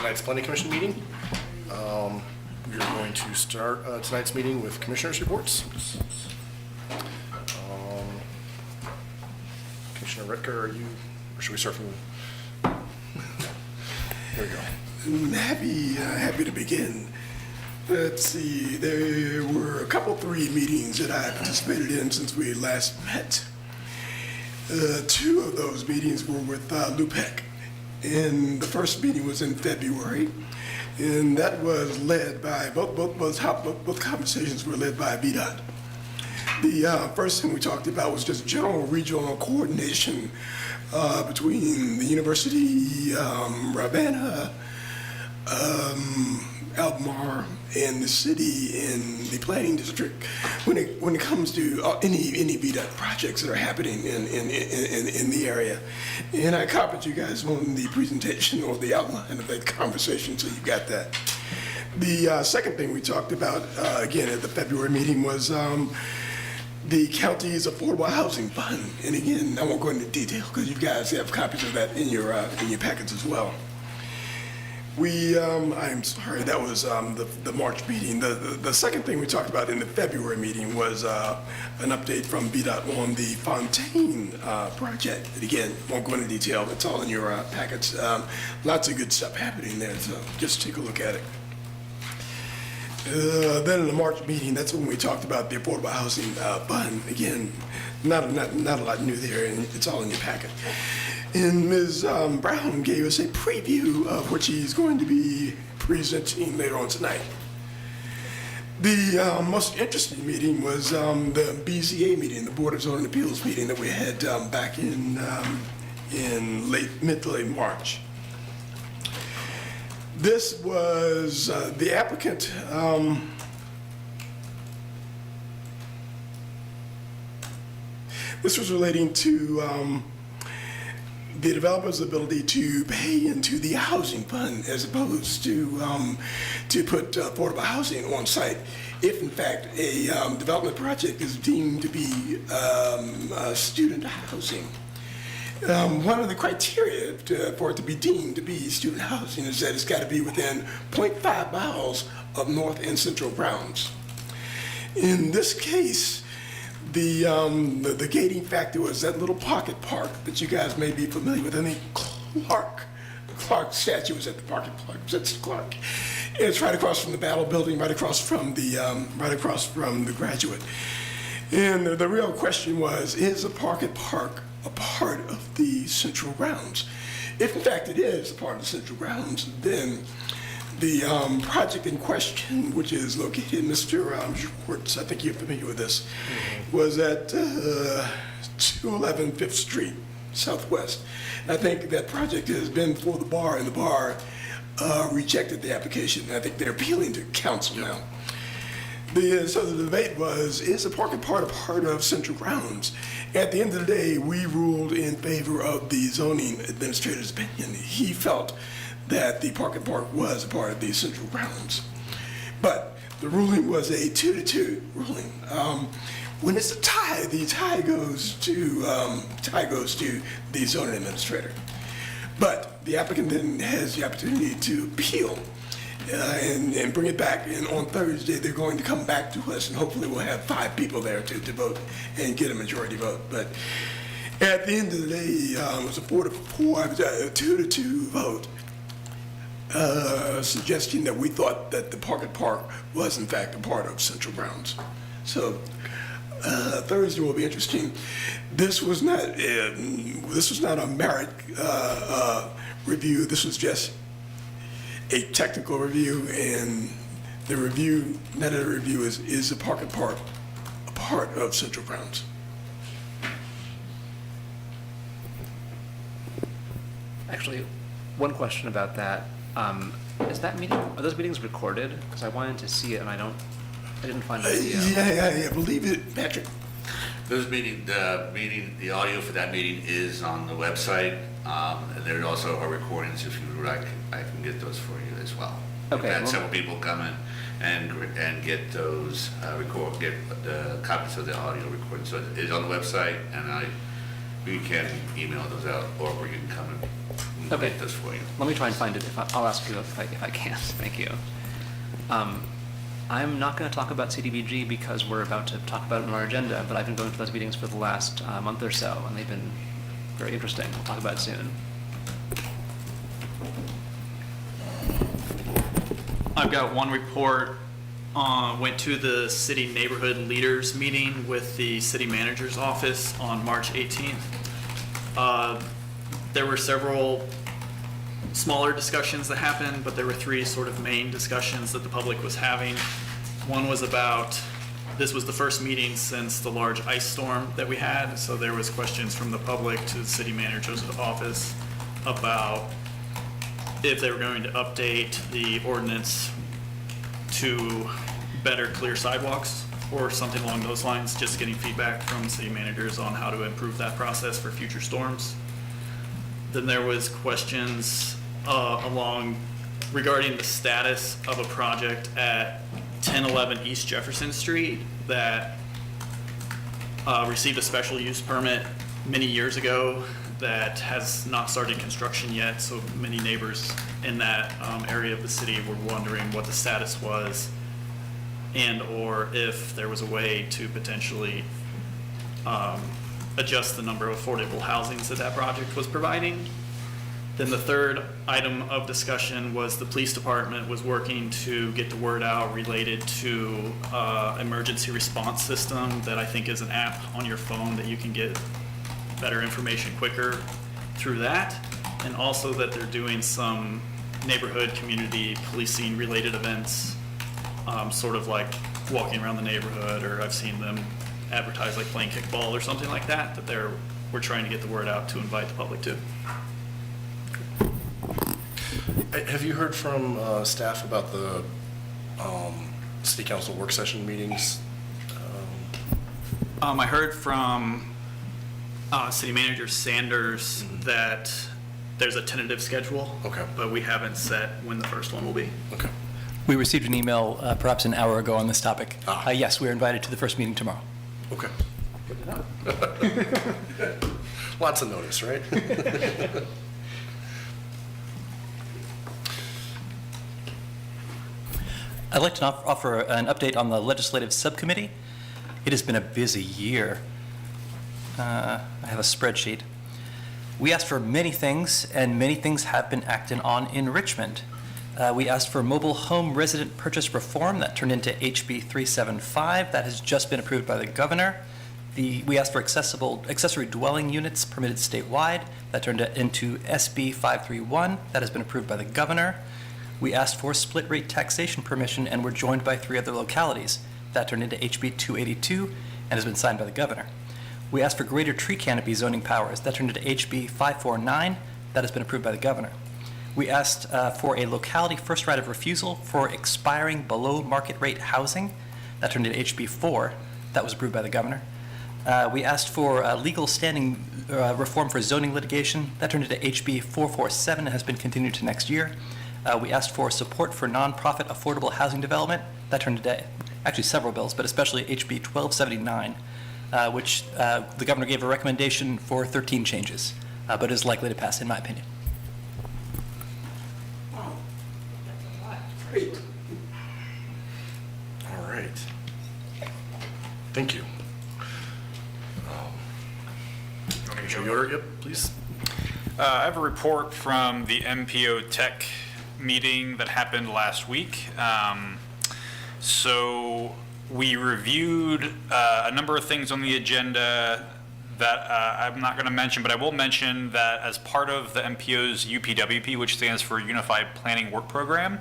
tonight's planning commission meeting. We are going to start tonight's meeting with commissioners' reports. Commissioner Ritka, are you, or should we start from? There we go. I'm happy to begin. Let's see, there were a couple, 3 meetings that I participated in since we last met. 2 of those meetings were with LUPEC, and the first meeting was in February, and that was led by, both conversations were led by VDOT. The first thing we talked about was just general regional coordination between the university, Ravenna, Albemarle, and the city and the planning district when it comes to any VDOT projects that are happening in the area. And I copied you guys on the presentation or the outline of that conversation, so you got that. The second thing we talked about, again, at the February meeting was the county's affordable housing fund. And again, I won't go into detail because you guys have copies of that in your packets as well. I'm sorry, that was the March meeting. The second thing we talked about in the February meeting was an update from VDOT on the Fontaine project. And again, won't go into detail, it's all in your packets. Lots of good stuff happening there, so just take a look at it. Then in the March meeting, that's when we talked about the affordable housing fund. Again, not a lot new there, and it's all in your packet. And Ms. Brown gave us a preview of what she's going to be presenting later on tonight. The most interesting meeting was the BZA meeting, the Board of Zoning Appeals meeting that we had back in mid to late March. This was the applicant. This was relating to the developer's ability to pay into the housing fund as opposed to put affordable housing on site if in fact a development project is deemed to be student housing. One of the criteria for it to be deemed to be student housing is that it's got to be within 0.5 miles of North and Central grounds. In this case, the gating factor was that little pocket park that you guys may be familiar with. I think Clark statue was at the pocket park. That's Clark. It's right across from the Battle Building, right across from the Graduate. And the real question was: is the pocket park a part of the central grounds? If in fact it is a part of the central grounds, then the project in question, which is located in Mr. Schwartz, I think you're familiar with this, was at 211 5th Street, Southwest. And I think that project has been before the bar, and the bar rejected the application. I think they're appealing to council now. So the debate was, is the parking part a part of central grounds? At the end of the day, we ruled in favor of the zoning administrator's opinion. He felt that the parking park was a part of the central grounds. But the ruling was a 2-2 ruling. When it's a tie, the tie goes to the zoning administrator. But the applicant then has the opportunity to appeal and bring it back. And on Thursday, they're going to come back to us, and hopefully we'll have 5 people there to vote and get a majority vote. But at the end of the day, it was a 4-4, 2-2 vote. Suggesting that we thought that the parking park was in fact a part of central grounds. So Thursday will be interesting. This was not a merit review. This was just a technical review, and the review, net of the review, is the parking park a part of central grounds. Actually, one question about that. Is that meeting, are those meetings recorded? Because I wanted to see it and I didn't find the video. Yeah, I believe it, Patrick. Those the audio for that meeting is on the website. And there also are recordings. If you would like, I can get those for you as well. Okay. We've had several people come in and get those get the copies of the audio recording. So it's on the website, and we can email those out, or we can come and can Okay. get those for you. Let me try and find it. I'll ask you if I can. Thank you. I'm not going to talk about CDBG because we're about to talk about it on our agenda, but I've been going to those meetings for the last month or so, and they've been very interesting. We'll talk about it soon. I've got one report. Went to the city neighborhood leaders meeting with the city manager's office on March 18th. There were several smaller discussions that happened, but there were three sort of main discussions that the public was having. One was about, this was the first meeting since the large ice storm that we had, so there was questions from the public to the city manager's office about if they were going to update the ordinance to better clear sidewalks or something along those lines, just getting feedback from city managers on how to improve that process for future storms. Then there was questions regarding the status of a project at 1011 East Jefferson Street that received a special use permit many years ago that has not started construction yet. So many neighbors in that area of the city were wondering what the status was and or if there was a way to potentially adjust the number of affordable housings that that project was providing. Then the third item of discussion was the police department was working to get the word out related to emergency response system that I think is an app on your phone that you can get better information quicker through that. And also that they're doing some neighborhood community policing related events, sort of like walking around the neighborhood, or I've seen them advertise like playing kickball or something like that, we're trying to get the word out to invite the public to. Have you heard from staff about the city council work session meetings? I heard from City Manager Sanders that there's a tentative schedule. Okay. But we haven't set when the first one will be. Okay. We received an email perhaps an hour ago on this topic. Ah. Yes, we are invited to the first meeting tomorrow. Okay. Lots of notice, right? I'd like to offer an update on the legislative subcommittee. It has been a busy year. I have a spreadsheet. We asked for many things, and many things have been acted on in Richmond. We asked for mobile home resident purchase reform that turned into HB 375. That has just been approved by the governor. We asked for accessory dwelling units permitted statewide. That turned into SB 531. That has been approved by the governor. We asked for split rate taxation permission and were joined by 3 other localities. That turned into HB 282 and has been signed by the governor. We asked for greater tree canopy zoning powers. That turned into HB 549. That has been approved by the governor. We asked for a locality first right of refusal for expiring below market rate housing. That turned into HB 4. That was approved by the governor. We asked for legal standing reform for zoning litigation. That turned into HB 447 and has been continued to next year. We asked for support for nonprofit affordable housing development. That turned into actually several bills, but especially HB 1279, which the governor gave a recommendation for 13 changes, but is likely to pass, in my opinion. Wow, that's a lot. Great. All right. Thank you. Commissioner Yoder, yep, please. I have a report from the MPO Tech meeting that happened last week. So we reviewed a number of things on the agenda that I'm not going to mention, but I will mention that as part of the MPO's UPWP, which stands for Unified Planning Work Program,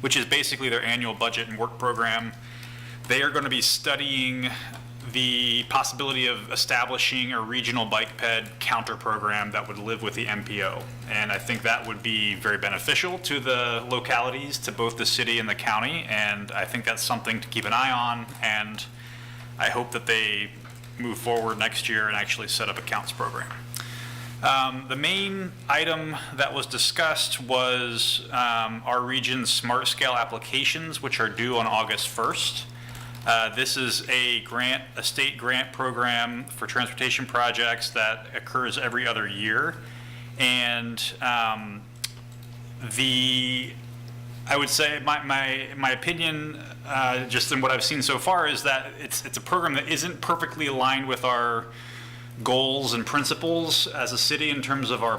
which is basically their annual budget and work program, they are going to be studying the possibility of establishing a regional bike ped counter program that would live with the MPO. And I think that would be very beneficial to the localities, to both the city and the county. And I think that's something to keep an eye on. And I hope that they move forward next year and actually set up a counts program. The main item that was discussed was our region's smart scale applications, which are due on August 1st. This is a state grant program for transportation projects that occurs every other year. And I would say my opinion, just in what I've seen so far, is that it's a program that isn't perfectly aligned with our goals and principles as a city in terms of our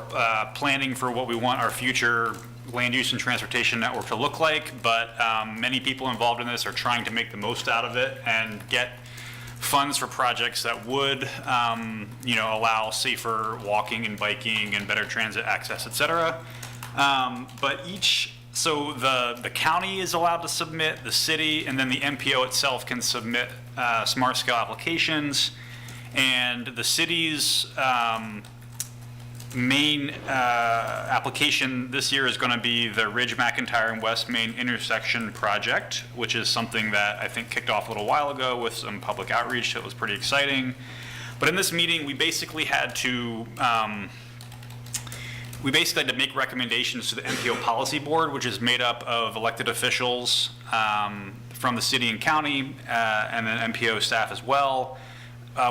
planning for what we want our future land use and transportation network to look like. But many people involved in this are trying to make the most out of it and get funds for projects that would, allow safer walking and biking and better transit access, et cetera. So the county is allowed to submit, the city, and then the MPO itself can submit smart scale applications. And the city's main application this year is going to be the Ridge McIntyre and West Main intersection project, which is something that I think kicked off a little while ago with some public outreach that was pretty exciting. But in this meeting, we basically had to make recommendations to the MPO Policy Board, which is made up of elected officials from the city and county, and then MPO staff as well,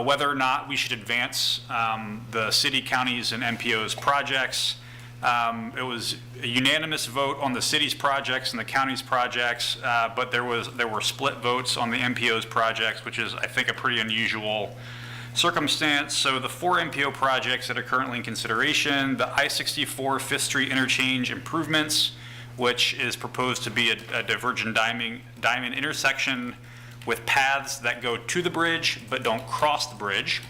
whether or not we should advance the city, counties, and MPO's projects. It was a unanimous vote on the city's projects and the county's projects, but there were split votes on the MPO's projects, which is, I think, a pretty unusual circumstance. So the 4 MPO projects that are currently in consideration: the I-64 5th Street interchange improvements, which is proposed to be a divergent diamond intersection with paths that go to the bridge but don't cross the bridge.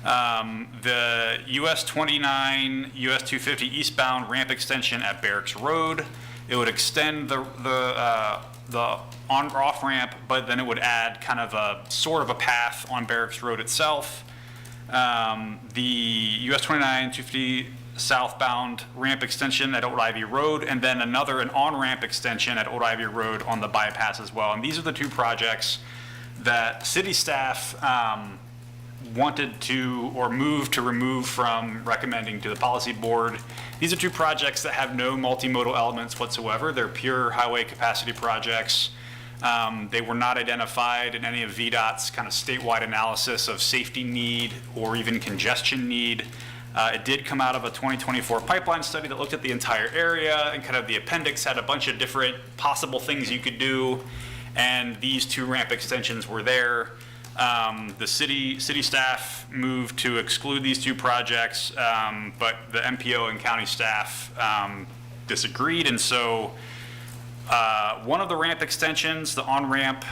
The US 29, US 250 eastbound ramp extension at Barracks Road. It would extend the on or off ramp, but then it would add kind of a sort of a path on Barracks Road itself. The US 29, 250 southbound ramp extension at Old Ivy Road, and then an on-ramp extension at Old Ivy Road on the bypass as well. And these are the 2 projects that city staff wanted to, or moved to remove from recommending to the policy board. These are 2 projects that have no multimodal elements whatsoever. They're pure highway capacity projects. They were not identified in any of VDOT's kind of statewide analysis of safety need or even congestion need. It did come out of a 2024 pipeline study that looked at the entire area, and kind of the appendix had a bunch of different possible things you could do, and these 2 ramp extensions were there. The city staff moved to exclude these 2 projects, but the MPO and county staff disagreed, and so one of the ramp extensions, the on-ramp,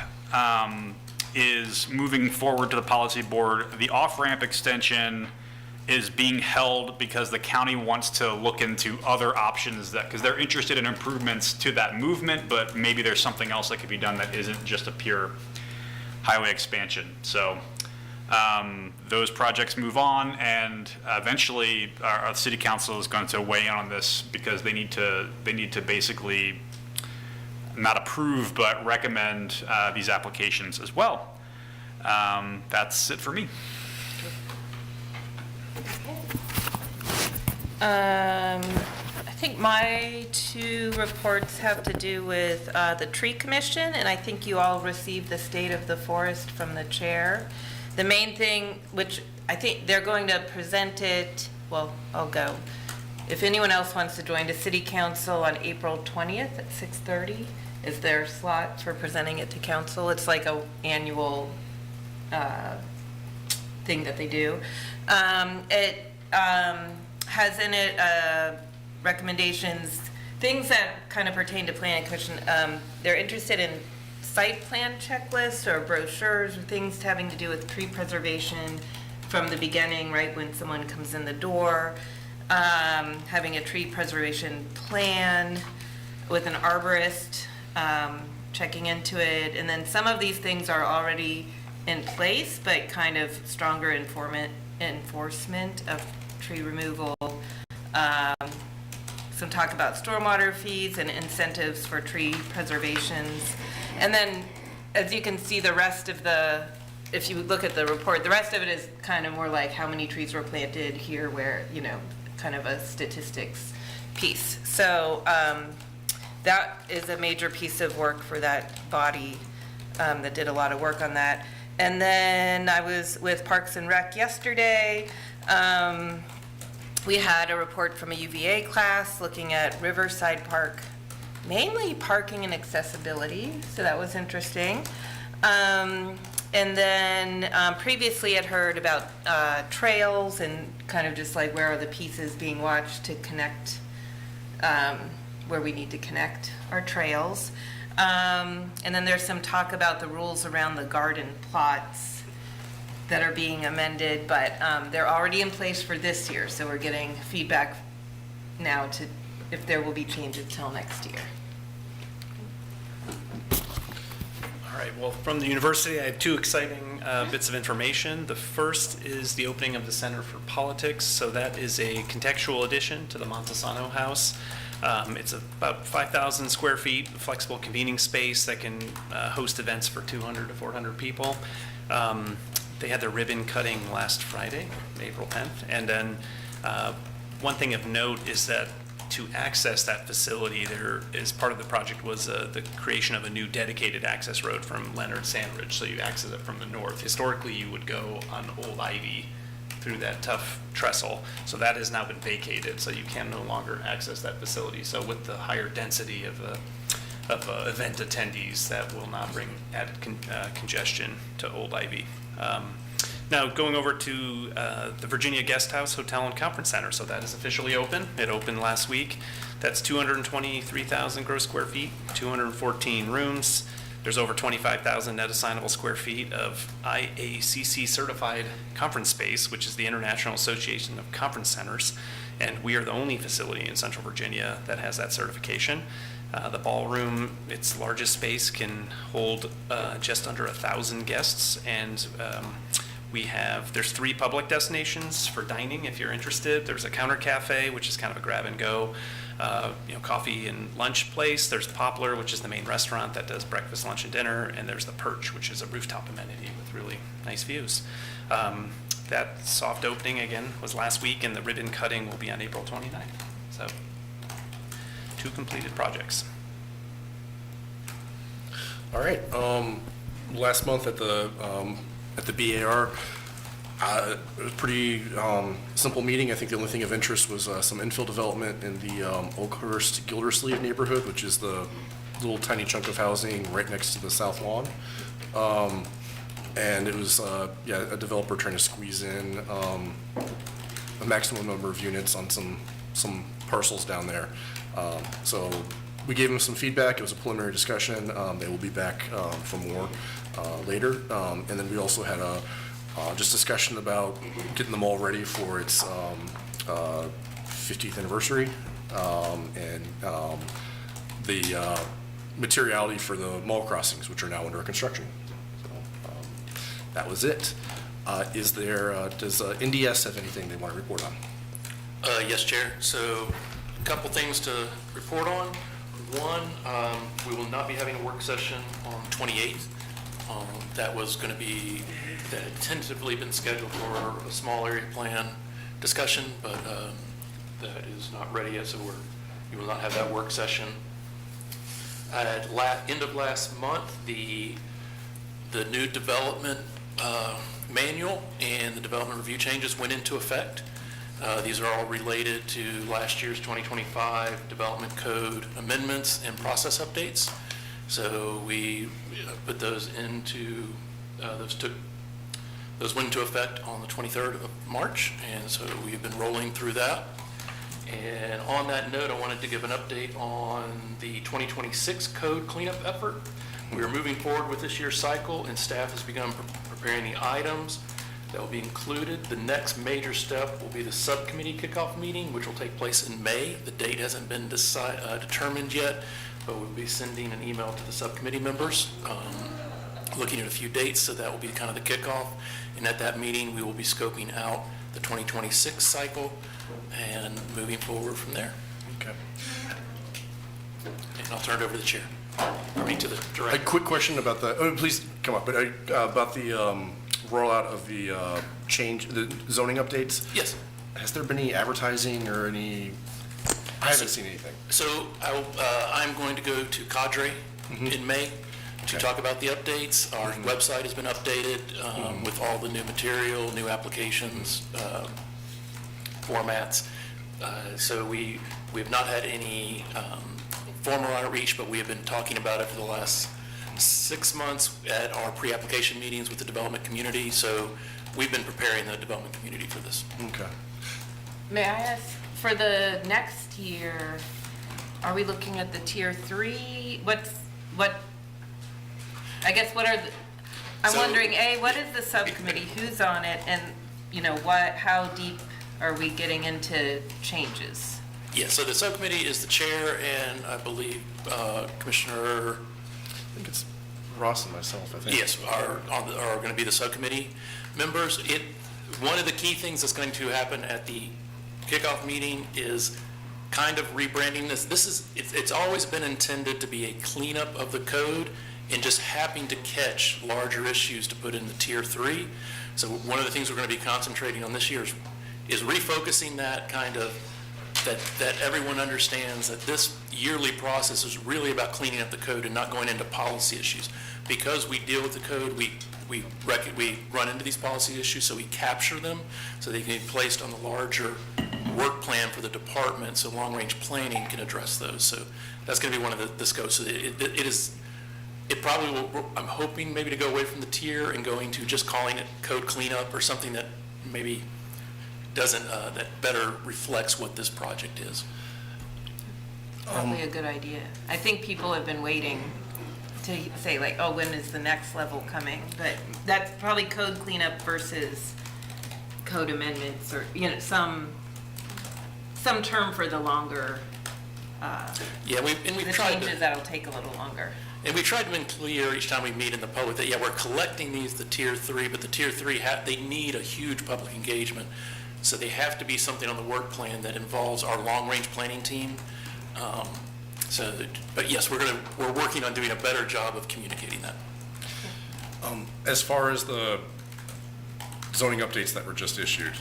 is moving forward to the policy board. The off-ramp extension is being held because the county wants to look into other options, because they're interested in improvements to that movement, but maybe there's something else that could be done that isn't just a pure highway expansion. So those projects move on, and eventually our city council is going to weigh in on this, because they need to basically not approve but recommend these applications as well. That's it for me. I think my 2 reports have to do with the tree commission, and I think you all received the state of the forest from the chair. The main thing, which I think they're going to present it, well, I'll go. If anyone else wants to join the city council on April 20th at 6:30, is their slot for presenting it to council. It's like a annual thing that they do. It has in it recommendations, things that kind of pertain to planning commission. They're interested in site plan checklists or brochures or things having to do with tree preservation from the beginning, right when someone comes in the door. Having a tree preservation plan with an arborist, checking into it. And then some of these things are already in place, but kind of stronger enforcement of tree removal. Some talk about stormwater fees and incentives for tree preservations. And then, as you can see, the rest of if you look at the report, the rest of it is kind of more like how many trees were planted here, where, kind of a statistics piece. So that is a major piece of work for that body that did a lot of work on that. And then I was with Parks and Rec yesterday. We had a report from a UVA class looking at Riverside Park, mainly parking and accessibility, so that was interesting. And then previously I'd heard about trails and kind of just like where are the pieces being watched to connect, where we need to connect our trails. And then there's some talk about the rules around the garden plots that are being amended, but they're already in place for this year, so we're getting feedback now to if there will be changes till next year. All right, well, from the university, I have two exciting bits of information. The first is the opening of the Center for Politics. So that is a contextual addition to the Montesano House. It's about 5,000 square feet, flexible convening space that can host events for 200 to 400 people. They had their ribbon cutting last Friday, April 10th. And then one thing of note is that to access that facility, there is part of the project was the creation of a new dedicated access road from Leonard Sandridge. So you access it from the north. Historically, you would go on Old Ivy through that tough trestle. So that has now been vacated, so you can no longer access that facility. So with the higher density of event attendees, that will not bring added congestion to Old Ivy. Now, going over to the Virginia Guest House Hotel and Conference Center, so that is officially open. It opened last week. That's 223,000 gross square feet, 214 rooms. There's over 25,000 net assignable square feet of IACC certified conference space, which is the International Association of Conference Centers, and we are the only facility in Central Virginia that has that certification. The ballroom, its largest space, can hold just under 1,000 guests, and there's 3 public destinations for dining if you're interested. There's a counter cafe, which is kind of a grab and go, coffee and lunch place. There's the Poplar, which is the main restaurant that does breakfast, lunch, and dinner. And there's the Perch, which is a rooftop amenity with really nice views. That soft opening, again, was last week, and the ribbon cutting will be on April 29th. So 2 completed projects. All right. Last month at the BAR, it was a pretty simple meeting. I think the only thing of interest was some infill development in the Oakhurst Gildersleeve neighborhood, which is the little tiny chunk of housing right next to the South Lawn. And it was a developer trying to squeeze in a maximum number of units on some parcels down there. So we gave them some feedback. It was a preliminary discussion. They will be back for more later. And then we also had a just discussion about getting the mall ready for its 50th anniversary and the materiality for the mall crossings, which are now under construction. So, that was it. Does NDS have anything they want to report on? Yes, Chair. So a couple things to report on. One, we will not be having a work session on 28th. That had tentatively been scheduled for a small area plan discussion, but that is not ready yet, so we will not have that work session. At end of last month, the new development manual and the development review changes went into effect. These are all related to last year's 2025 development code amendments and process updates. So we put those those went into effect on the 23rd of March, and so we've been rolling through that. And on that note, I wanted to give an update on the 2026 code cleanup effort. We are moving forward with this year's cycle, and staff has begun preparing the items that will be included. The next major step will be the subcommittee kickoff meeting, which will take place in May. The date hasn't been determined yet, but we'll be sending an email to the subcommittee members looking at a few dates, so that will be kind of the kickoff. And at that meeting, we will be scoping out the 2026 cycle and moving forward from there. Okay. And I'll turn it over to the chair. To the A director. quick question about please come up, but about the rollout of the the zoning updates. Yes. Has there been any advertising or any? I haven't seen anything. So I'm going to go to Cadre in May to talk about the updates. Our website has been updated with all the new material, new applications. formats. So we've not had any formal outreach, but we have been talking about it for the last 6 months at our pre-application meetings with the development community. So we've been preparing the development community for this. Okay. May I ask, for the next year, are we looking at the tier 3? I guess what are the, I'm So- wondering, A, what is the subcommittee, who's on it, and, how deep are we getting into changes? Yeah, so the subcommittee is the chair and I believe Commissioner, I think it's Ross and myself, I think. yes, are going to be the subcommittee members. One of the key things that's going to happen at the kickoff meeting is kind of rebranding this. It's always been intended to be a cleanup of the code and just happening to catch larger issues to put in the tier 3. So one of the things we're going to be concentrating on this year is refocusing that kind of, that everyone understands that this yearly process is really about cleaning up the code and not going into policy issues. Because we deal with the code, we run into these policy issues, so we capture them so they can be placed on the larger work plan for the department, so long-range planning can address those. So that's going to be one of the scopes. So it probably will, I'm hoping maybe to go away from the tier and going to just calling it code cleanup or something that maybe doesn't, that better reflects what this project is. Probably a good idea. I think people have been waiting to say like, oh, when is the next level coming? But that's probably code cleanup versus code amendments or, some term for the longer, Yeah, we've the tried changes to, that'll take a little longer. and we tried to make clear each time we meet in the public that, yeah, we're collecting these, the tier 3, but the tier 3, they need a huge public engagement. So they have to be something on the work plan that involves our long-range planning team. But yes, we're working on doing a better job of communicating that. As far as the zoning updates that were just issued,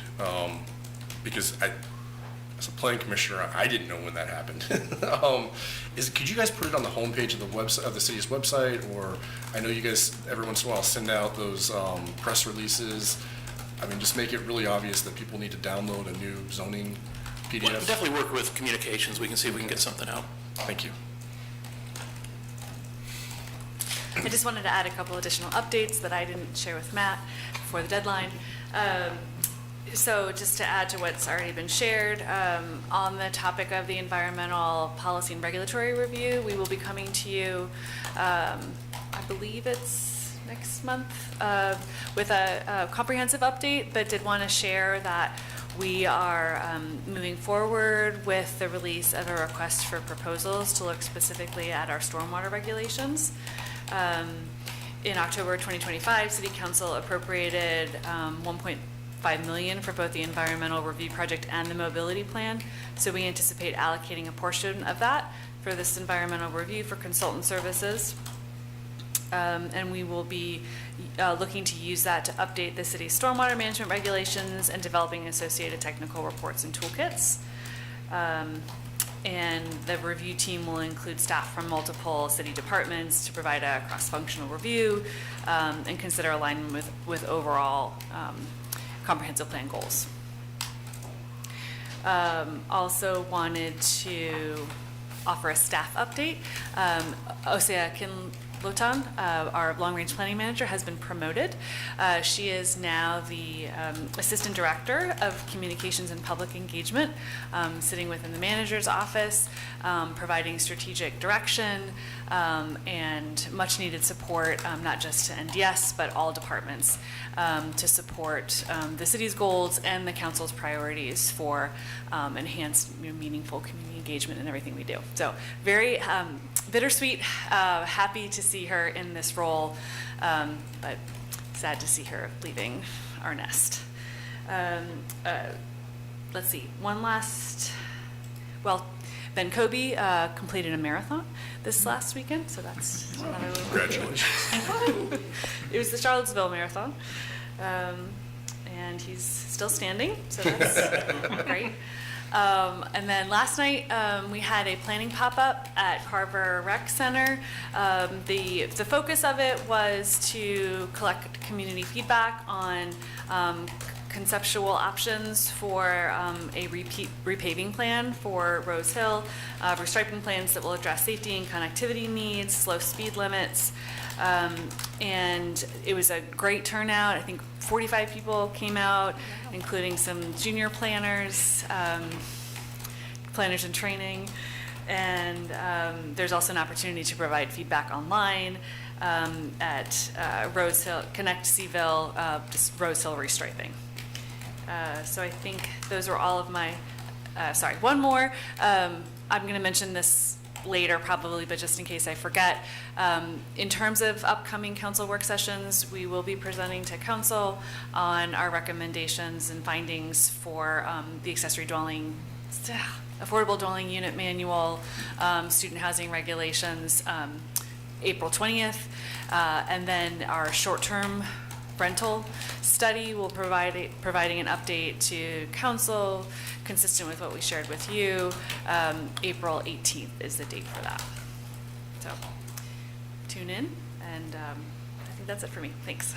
because as a planning commissioner, I didn't know when that happened. Could you guys put it on the homepage of the website, of the city's website, or I know you guys every once in a while send out those press releases. I mean, just make it really obvious that people need to download a new zoning PDF. We'll definitely work with communications. We can see if we can get something out. Thank you. I just wanted to add a couple additional updates that I didn't share with Matt before the deadline. So just to add to what's already been shared, on the topic of the environmental policy and regulatory review, we will be coming to you, I believe it's next month, with a comprehensive update, but did want to share that we are moving forward with the release of a request for proposals to look specifically at our stormwater regulations. In October 2025, City Council appropriated $1.5 million for both the environmental review project and the mobility plan. So we anticipate allocating a portion of that for this environmental review for consultant services. And we will be looking to use that to update the city's stormwater management regulations and developing associated technical reports and toolkits. And the review team will include staff from multiple city departments to provide a cross-functional review and consider alignment with overall comprehensive plan goals. Also wanted to offer a staff update. Osea Kinlotan, our long-range planning manager, has been promoted. She is now the Assistant Director of Communications and Public Engagement, sitting within the manager's office, providing strategic direction and much-needed support, not just to NDS, but all departments, to support the city's goals and the council's priorities for enhanced, meaningful community engagement in everything we do. So very bittersweet, happy to see her in this role, but sad to see her leaving our nest. Let's see, one last, well, Ben Kobe completed a marathon this last weekend, so that's another little. Congratulations. It was the Charlottesville Marathon, and he's still standing, so that's great. And then last night, we had a planning pop-up at Carver Rec Center. The focus of it was to collect community feedback on conceptual options for a repaving plan for Rose Hill, restriping plans that will address safety and connectivity needs, slow speed limits. And it was a great turnout. I think 45 people came out, including some junior planners, planners in training. And there's also an opportunity to provide feedback online at Rose Hill, Connect Seaville, just Rose Hill restriping. So I think those are all of my, sorry, one more. I'm going to mention this later probably, but just in case I forget. In terms of upcoming council work sessions, we will be presenting to council on our recommendations and findings for the accessory dwelling, affordable dwelling unit manual, student housing regulations, April 20th. And then our short-term rental study will providing an update to council consistent with what we shared with you. April 18th is the date for that. So tune in, and I think that's it for me. Thanks.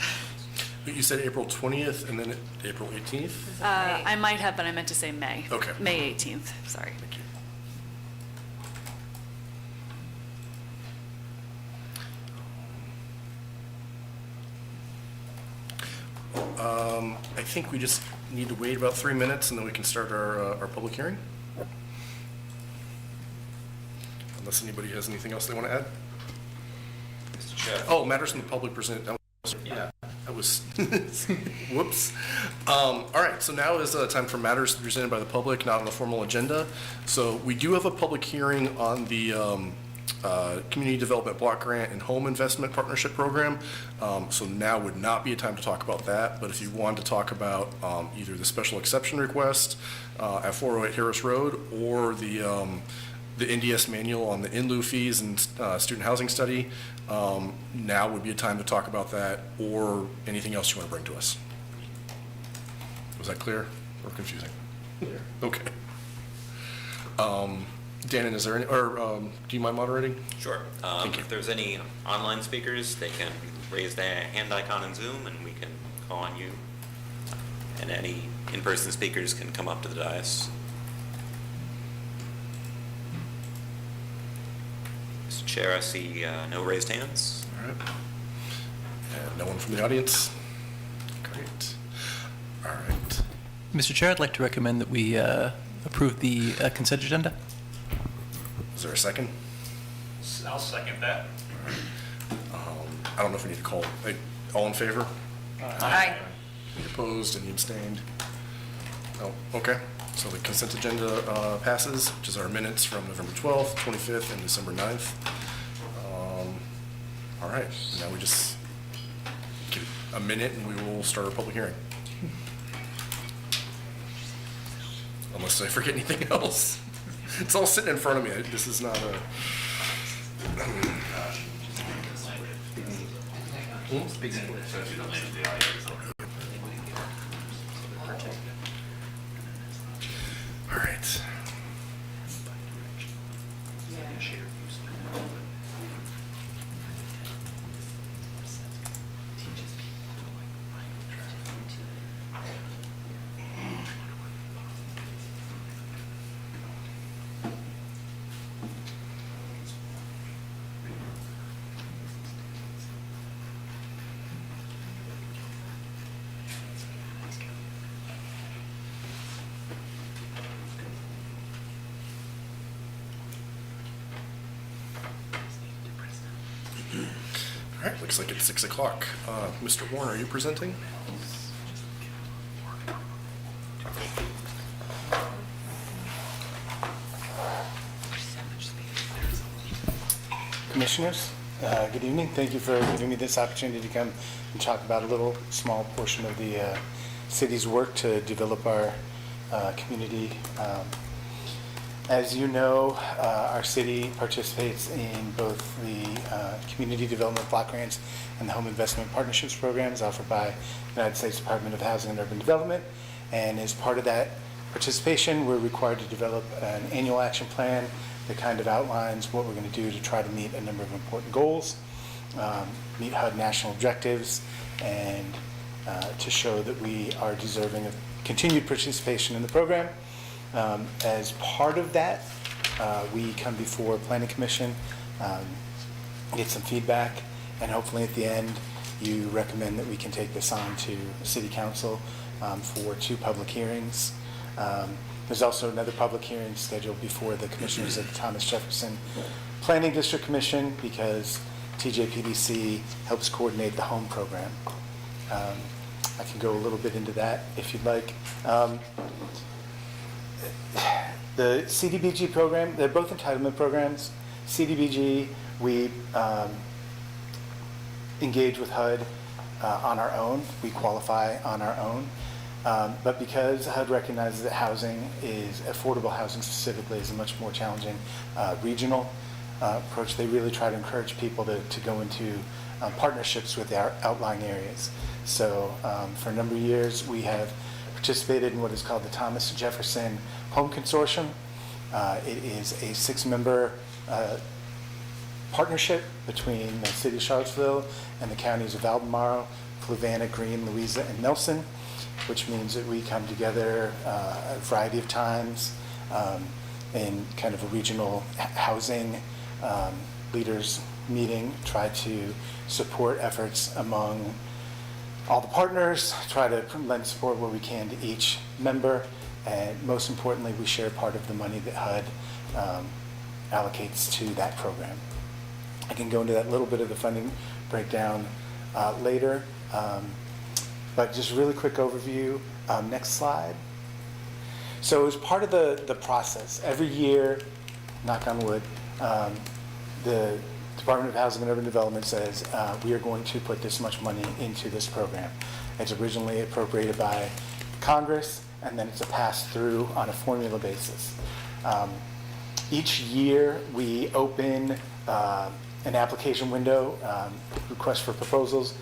You said April 20th and then April 18th? I might have, but I meant to say May. Okay. May 18th, sorry. Thank you. I think we just need to wait about 3 minutes and then we can start our public hearing. Unless anybody has anything else they want to add? Mr. Chair. Oh, matters from the public present. Yeah, that was, whoops. All right, so now is time for matters presented by the public, not on the formal agenda. So we do have a public hearing on the Community Development Block Grant and Home Investment Partnership Program. So now would not be a time to talk about that, but if you want to talk about either the special exception request at 408 Harris Road or the NDS manual on the in lieu fees and student housing study, now would be a time to talk about that or anything else you want to bring to us. Was that clear or confusing? Clear. Okay. Dannon, is there any, or do you mind moderating? Sure. Thank you. If there's any online speakers, they can raise their hand icon in Zoom and we can call on you. And any in-person speakers can come up to the dais. Mr. Chair, I see no raised hands. All right. And no one from the audience? Great. All right. Mr. Chair, I'd like to recommend that we approve the consent agenda. Is there a second? I'll second that. I don't know if we need to call. All in favor? Aye. Any opposed? Any abstained? No. Okay. So the consent agenda passes, which is our minutes from November 12th, 25th, and December 9th. All right. Now we just give it a minute and we will start our public hearing. Unless I forget anything else. It's all sitting in front of me. This is not a... All right. All right, looks like it's 6 o'clock. Mr. Warren, are you presenting? Commissioners, good evening. Thank you for giving me this opportunity to come and talk about a little small portion of the city's work to develop our community. As you know, our city participates in both the Community Development Block Grants and the Home Investment Partnerships programs offered by the United States Department of Housing and Urban Development. And as part of that participation, we're required to develop an annual action plan that kind of outlines what we're going to do to try to meet a number of important goals, meet HUD national objectives, and to show that we are deserving of continued participation in the program. As part of that, we come before Planning Commission, get some feedback, and hopefully at the end, you recommend that we can take this on to City Council for 2 public hearings. There's also another public hearing scheduled before the commissioners of the Thomas Jefferson Planning District Commission because TJPDC helps coordinate the home program. I can go a little bit into that if you'd like. The CDBG program, they're both entitlement programs. CDBG, we engage with HUD on our own. We qualify on our own. But because HUD recognizes that housing is, affordable housing specifically, is a much more challenging regional approach, they really try to encourage people to go into partnerships with our outlying areas. So for a number of years, we have participated in what is called the Thomas Jefferson Home Consortium. It is a 6-member partnership between the city of Charlottesville and the counties of Albemarle, Fluvanna, Greene, Louisa, and Nelson, which means that we come together a variety of times in kind of a regional housing leaders meeting, try to support efforts among all the partners, try to lend support where we can to each member, and most importantly, we share part of the money that HUD allocates to that program. I can go into that little bit of the funding breakdown later, but just a really quick overview. Next slide. So as part of the process, every year, knock on wood, the Department of Housing and Urban Development says we are going to put this much money into this program. It's originally appropriated by Congress, and then it's a pass-through on a formula basis. Each year, we open an application window, request for proposals.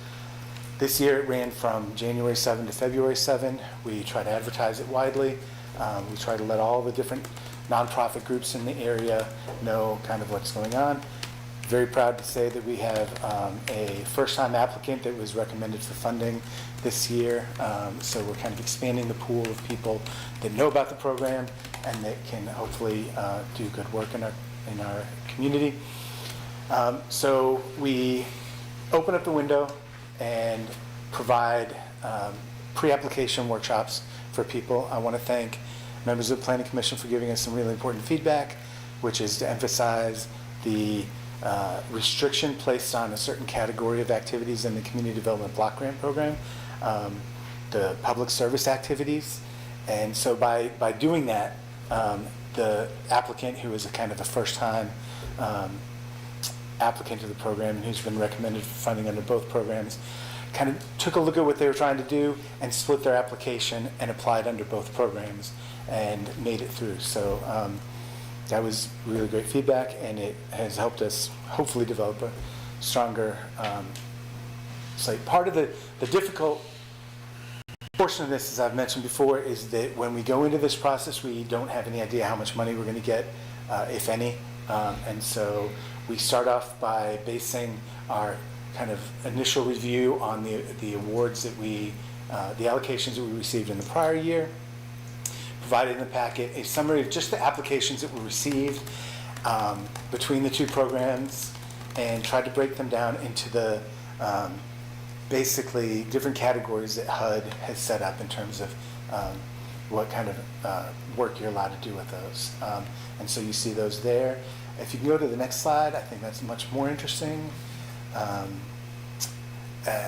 This year, it ran from January 7 to February 7. We try to advertise it widely. We try to let all the different nonprofit groups in the area know kind of what's going on. Very proud to say that we have a first-time applicant that was recommended for funding this year. So we're kind of expanding the pool of people that know about the program and that can hopefully do good work in our community. So we open up the window and provide pre-application workshops for people. I want to thank members of the Planning Commission for giving us some really important feedback, which is to emphasize the restriction placed on a certain category of activities in the Community Development Block Grant Program, the public service activities. And so by doing that, the applicant, who is a kind of a first-time applicant to the program and who's been recommended for funding under both programs, kind of took a look at what they were trying to do and split their application and applied under both programs and made it through. So that was really great feedback, and it has helped us hopefully develop a stronger site. Part of the difficult portion of this, as I've mentioned before, is that when we go into this process, we don't have any idea how much money we're going to get, if any. And so we start off by basing our kind of initial review on the awards that the allocations that we received in the prior year. Provided in the packet a summary of just the applications that were received between the two programs, and tried to break them down into the basically different categories that HUD has set up in terms of what kind of work you're allowed to do with those. And so you see those there. If you can go to the next slide, I think that's much more interesting.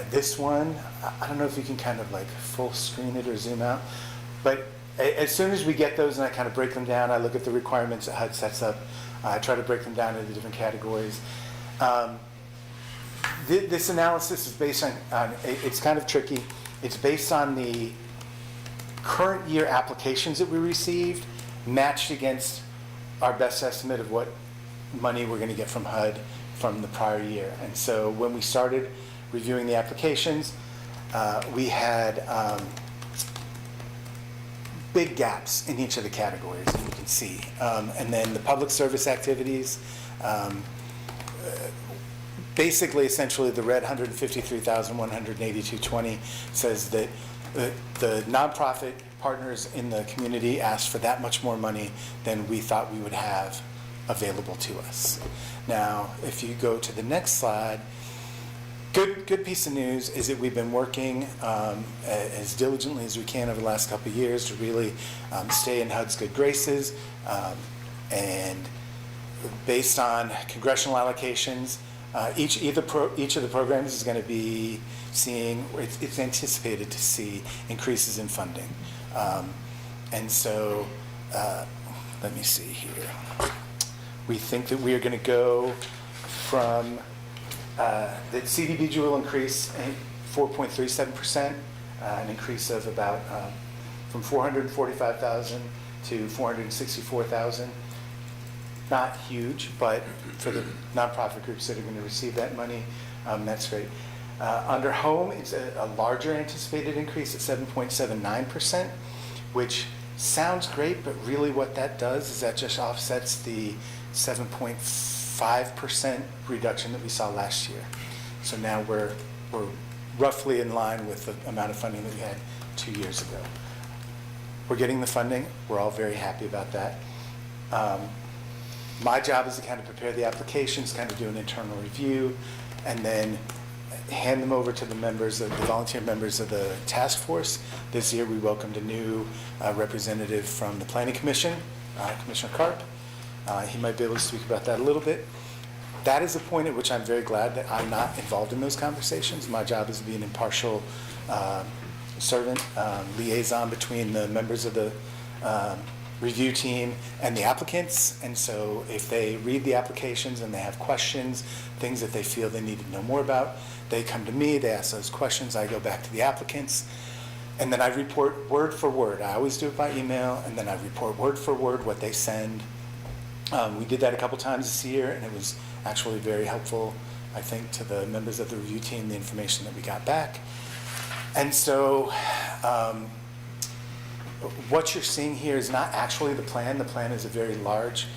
This one, I don't know if you can kind of like full screen it or zoom out, but as soon as we get those and I kind of break them down, I look at the requirements that HUD sets up. I try to break them down into different categories. This analysis is based on, it's kind of tricky. It's based on the current year applications that we received matched against our best estimate of what money we're going to get from HUD from the prior year. And so when we started reviewing the applications, we had big gaps in each of the categories, as you can see. And then the public service activities, basically, essentially, the red 153,182.20 says that the nonprofit partners in the community asked for that much more money than we thought we would have available to us. Now, if you go to the next slide, good piece of news is that we've been working as diligently as we can over the last couple of years to really stay in HUD's good graces. And based on congressional allocations, each of the programs is going to be seeing, it's anticipated to see increases in funding. And so, let me see here. We think that we are going to go from, that CDBG will increase 4.37%, an increase of about from 445,000 to 464,000. Not huge, but for the nonprofit groups that are going to receive that money, that's great. Under home, it's a larger anticipated increase at 7.79%, which sounds great, but really what that does is that just offsets the 7.5% reduction that we saw last year. So now we're roughly in line with the amount of funding that we had 2 years ago. We're getting the funding. We're all very happy about that. My job is to kind of prepare the applications, kind of do an internal review, and then hand them over to the members, the volunteer members of the task force. This year we welcomed a new representative from the Planning Commission, Commissioner Karp. He might be able to speak about that a little bit. That is a point at which I'm very glad that I'm not involved in those conversations. My job is to be an impartial servant, liaison between the members of the review team and the applicants. And so if they read the applications and they have questions, things that they feel they need to know more about, they come to me, they ask those questions, I go back to the applicants, and then I report word for word. I always do it by email, and then I report word for word what they send. We did that a couple times this year, and it was actually very helpful, I think, to the members of the review team, the information that we got back. And so what you're seeing here is not actually the plan. The plan is a very large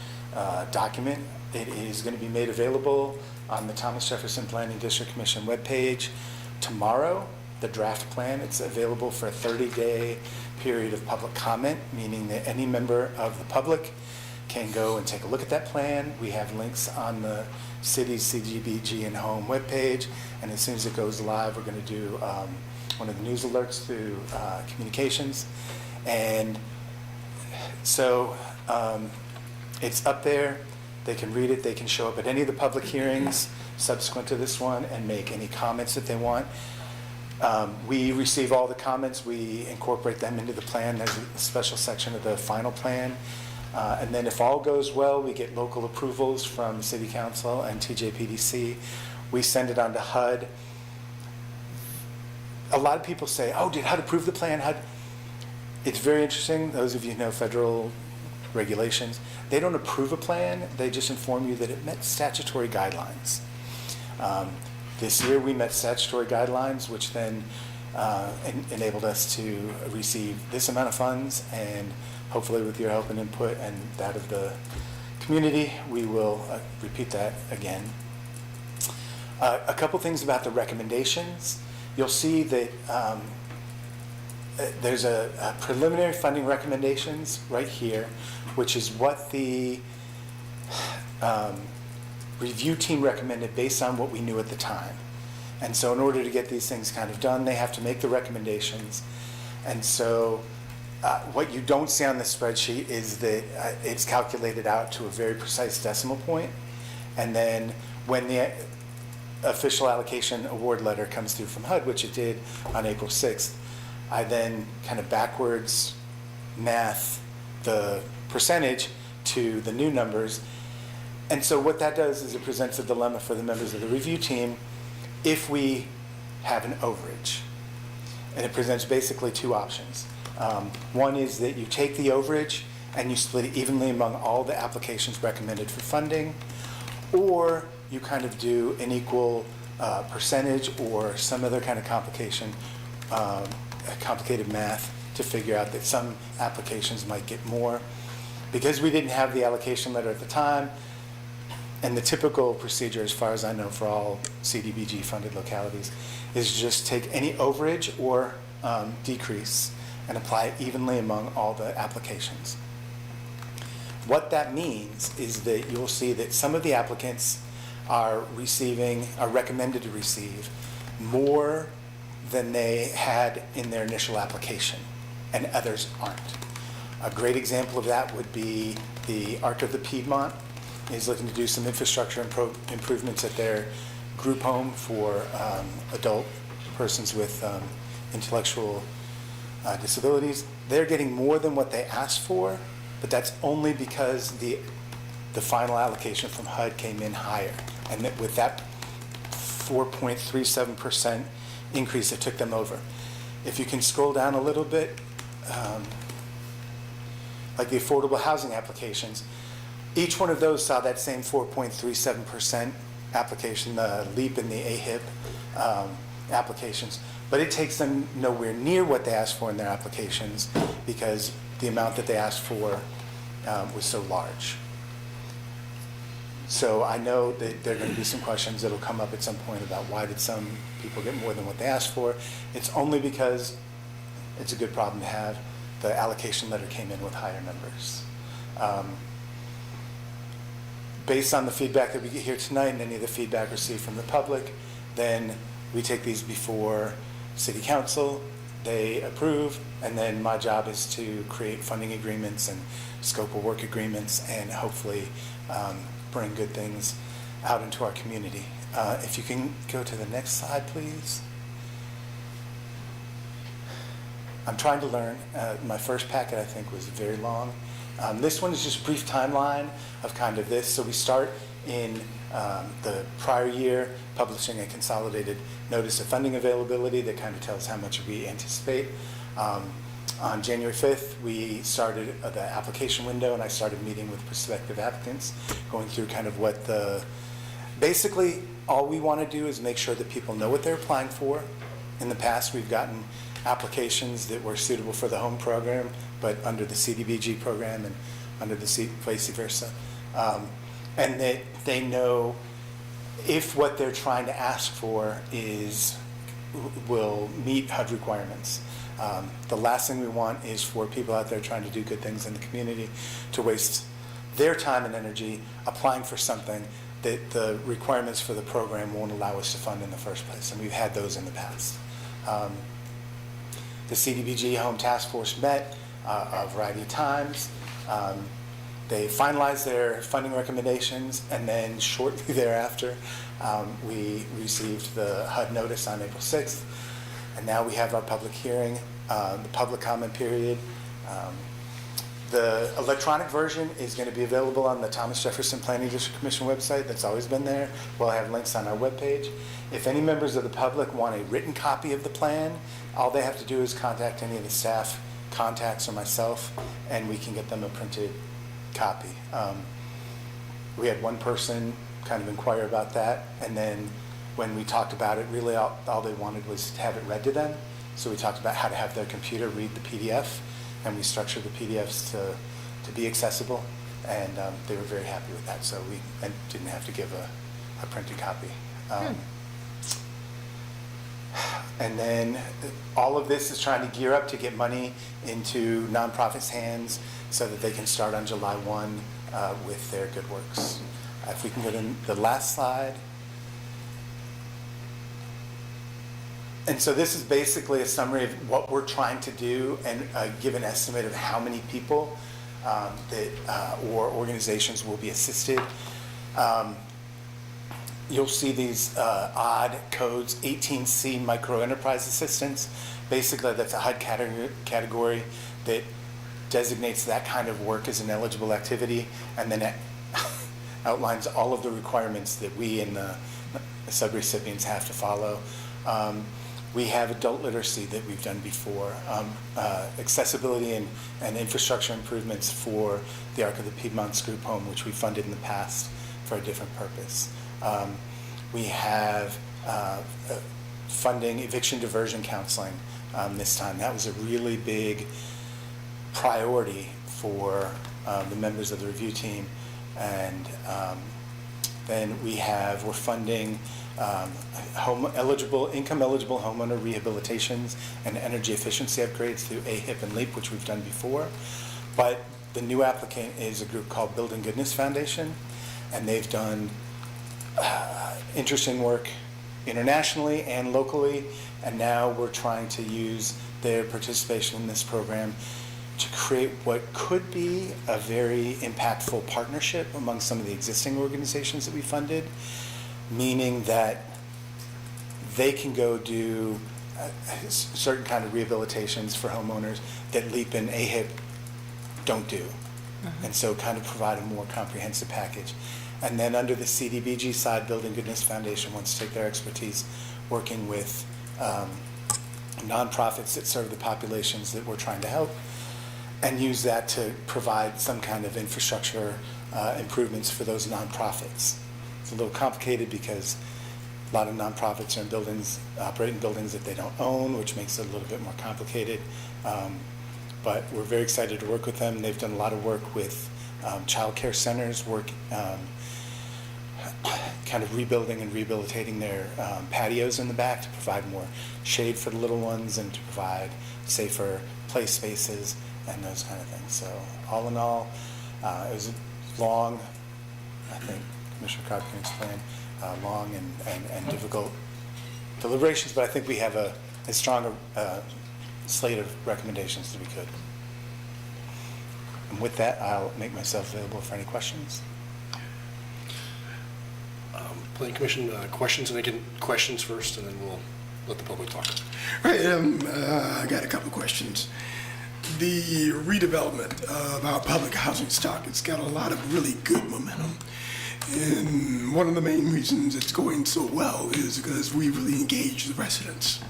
document. It is going to be made available on the Thomas Jefferson Planning District Commission webpage tomorrow, the draft plan. It's available for a 30-day period of public comment, meaning that any member of the public can go and take a look at that plan. We have links on the city's CDBG and home webpage, and as soon as it goes live, we're going to do one of the news alerts through communications. And so it's up there. They can read it. They can show up at any of the public hearings subsequent to this one and make any comments that they want. We receive all the comments. We incorporate them into the plan. There's a special section of the final plan. And then if all goes well, we get local approvals from City Council and TJPDC. We send it on to HUD. A lot of people say, oh, did HUD approve the plan? HUD. It's very interesting. Those of you who know federal regulations, they don't approve a plan. They just inform you that it met statutory guidelines. This year we met statutory guidelines, which then enabled us to receive this amount of funds, and hopefully with your help and input and that of the community, we will repeat that again. A couple things about the recommendations. You'll see that there's a preliminary funding recommendations right here, which is what the review team recommended based on what we knew at the time. And so in order to get these things kind of done, they have to make the recommendations. And so what you don't see on the spreadsheet is that it's calculated out to a very precise decimal point. And then when the official allocation award letter comes through from HUD, which it did on April 6th, I then kind of backwards math the percentage to the new numbers. And so what that does is it presents a dilemma for the members of the review team if we have an overage. And it presents basically two options. One is that you take the overage and you split it evenly among all the applications recommended for funding, or you kind of do an equal percentage or some other kind of complicated math to figure out that some applications might get more. Because we didn't have the allocation letter at the time, And the typical procedure, as far as I know, for all CDBG-funded localities, is just take any overage or decrease and apply it evenly among all the applications. What that means is that you'll see that some of the applicants are recommended to receive more than they had in their initial application, and others aren't. A great example of that would be the Arc of the Piedmont is looking to do some infrastructure improvements at their group home for adult persons with intellectual disabilities. They're getting more than what they asked for, but that's only because the final allocation from HUD came in higher. And that with that 4.37% increase, it took them over. If you can scroll down a little bit, like the affordable housing applications, each one of those saw that same 4.37% application, the LEAP and the AHIP applications, but it takes them nowhere near what they asked for in their applications because the amount that they asked for was so large. So I know that there are going to be some questions that will come up at some point about why did some people get more than what they asked for. It's only because it's a good problem to have. The allocation letter came in with higher numbers. Based on the feedback that we get here tonight and any of the feedback received from the public, then we take these before City Council, they approve, and then my job is to create funding agreements and scope of work agreements and hopefully bring good things out into our community. If you can go to the next slide, please. I'm trying to learn. My first packet, I think, was very long. This one is just a brief timeline of kind of this. So we start in the prior year, publishing a consolidated notice of funding availability that kind of tells how much we anticipate. On January 5th, we started the application window, and I started meeting with prospective applicants, going through kind of what basically all we want to do is make sure that people know what they're applying for. In the past, we've gotten applications that were suitable for the home program, but under the CDBG program and under the vice versa. And that they know if what they're trying to ask for will meet HUD requirements. The last thing we want is for people out there trying to do good things in the community to waste their time and energy applying for something that the requirements for the program won't allow us to fund in the first place, and we've had those in the past. The CDBG Home Task Force met a variety of times. They finalized their funding recommendations, and then shortly thereafter, we received the HUD notice on April 6th, and now we have our public hearing, the public comment period. The electronic version is going to be available on the Thomas Jefferson Planning District Commission website. That's always been there. We'll have links on our webpage. If any members of the public want a written copy of the plan, all they have to do is contact any of the staff contacts or myself, and we can get them a printed copy. We had one person kind of inquire about that, and then when we talked about it, really all they wanted was to have it read to them. So we talked about how to have their computer read the PDF, and we structured the PDFs to be accessible, and they were very happy with that. So we didn't have to give a printed copy. And then all of this is trying to gear up to get money into nonprofits' hands so that they can start on July 1 with their good works. If we can go to the last slide. And so this is basically a summary of what we're trying to do and give an estimate of how many people or organizations will be assisted. You'll see these odd codes, 18C Micro Enterprise Assistance. Basically, that's a HUD category that designates that kind of work as an eligible activity, and then it outlines all of the requirements that we and the subrecipients have to follow. We have adult literacy that we've done before, accessibility and infrastructure improvements for the Arc of the Piedmont's group home, which we funded in the past for a different purpose. We have funding eviction diversion counseling this time. That was a really big priority for the members of the review team, and Then we're funding income eligible homeowner rehabilitations and energy efficiency upgrades through AHIP and LEAP, which we've done before. But the new applicant is a group called Building Goodness Foundation, and they've done interesting work internationally and locally, and now we're trying to use their participation in this program to create what could be a very impactful partnership among some of the existing organizations that we funded, meaning that they can go do certain kind of rehabilitations for homeowners that LEAP and AHIP don't do. And so kind of provide a more comprehensive package. And then under the CDBG side, Building Goodness Foundation wants to take their expertise working with nonprofits that serve the populations that we're trying to help and use that to provide some kind of infrastructure improvements for those nonprofits. It's a little complicated because a lot of nonprofits are in buildings, operating buildings that they don't own, which makes it a little bit more complicated. But we're very excited to work with them. They've done a lot of work with child care centers, kind of rebuilding and rehabilitating their patios in the back to provide more shade for the little ones and to provide safer play spaces and those kind of things. So all in all, it was long, I think Commissioner Cobb can explain, long and difficult deliberations, but I think we have a strong slate of recommendations that we could. And with that, I'll make myself available for any questions. Planning Commission, questions, and again, questions first, and then we'll let the public talk. All right, I got a couple of questions. The redevelopment of our public housing stock, it's got a lot of really good momentum. And one of the main reasons it's going so well is because we really engage the residents.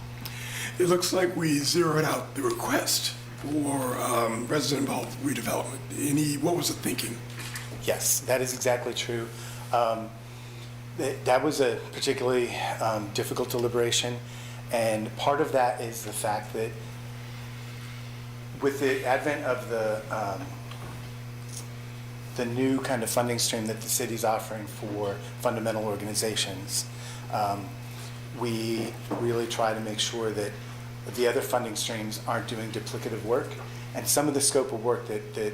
It looks like we zeroed out the request for resident-involved redevelopment. What was the thinking? Yes, that is exactly true. That was a particularly difficult deliberation, and part of that is the fact that with the advent of the new kind of funding stream that the city's offering for fundamental organizations, we really try to make sure that the other funding streams aren't doing duplicative work. And some of the scope of work that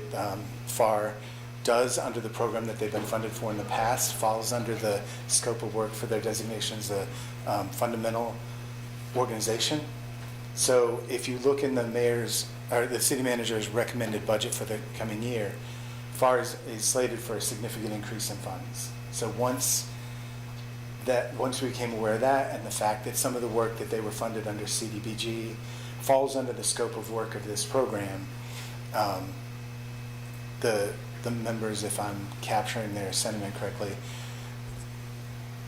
FAR does under the program that they've been funded for in the past falls under the scope of work for their designation as a fundamental organization. So if you look in the city manager's recommended budget for the coming year, FAR is slated for a significant increase in funds. So once we became aware of that and the fact that some of the work that they were funded under CDBG falls under the scope of work of this program, the members, if I'm capturing their sentiment correctly,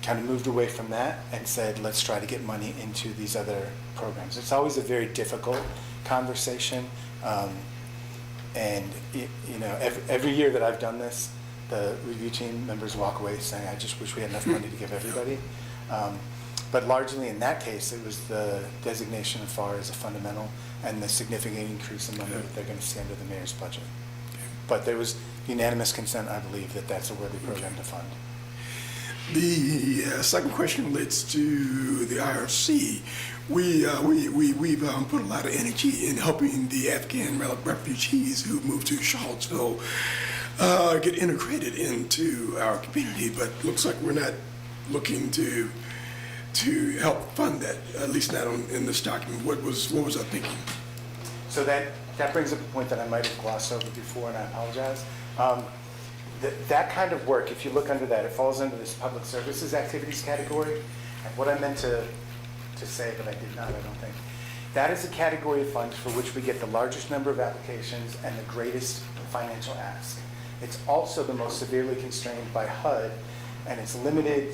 kind of moved away from that and said, let's try to get money into these other programs. It's always a very difficult conversation. And every year that I've done this, the review team members walk away saying, I just wish we had enough money to give everybody. But largely in that case, it was the designation of FAR as a fundamental and the significant increase in money that they're going to see under the mayor's budget. But there was unanimous consent, I believe, that that's a worthy program to fund. The second question relates to the IRC. We've put a lot of energy in helping the Afghan refugees who moved to Charlottesville get integrated into our community, but looks like we're not looking to help fund that, at least not in this document. What was our thinking? So that brings up a point that I might have glossed over before, and I apologize. That kind of work, if you look under that, it falls under this public services activities category. And what I meant to say, but I did not, I don't think, that is a category of funds for which we get the largest number of applications and the greatest financial ask. It's also the most severely constrained by HUD, and its locality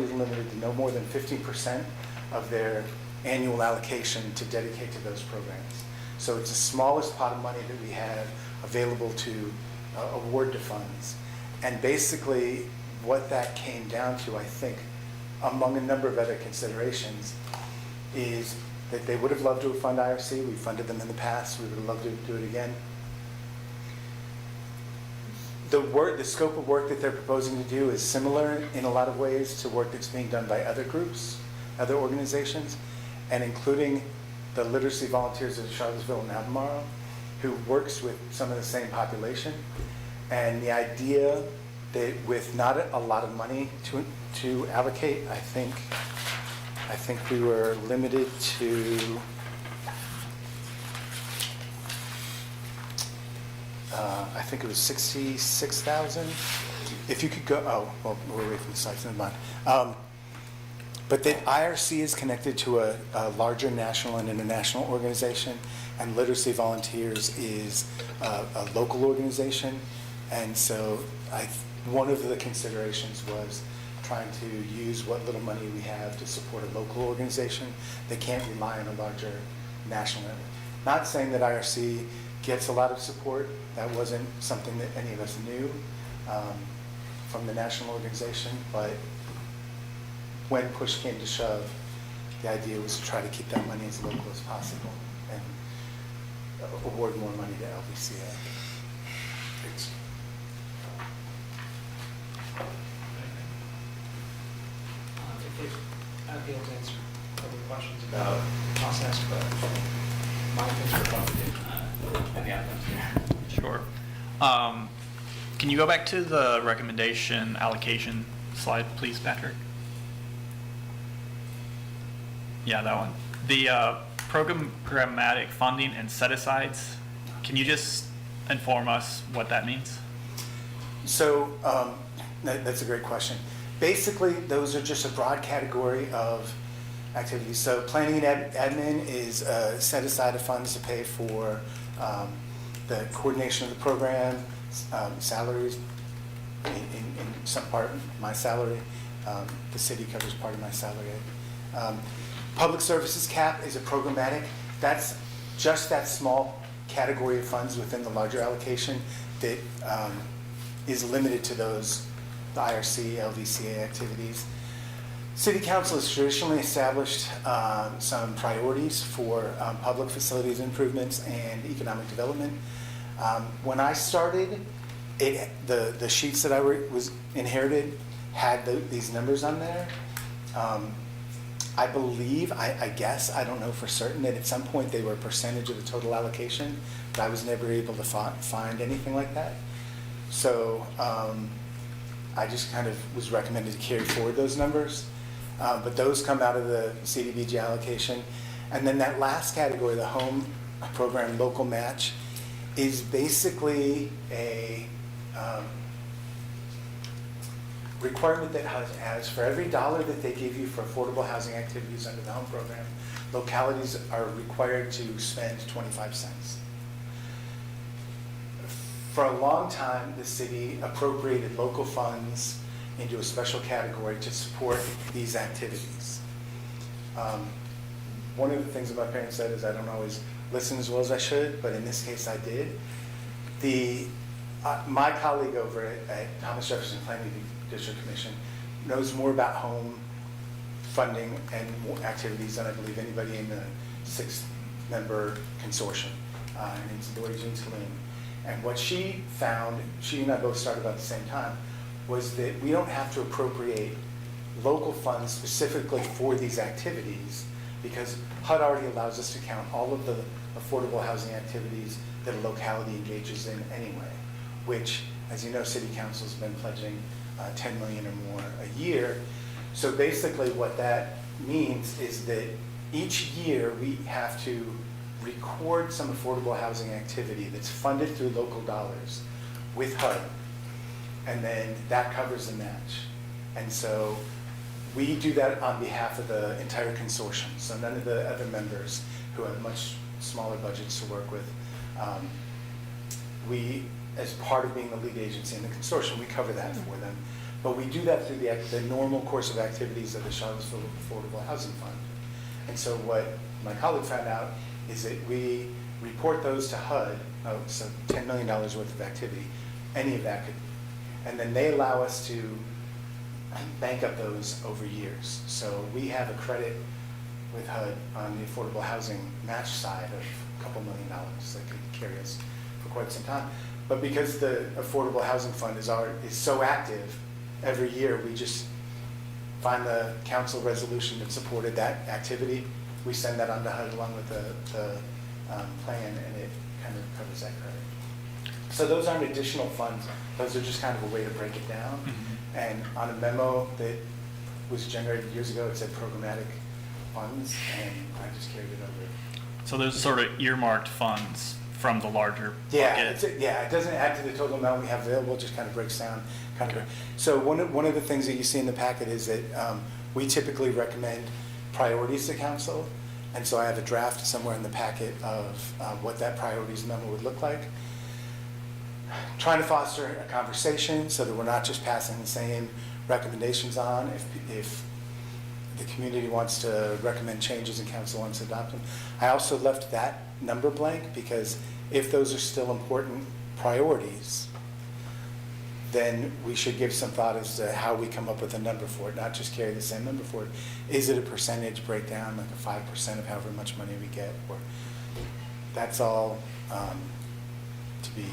is limited to no more than 15% of their annual allocation to dedicate to those programs. So it's the smallest pot of money that we have available to award to funds. And basically what that came down to, I think, among a number of other considerations, is that they would have loved to have funded IRC. We funded them in the past. We would have loved to do it again. the scope of work that they're proposing to do is similar in a lot of ways to work that's being done by other groups, other organizations, and including the Literacy Volunteers of Charlottesville and Albemarle, who works with some of the same population. And the idea that with not a lot of money to allocate, I think we were limited to I think it was 66,000. If you could go, oh, well, we're away from the slides, never mind. But the IRC is connected to a larger national and international organization, and Literacy Volunteers is a local organization. And so one of the considerations was trying to use what little money we have to support a local organization. They can't rely on a larger national. Not saying that IRC gets a lot of support. That wasn't something that any of us knew from the national organization, but when push came to shove, the idea was to try to keep that money as local as possible and award more money to LVCA. Thanks. I'd be able to answer other questions about process, but my things are probably any items here. Sure. Can you go back to the recommendation allocation slide, please, Patrick? Yeah, that one. The programmatic funding and set-asides, can you just inform us what that means? So that's a great question. Basically, those are just a broad category of activities. So planning and admin is set aside of funds to pay for the coordination of the program, salaries, in some part my salary. The city covers part of my salary. Public services cap is a programmatic. That's just that small category of funds within the larger allocation that is limited to those, the IRC, LVCA activities. City Council has traditionally established some priorities for public facilities improvements and economic development. When I started, the sheets that I was inherited had these numbers on there. I believe, I guess, I don't know for certain, that at some point they were a percentage of the total allocation, but I was never able to find anything like that. So I just kind of was recommended to carry forward those numbers. But those come out of the CDBG allocation. And then that last category, the home program local match, is basically a requirement that has for every dollar that they give you for affordable housing activities under the home program, localities are required to spend 25 cents. For a long time, the city appropriated local funds into a special category to support these activities. One of the things that my parents said is I don't always listen as well as I should, but in this case I did. My colleague over at Thomas Jefferson Planning District Commission knows more about home funding and activities than I believe anybody in the 6-member consortium. Her name's Lori Jean Salim. And what she found, she and I both started about the same time, was that we don't have to appropriate local funds specifically for these activities because HUD already allows us to count all of the affordable housing activities that a locality engages in anyway, which, as you know, City Council's been pledging 10 million or more a year. So basically what that means is that each year we have to record some affordable housing activity that's funded through local dollars with HUD, and then that covers the match. And so we do that on behalf of the entire consortium, so none of the other members who have much smaller budgets to work with. We, as part of being the lead agency in the consortium, we cover that for them. But we do that through the normal course of activities of the Charlottesville Affordable Housing Fund. And so what my colleague found out is that we report those to HUD, so $10 million worth of activity, any of that could, and then they allow us to bank up those over years. So we have a credit with HUD on the affordable housing match side of a couple $1 million that could carry us for quite some time. But because the Affordable Housing Fund is so active, every year we just find the council resolution that supported that activity. We send that on to HUD along with the plan, and it kind of covers that credit. So those aren't additional funds. Those are just kind of a way to break it down. And on a memo that was generated years ago, it said programmatic funds, and I just carried it over. So those sort of earmarked funds from the larger Yeah, bucket. it doesn't add to the total amount we have available, it just kind of breaks down, So one of the things that you see in the packet is that we typically recommend priorities to council, and so I have a draft somewhere in the packet of what that priorities memo would look like. Trying to foster a conversation so that we're not just passing the same recommendations on. If the community wants to recommend changes and council wants to adopt them. I also left that number blank because if those are still important priorities, then we should give some thought as to how we come up with a number for it, not just carry the same number for it. Is it a percentage breakdown, like a 5% of however much money we get? Or that's all to be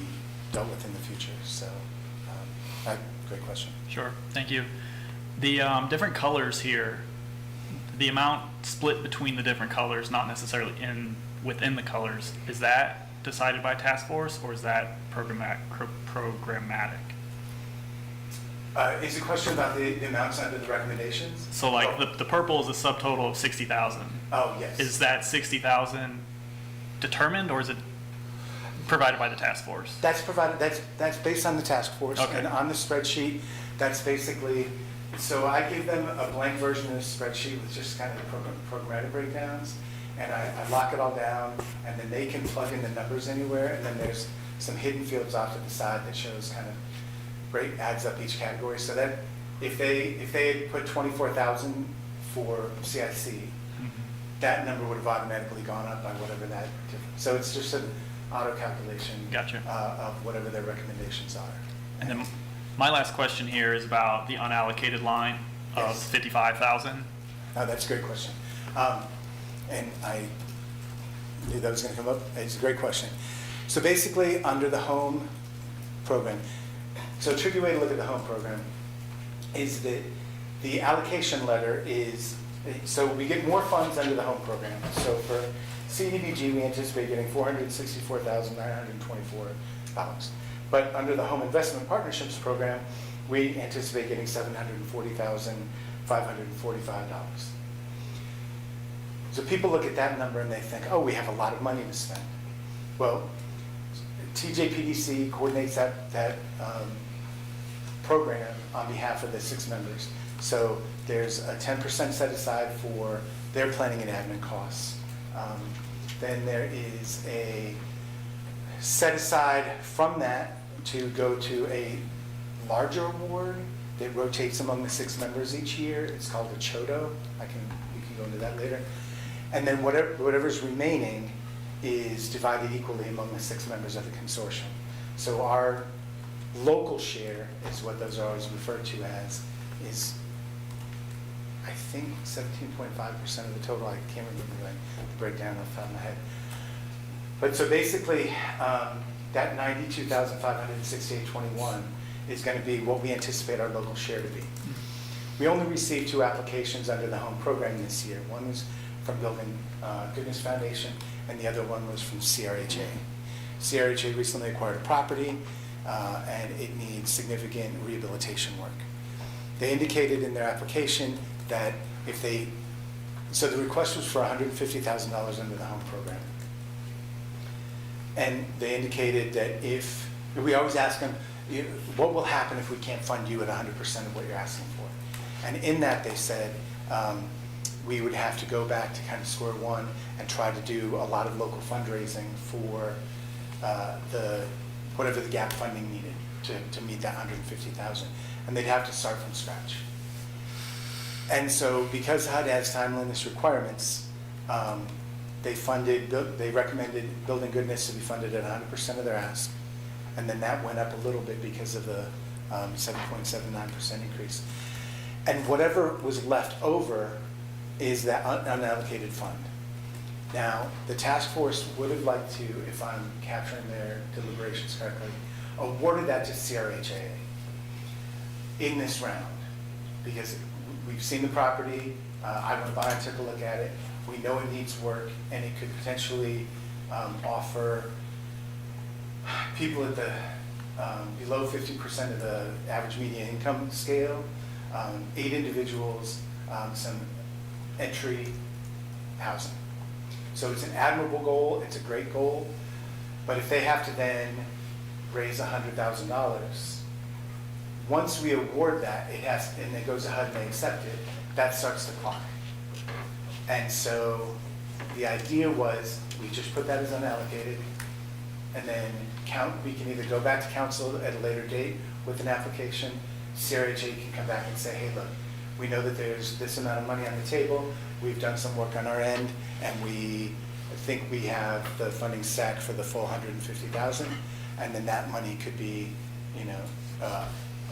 dealt with in the future. So, great question. Sure, thank you. The different colors here, the amount split between the different colors, not necessarily within the colors, is that decided by task force or is that programmatic? Is the question about the amounts under the recommendations? So like the purple is a subtotal of 60,000. Oh, yes. Is that 60,000 determined or is it provided by the task force? That's provided, that's based on the task force. Okay. And on the spreadsheet, that's basically, so I give them a blank version of the spreadsheet with just kind of the programmatic breakdowns. And I lock it all down, and then they can plug in the numbers anywhere. And then there's some hidden fields off to the side that shows kind of adds up each category. So that if they had put 24,000 for CIC, that number would have automatically gone up by whatever that difference. So it's just an auto calculation Gotcha. Of whatever their recommendations are. And then my last question here is about the unallocated line of Yes. 55,000. Oh, that's a great question. And I knew that was going to come up. It's a great question. So basically, under the home program, so a tricky way to look at the home program is that the allocation letter is, so we get more funds under the home program. So for CDBG, we anticipate getting $464,924. But under the Home Investment Partnerships program, we anticipate getting $740,545. So people look at that number and they think, oh, we have a lot of money to spend. Well, TJPDC coordinates that program on behalf of the 6 members. So there's a 10% set aside for their planning and admin costs. Then there is a set aside from that to go to a larger award that rotates among the 6 members each year. It's called a CHODO. We can go into that later. And then whatever's remaining is divided equally among the 6 members of the consortium. So our local share is what those are always referred to as, is I think 17.5% of the total. I can't remember the breakdown off the top of my head. But so basically, that $92,568.21 is going to be what we anticipate our local share to be. We only received 2 applications under the home program this year. One was from Building Goodness Foundation, and the other one was from CRHA. CRHA recently acquired a property, and it needs significant rehabilitation work. They indicated in their application that so the request was for $150,000 under the home program. And they indicated that we always ask them, what will happen if we can't fund you at 100% of what you're asking for? And in that they said, we would have to go back to kind of square one and try to do a lot of local fundraising for whatever the gap funding needed to meet that $150,000. And they'd have to start from scratch. And so because HUD has timeliness requirements, they recommended Building Goodness to be funded at 100% of their ask. And then that went up a little bit because of the 7.79% increase. And whatever was left over is that unallocated fund. Now, the task force would have liked to, if I'm capturing their deliberations correctly, awarded that to CRHA in this round, because we've seen the property, I went by and took a look at it, we know it needs work, and it could potentially offer people at the below 50% of the average median income scale, 8 individuals, some entry housing. So it's an admirable goal, it's a great goal, but if they have to then raise $100,000, once we award that, it has, and it goes to HUD and they accept it, that starts the clock. And so the idea was, we just put that as unallocated, and then we can either go back to council at a later date with an application. CRHA can come back and say, hey, look, we know that there's this amount of money on the table, we've done some work on our end, and we think we have the funding stacked for the full $150,000, and then that money could be,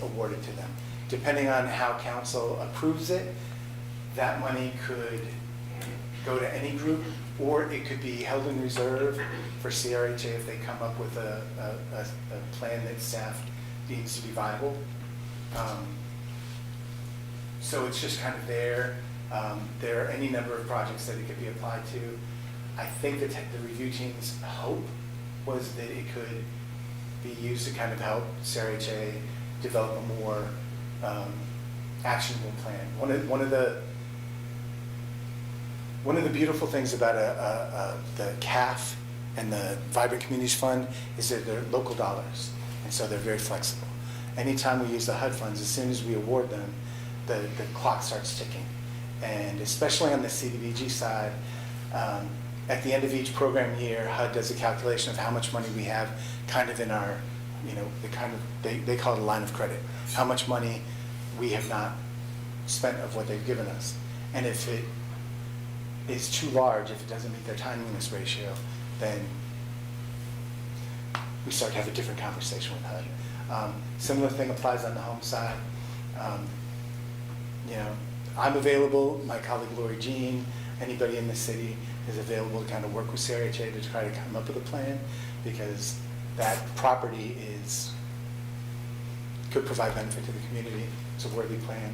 awarded to them. Depending on how council approves it, that money could go to any group, or it could be held in reserve for CRHA if they come up with a plan that staff deems to be viable. So it's just kind of there. There are any number of projects that it could be applied to. I think that the review team's hope was that it could be used to kind of help CRHA develop a more actionable plan. One of the beautiful things about the CAF and the Vibrant Communities Fund is that they're local dollars, and so they're very flexible. Anytime we use the HUD funds, as soon as we award them, the clock starts ticking. And especially on the CDBG side, at the end of each program year, HUD does a calculation of how much money we have kind of in our, they call it a line of credit, how much money we have not spent of what they've given us. And if it is too large, if it doesn't meet their timeliness ratio, then we start to have a different conversation with HUD. Similar thing applies on the home side. I'm available, my colleague Lori Jean, anybody in the city is available to kind of work with CRHA to try to come up with a plan, because that property could provide benefit to the community. It's a worthy plan.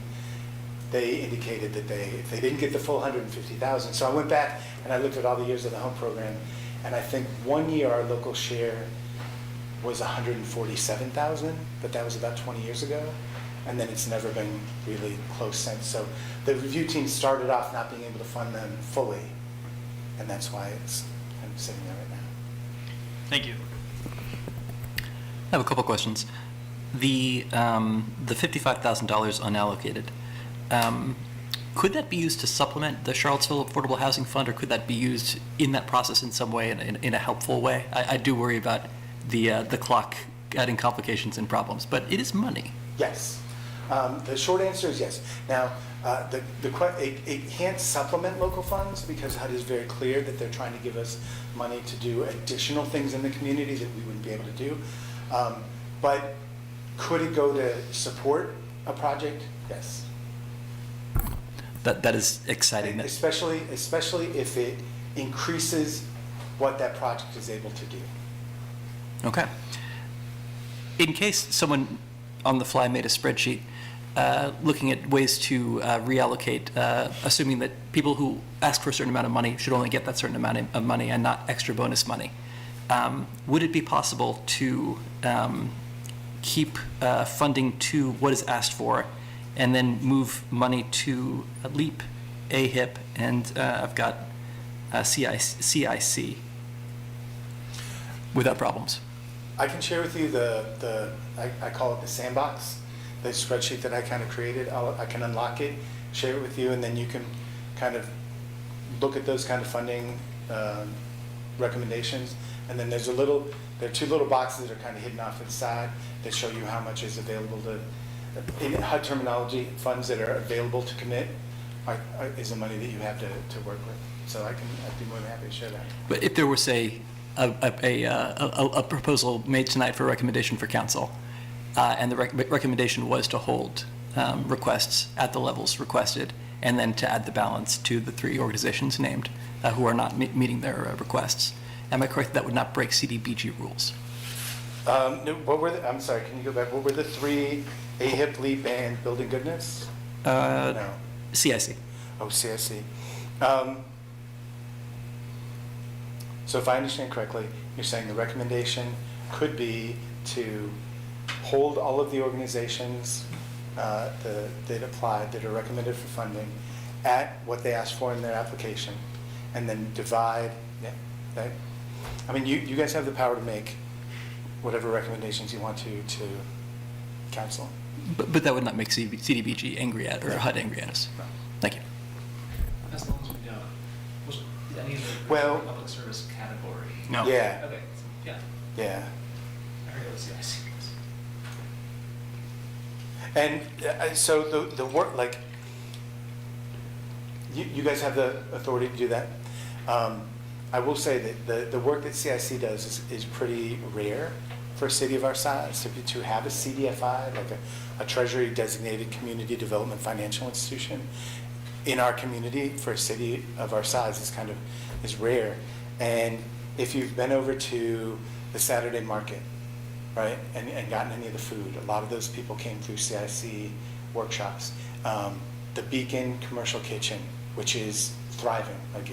They indicated that if they didn't get the full $150,000, so I went back and I looked at all the years of the home program, and I think one year our local share was $147,000, but that was about 20 years ago, and then it's never been really close since. So the review team started off not being able to fund them fully, and that's why it's kind of sitting there right now. Thank you. I have a couple questions. The $55,000 unallocated, could that be used to supplement the Charlottesville Affordable Housing Fund, or could that be used in that process in some way, in a helpful way? I do worry about the clock adding complications and problems, but it is money. Yes. The short answer is yes. Now, it can't supplement local funds because HUD is very clear that they're trying to give us money to do additional things in the community that we wouldn't be able to do. But could it go to support a project? Yes. That is exciting. Especially if it increases what that project is able to do. Okay. In case someone on the fly made a spreadsheet looking at ways to reallocate, assuming that people who ask for a certain amount of money should only get that certain amount of money and not extra bonus money, would it be possible to keep funding to what is asked for and then move money to LEAP, AHIP, and I've got CIC without problems? I can share with you I call it the sandbox, the spreadsheet that I kind of created. I can unlock it, share it with you, and then you can kind of look at those kind of funding recommendations. And then there are 2 little boxes that are kind of hidden off to the side that show you how much is available to, in HUD terminology, funds that are available to commit is the money that you have to work with. So I'd be more than happy to share that. But if there were, say, a proposal made tonight for recommendation for council, and the recommendation was to hold requests at the levels requested, and then to add the balance to the 3 organizations named who are not meeting their requests. Am I correct that would not break CDBG rules? No, what were I'm sorry, can you go back? What were the three, AHIP, LEAP, and Building Goodness? No. CIC. Oh, CSC. So if I understand correctly, you're saying the recommendation could be to hold all of the organizations that applied, that are recommended for funding, at what they asked for in their application, and then divide, yeah, right? I mean, you guys have the power to make whatever recommendations you want to council. But that would not make CDBG angry at, or HUD angry at us. Thank you. As long as we don't, was any of the Well- public service category? No. Yeah, Okay, so, yeah, yeah. I heard it was CIC. And so the work, like, you guys have the authority to do that. I will say that the work that CIC does is pretty rare for a city of our size. To have a CDFI, like a Treasury designated community development financial institution in our community for a city of our size is rare. And if you've been over to the Saturday market, right, and gotten any of the food, a lot of those people came through CIC workshops. The Beacon Commercial Kitchen, which is thriving, like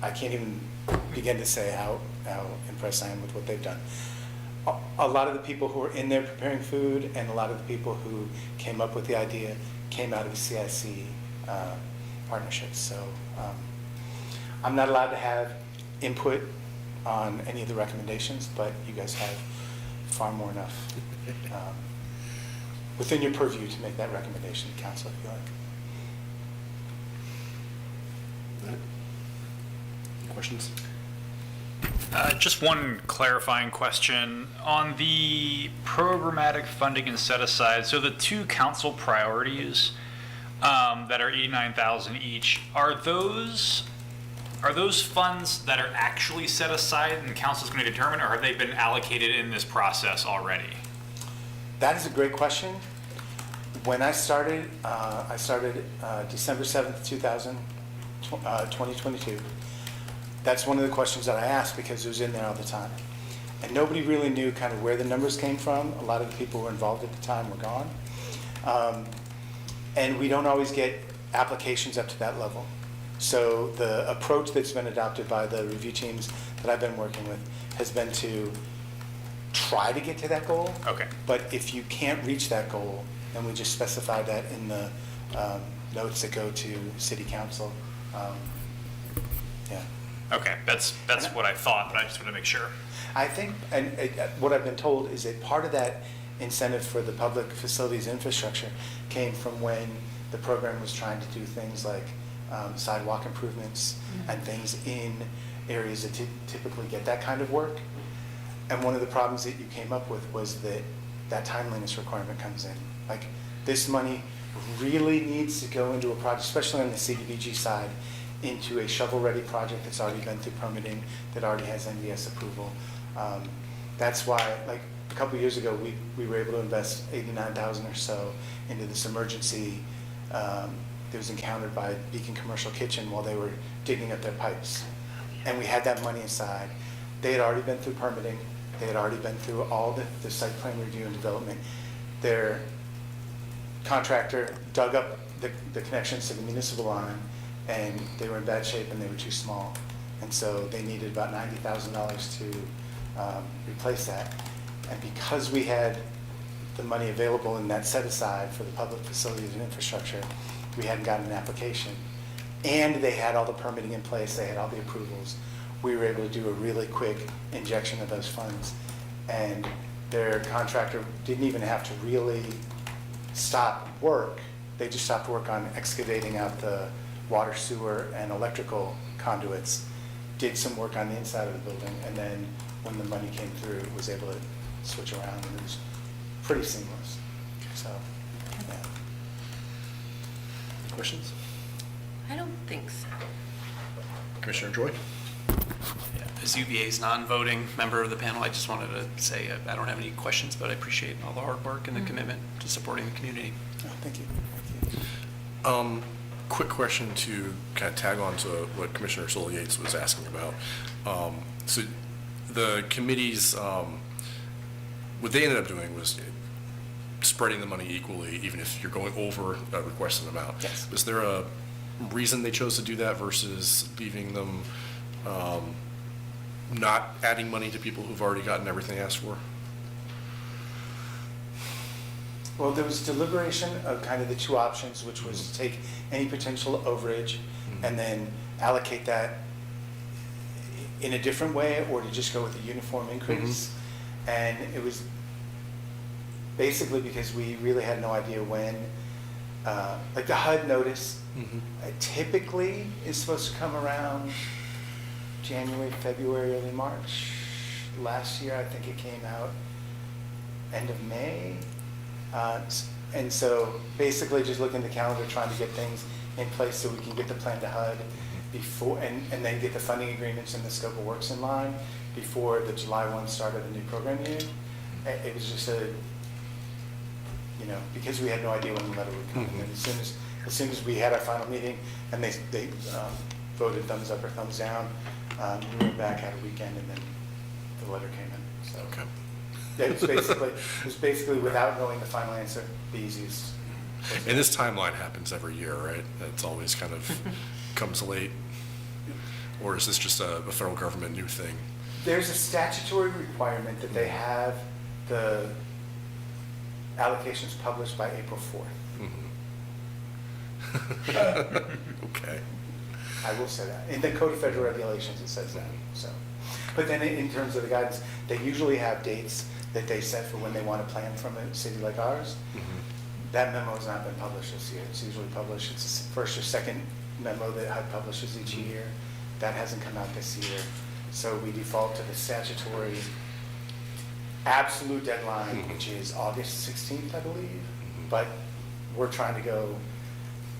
I can't even begin to say how impressed I am with what they've done. A lot of the people who are in there preparing food and a lot of the people who came up with the idea came out of CIC partnerships. So I'm not allowed to have input on any of the recommendations, but you guys have far more enough within your purview to make that recommendation to council if you like. Any questions? Just one clarifying question. On the programmatic funding and set aside, so the two council priorities that are 89,000 each, are those funds that are actually set aside and council's going to determine, or have they been allocated in this process already? That is a great question. When I started December 7th, 2022. That's one of the questions that I asked because it was in there all the time. And nobody really knew kind of where the numbers came from. A lot of the people who were involved at the time were gone. And we don't always get applications up to that level. So the approach that's been adopted by the review teams that I've been working with has been to try to get to that goal. Okay. But if you can't reach that goal, then we just specify that in the notes that go to city council. Yeah. Okay, that's what I thought, but I just want to make sure. I think, and what I've been told is that part of that incentive for the public facilities infrastructure came from when the program was trying to do things like sidewalk improvements and things in areas that typically get that kind of work. And one of the problems that you came up with was that timeliness requirement comes in. Like, this money really needs to go into a project, especially on the CDBG side, into a shovel-ready project that's already been through permitting, that already has NDS approval. That's why, like, a couple of years ago, we were able to invest 89,000 or so into this emergency that was encountered by Beacon Commercial Kitchen while they were digging up their pipes. And we had that money aside. They had already been through permitting. They had already been through all the site plan review and development. Their contractor dug up the connections to the municipal line, and they were in bad shape and they were too small. And so they needed about $90,000 to replace that. And because we had the money available in that set aside for the public facilities and infrastructure, we hadn't gotten an application. And they had all the permitting in place, they had all the approvals. We were able to do a really quick injection of those funds. And their contractor didn't even have to really stop work. They just stopped work on excavating out the water, sewer, and electrical conduits, did some work on the inside of the building, and then when the money came through, was able to switch around, and it was pretty seamless. So, yeah. Questions? I don't think so. Commissioner Joy? As UVA's non-voting member of the panel, I just wanted to say I don't have any questions, but I appreciate all the hard work and the commitment to supporting the community. Oh, thank you. Quick question to kind of tag on to what Commissioner Sol Yates was asking about. So the committee's what they ended up doing was spreading the money equally, even if you're going over a requested amount. Yes. Was there a reason they chose to do that versus leaving them, not adding money to people who've already gotten everything asked for? Well, there was deliberation of kind of the two options, which was to take any potential overage and then allocate that in a different way, or to just go with a uniform increase. And it was basically because we really had no idea when, like the HUD notice typically is supposed to come around January, February, early March. Last year, I think it came out end of May. And so basically just looking at the calendar, trying to get things in place so we can get the plan to HUD before, and then get the funding agreements and the scope of works in line before the July 1 start of the new program year. It was just because we had no idea when the letter would come. And as soon as we had our final meeting and they voted thumbs up or thumbs down, we went back, had a weekend, and then the letter came in. So. Okay. It was basically without knowing the final answer, the easiest. And this timeline happens every year, right? It's always kind of comes late? Or is this just a federal government new thing? There's a statutory requirement that they have the allocations published by April 4th. Okay. I will say that. In the Code of Federal Regulations, it says that, so. But then in terms of the guidance, they usually have dates that they set for when they want to plan from a city like ours. That memo has not been published this year. It's usually published, it's the first or second memo that HUD publishes each year. That hasn't come out this year. So we default to the statutory absolute deadline, which is August 16th, I believe. But we're trying to go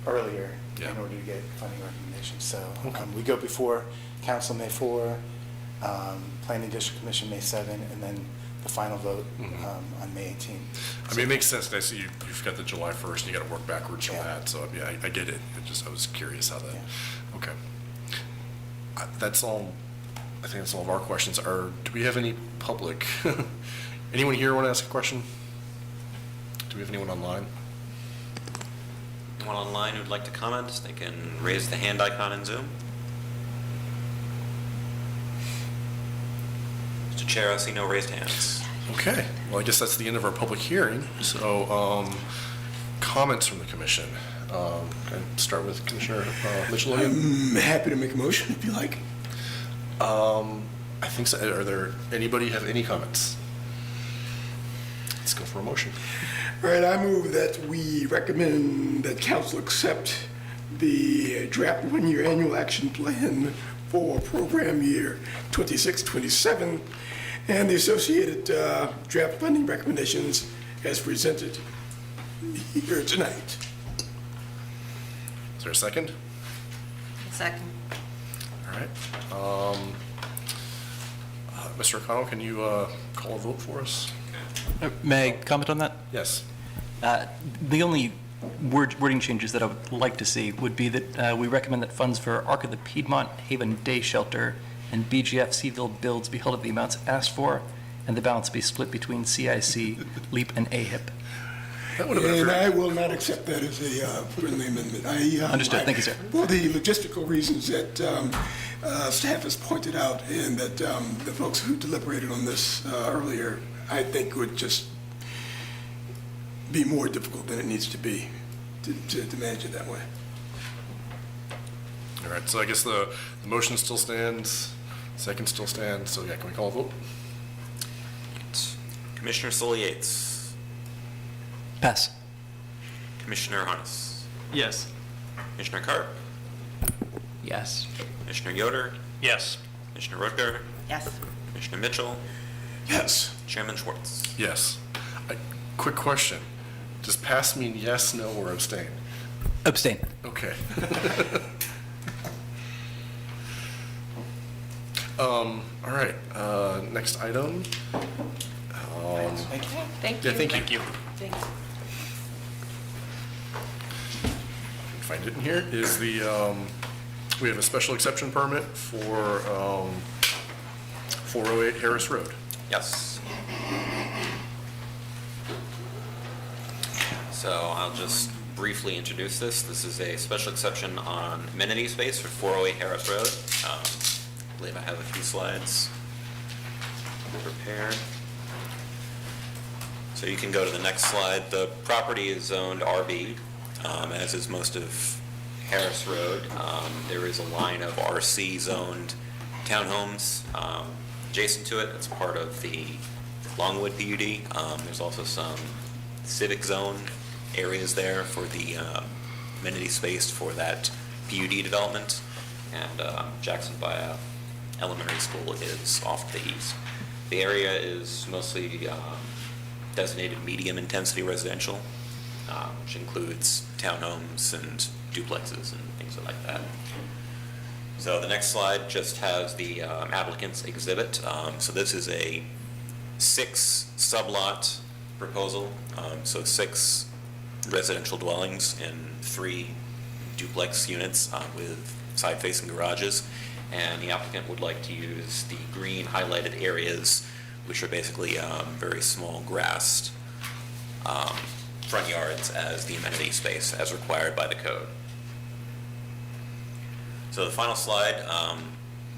earlier in order to get funding recommendations. So we go before Council May 4, Planning District Commission May 7, and then the final vote on May 18. I mean, it makes sense. I see you've got the July 1st, and you got to work backwards from that. So, I mean, I get it. I was curious how that, okay. That's all, I think that's all of our questions. Do we have any public? Anyone here want to ask a question? Do we have anyone online? Anyone online who'd like to comment, they can raise the hand icon in Zoom. Mr. Chair, I see no raised hands. Okay, well, I guess that's the end of our public hearing. So, comments from the commission. Can I start with Commissioner Mitchell again? I'm happy to make a motion if you like. I think so. Are there, anybody have any comments? Let's go for a motion. All right, I move that we recommend that council accept the draft one-year annual action plan for program year 26-27 and the associated draft funding recommendations as presented here tonight. Is there a second? Second. All right. Mr. O'Connell, can you call a vote for us? May I comment on that? Yes. The only wording changes that I would like to see would be that we recommend that funds for Arc of the Piedmont Haven Day Shelter and BGF Seaville builds be held at the amounts asked for, and the balance be split between CIC, LEAP, and AHIP. And I will not accept that as a friendly amendment. Understood. Thank you, sir. For the logistical reasons that staff has pointed out and that the folks who deliberated on this earlier, I think would just be more difficult than it needs to be to manage it that way. All right, so I guess the motion still stands, second still stands, so yeah, can we call a vote? Commissioner Sully Yates. Pass. Commissioner Harness. Yes. Commissioner Karp. Yes. Commissioner Yoder. Yes. Commissioner Rutger. Yes. Commissioner Mitchell. Yes. Chairman Schwartz. Yes. Quick question. Does pass mean yes, no, or abstain? Abstain. Okay. All right, next item. Thank you. Yeah, thank you. Thanks. Find it in here, is the, we have a special exception permit for 408 Harris Road. Yes. So I'll just briefly introduce this. This is a special exception on amenity space for 408 Harris Road. I believe I have a few slides prepared. So you can go to the next slide. The property is zoned RB, as is most of Harris Road. There is a line of RC zoned townhomes adjacent to it. It's part of the Longwood PUD. There's also some civic zone areas there for the amenity space for that PUD development. And Jackson Bayou Elementary School is off to the east. The area is mostly designated medium intensity residential, which includes townhomes and duplexes and things like that. So the next slide just has the applicant's exhibit. So this is a 6 sublot proposal, so 6 residential dwellings in 3 duplex units with side-facing garages, and the applicant would like to use the green highlighted areas, which are basically very small grassed front yards, as the amenity space as required by the code. So the final slide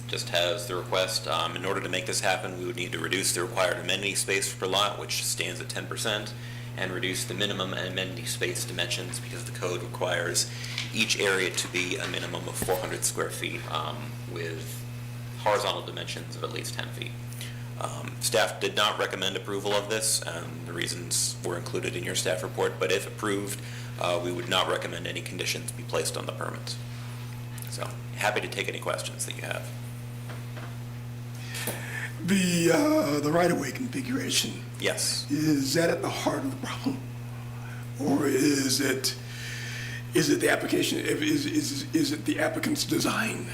just has the request. In order to make this happen, we would need to reduce the required amenity space per lot, which stands at 10%, and reduce the minimum amenity space dimensions, because the code requires each area to be a minimum of 400 square feet with horizontal dimensions of at least 10 feet. Staff did not recommend approval of this, and the reasons were included in your staff report, but if approved, we would not recommend any conditions be placed on the permit. So, happy to take any questions that you have. The right-of-way configuration, Yes. is that at the heart of the problem? Or is it the application, is it the applicant's design?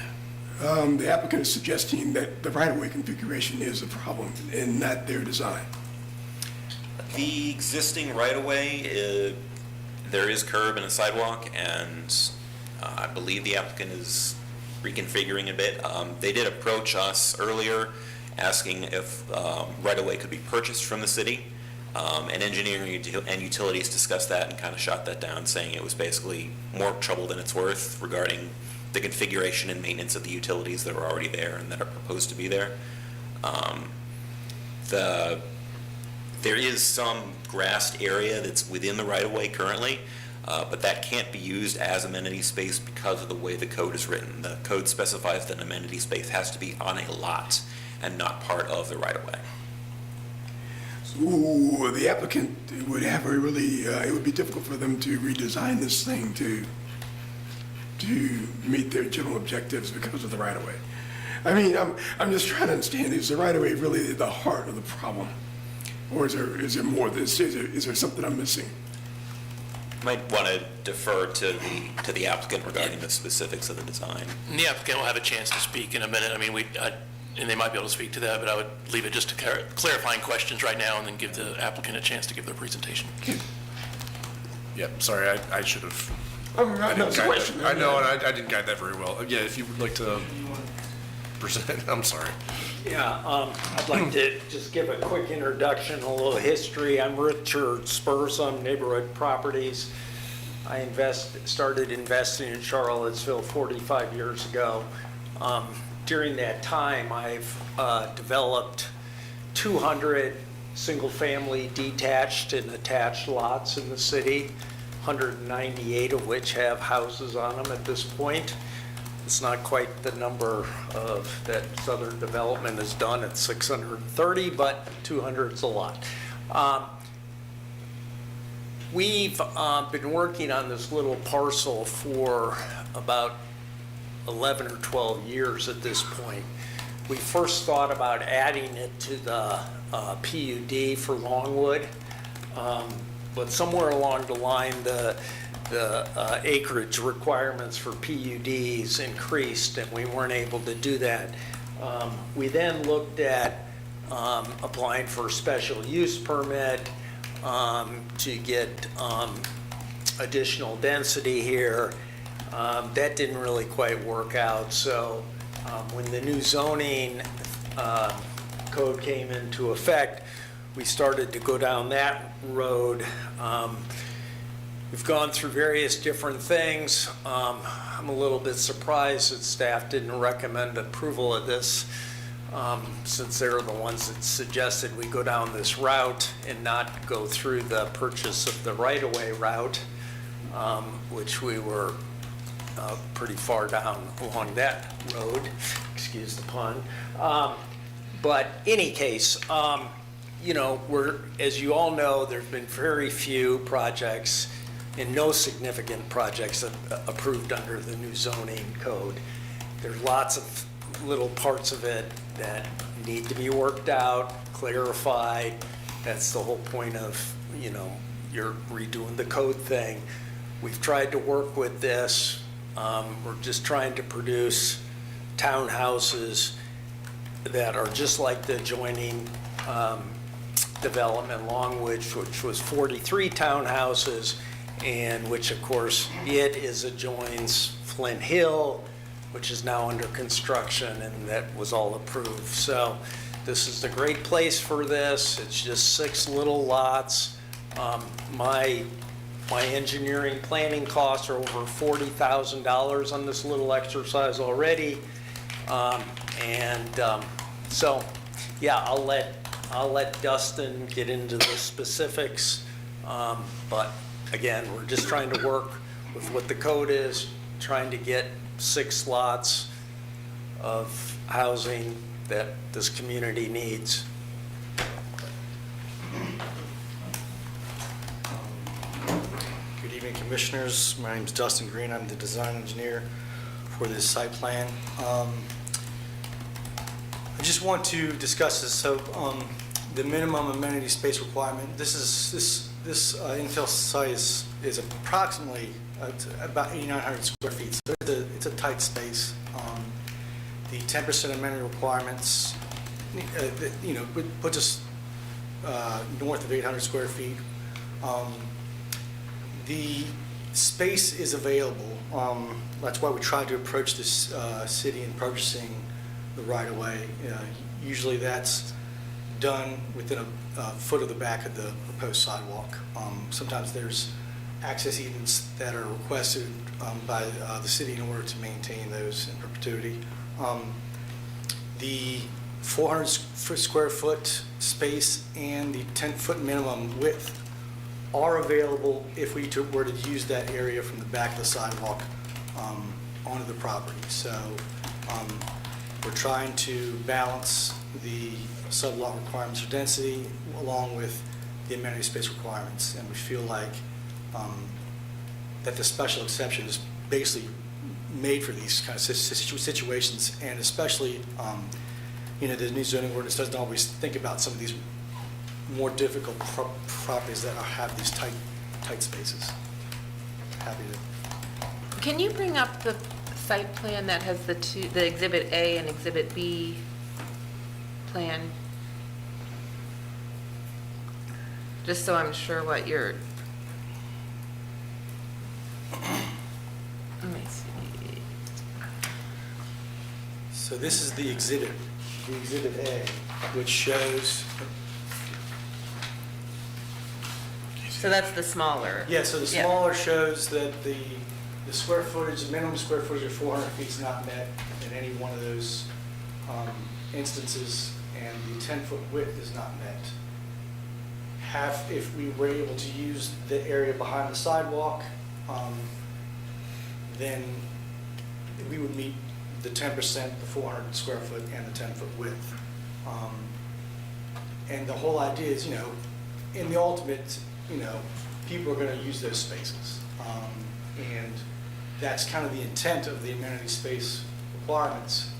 The applicant is suggesting that the right-of-way configuration is the problem and not their design. The existing right-of-way, there is curb and a sidewalk, and I believe the applicant is reconfiguring a bit. They did approach us earlier asking if right-of-way could be purchased from the city, and engineering and utilities discussed that and kind of shot that down, saying it was basically more trouble than it's worth regarding the configuration and maintenance of the utilities that are already there and that are proposed to be there. There is some grassed area that's within the right-of-way currently, but that can't be used as amenity space because of the way the code is written. The code specifies that an amenity space has to be on a lot and not part of the right-of-way. So the applicant would have a really, it would be difficult for them to redesign this thing to meet their general objectives because of the right-of-way. I mean, I'm just trying to understand, is the right-of-way really the heart of the problem? Or is there more? Is there something I'm missing? Might want to defer to the applicant regarding the specifics of the design. And the applicant will have a chance to speak in a minute. I mean, and they might be able to speak to that, but I would leave it just to clarifying questions right now and then give the applicant a chance to give their presentation. Yep, sorry, I should have. I know, it's a question. I know, and I didn't guide that very well. Yeah, if you would like to present, I'm sorry. Yeah, I'd like to just give a quick introduction, a little history. I'm Richard Spurzum, Neighborhood Properties. I started investing in Charlottesville 45 years ago. During that time, I've developed 200 single-family detached and attached lots in the city, 198 of which have houses on them at this point. It's not quite the number of that Southern Development has done at 630, but 200 is a lot. We've been working on this little parcel for about 11 or 12 years at this point. We first thought about adding it to the PUD for Longwood, but somewhere along the line, the acreage requirements for PUDs increased, and we weren't able to do that. We then looked at applying for a special use permit to get additional density here. That didn't really quite work out, so when the new zoning code came into effect, we started to go down that road. We've gone through various different things. I'm a little bit surprised that staff didn't recommend approval of this, since they're the ones that suggested we go down this route and not go through the purchase of the right-of-way route, which we were pretty far down along that road, excuse the pun. But any case, you know, as you all know, there's been very few projects and no significant projects approved under the new zoning code. There's lots of little parts of it that need to be worked out, clarified. That's the whole point of, you know, you're redoing the code thing. We've tried to work with this. We're just trying to produce townhouses that are just like the adjoining development, Longwood, which was 43 townhouses, and which, of course, it adjoins Flint Hill, which is now under construction, and that was all approved. So this is the great place for this. It's just 6 little lots. My engineering planning costs are over $40,000 on this little exercise already. So, yeah, I'll let Dustin get into the specifics. But again, we're just trying to work with what the code is, trying to get 6 lots of housing that this community needs. Good evening, Commissioners. My name is Dustin Green. I'm the design engineer for this site plan. I just want to discuss this. So, the minimum amenity space requirement. This infill site is approximately about 8,900 square feet. So it's a tight space. The 10% amenity requirements, you know, puts us north of 800 square feet. The space is available. That's why we try to approach this city in purchasing the right-of-way. Usually that's done within a foot of the back of the proposed sidewalk. Sometimes there's access easements that are requested by the city in order to maintain those in perpetuity. The 400 square foot space and the 10-foot minimum width are available if we were to use that area from the back of the sidewalk onto the property. So we're trying to balance the sublot requirements for density along with the amenity space requirements, and we feel like that the special exception is basically made for these kind of situations, and especially, you know, the new zoning ordinance doesn't always think about some of these more difficult properties that have these tight spaces. Happy to. Can you bring up the site plan that has the Exhibit A and Exhibit B plan? Just so I'm sure what you're... Let me see. So this is the Exhibit A, which shows. So that's the smaller. Yeah, so the smaller shows that the square footage, the minimum square footage of 400 feet is not met in any one of those instances, and the 10-foot width is not met. If we were able to use the area behind the sidewalk, then we would meet the 10%, the 400 square foot, and the 10-foot width. And the whole idea is, you know, in the ultimate, you know, people are going to use those spaces. And that's kind of the intent of the amenity space requirements.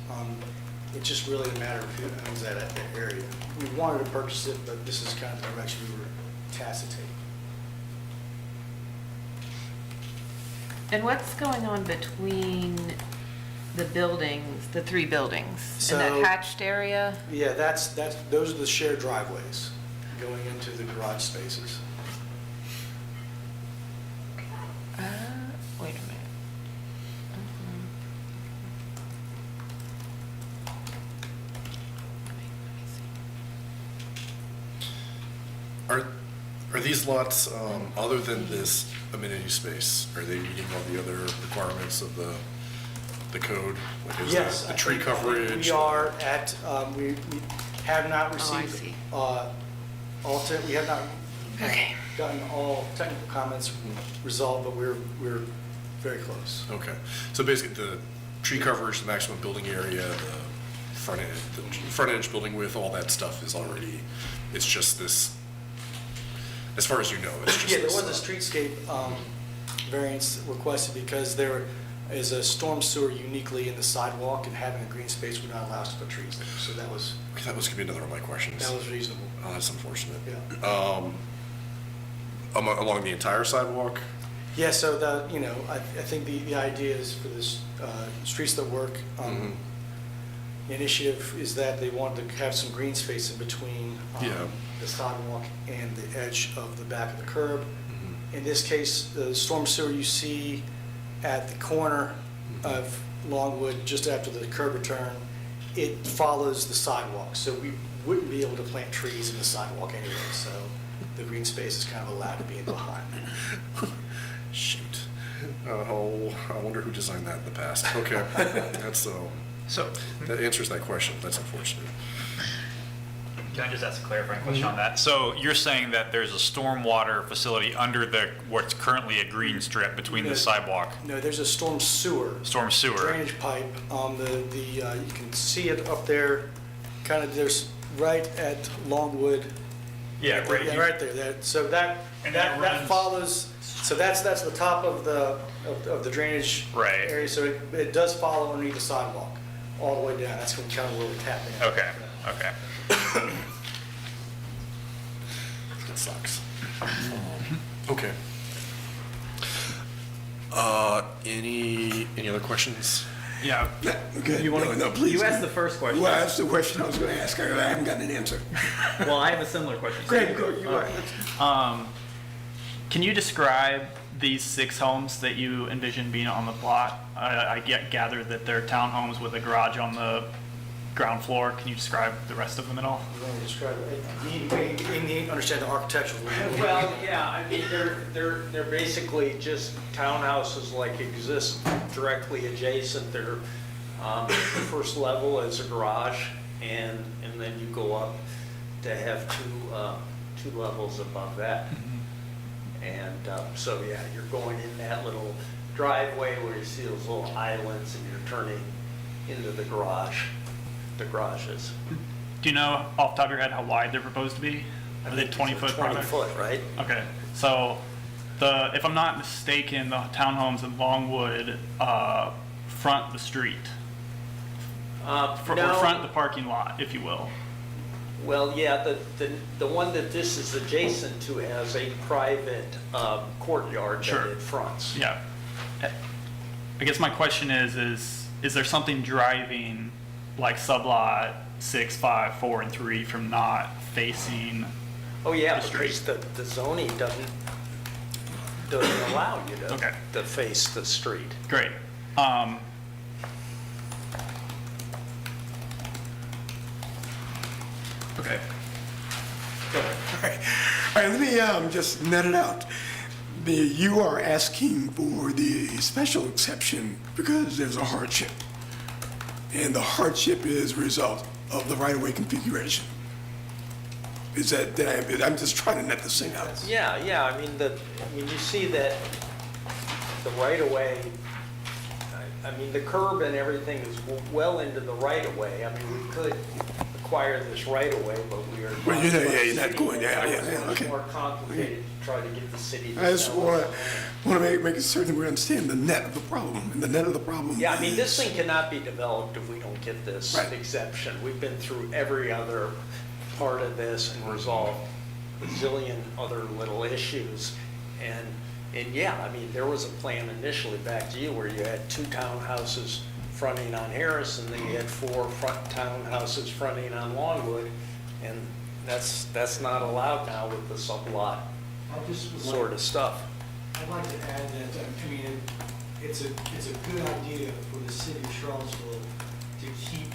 It's just really a matter of who owns that area. We wanted to purchase it, but this is kind of the direction we were tasked to take. And what's going on between the buildings, the 3 buildings? In that hatched area? Yeah, those are the shared driveways going into the garage spaces. Wait a minute. Are these lots, other than this amenity space? Are they meeting all the other requirements of the code? Like, is Yes. the I tree think coverage? We are at, we have not Oh, I received see. we have not Okay. gotten all technical comments resolved, but we're very close. Okay, so basically the tree coverage, the maximum building area, the front edge building width, all that stuff is already, it's just this, as far as you know, it's just Yeah, there this, was a streetscape variance requested because there is a storm sewer uniquely in the sidewalk, and having a green space would not allow us to put trees there. So that was that was gonna be another of my questions. reasonable. Oh, that's unfortunate. Yeah. Along the entire sidewalk? Yeah, so I think the idea is for this Streets That Work initiative is that they wanted to have some green space in between Yeah. the sidewalk and the edge of the back of the curb. In this case, the storm sewer you see at the corner of Longwood, just after the curb return, it follows the sidewalk. So we wouldn't be able to plant trees in the sidewalk anyway, so the green space is kind of allowed to be in behind. Shoot. Oh, I wonder who designed that in the past. Okay, that's, that answers that question. That's unfortunate. Can I just ask a clarifying question on that? So you're saying that there's a stormwater facility under what's currently a green strip between the sidewalk? No, there's a storm sewer. Storm sewer. Drainage pipe. You can see it up there, kind of, there's right at Longwood. Yeah, right Yeah, here. right there. So that follows, so that's the top of the drainage Right. area. So it does follow underneath the sidewalk, all the way down. That's kind of where we're tapping. in. Okay, okay. That sucks. Okay. Any other questions? Yeah. Okay, You wanna- no, please. you asked the first question. Well, that's the question I was going to ask. I haven't gotten an answer. Well, I have a similar question. Great, go, you are. Can you describe these 6 homes that you envision being on the plot? I gather that they're townhomes with a garage on the ground floor. Can you describe the rest of them at all? You want to describe it? You need to understand the architectural. Well, yeah, I mean, they're basically just townhouses like exist directly adjacent. They're, the first level is a garage, and then you go up to have two levels above that. And so, yeah, you're going in that little driveway where you see those little islands, and you're turning into the garages. Do you know off the top of your head how wide they're proposed to be? Are they 20-foot? 20-foot, right? Okay, so if I'm not mistaken, the townhomes in Longwood front the street. Or front the parking lot, if you will. Well, yeah, the one that this is adjacent to has a private courtyard that it fronts. Yeah. I guess my question is there something driving like sublot 6, 5, 4, and 3 from not facing Oh, yeah, the street? because the zoning doesn't allow you to face the street. Great. Okay. All right, let me just net it out. You are asking for the special exception because there's a hardship. And the hardship is a result of the right-of-way configuration. Is that, I'm just trying to net this thing out. Yeah, I mean, you see that the right-of-way, I mean, the curb and everything is well into the right-of-way. I mean, we could acquire this right-of-way, but we are. Well, you're not going, okay. It's more complicated to try to get the city to I just sell want it. to make certain we understand the net of the problem. And the net of the problem Yeah, I mean, this is- thing cannot be developed if we don't get this Right. exception. We've been through every other part of this and resolved a zillion other little issues. And yeah, I mean, there was a plan initially back to you where you had 2 townhouses fronting on Harris, and then you had 4 townhouses fronting on Longwood, and that's not allowed now with the sublot sort of stuff. I'd like to add that, I mean, it's a good idea for the city of Charlottesville to keep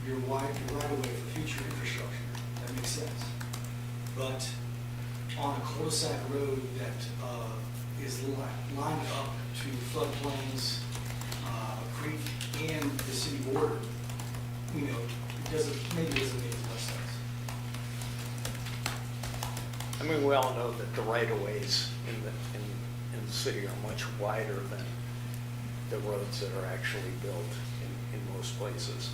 your right-of-way for future infrastructure. That makes sense. But on a cul-de-sac road that is lined up to floodplains, creek, and the city border, you know, it doesn't make as much sense. I mean, we all know that the right-of-ways in the city are much wider than the roads that are actually built in most places.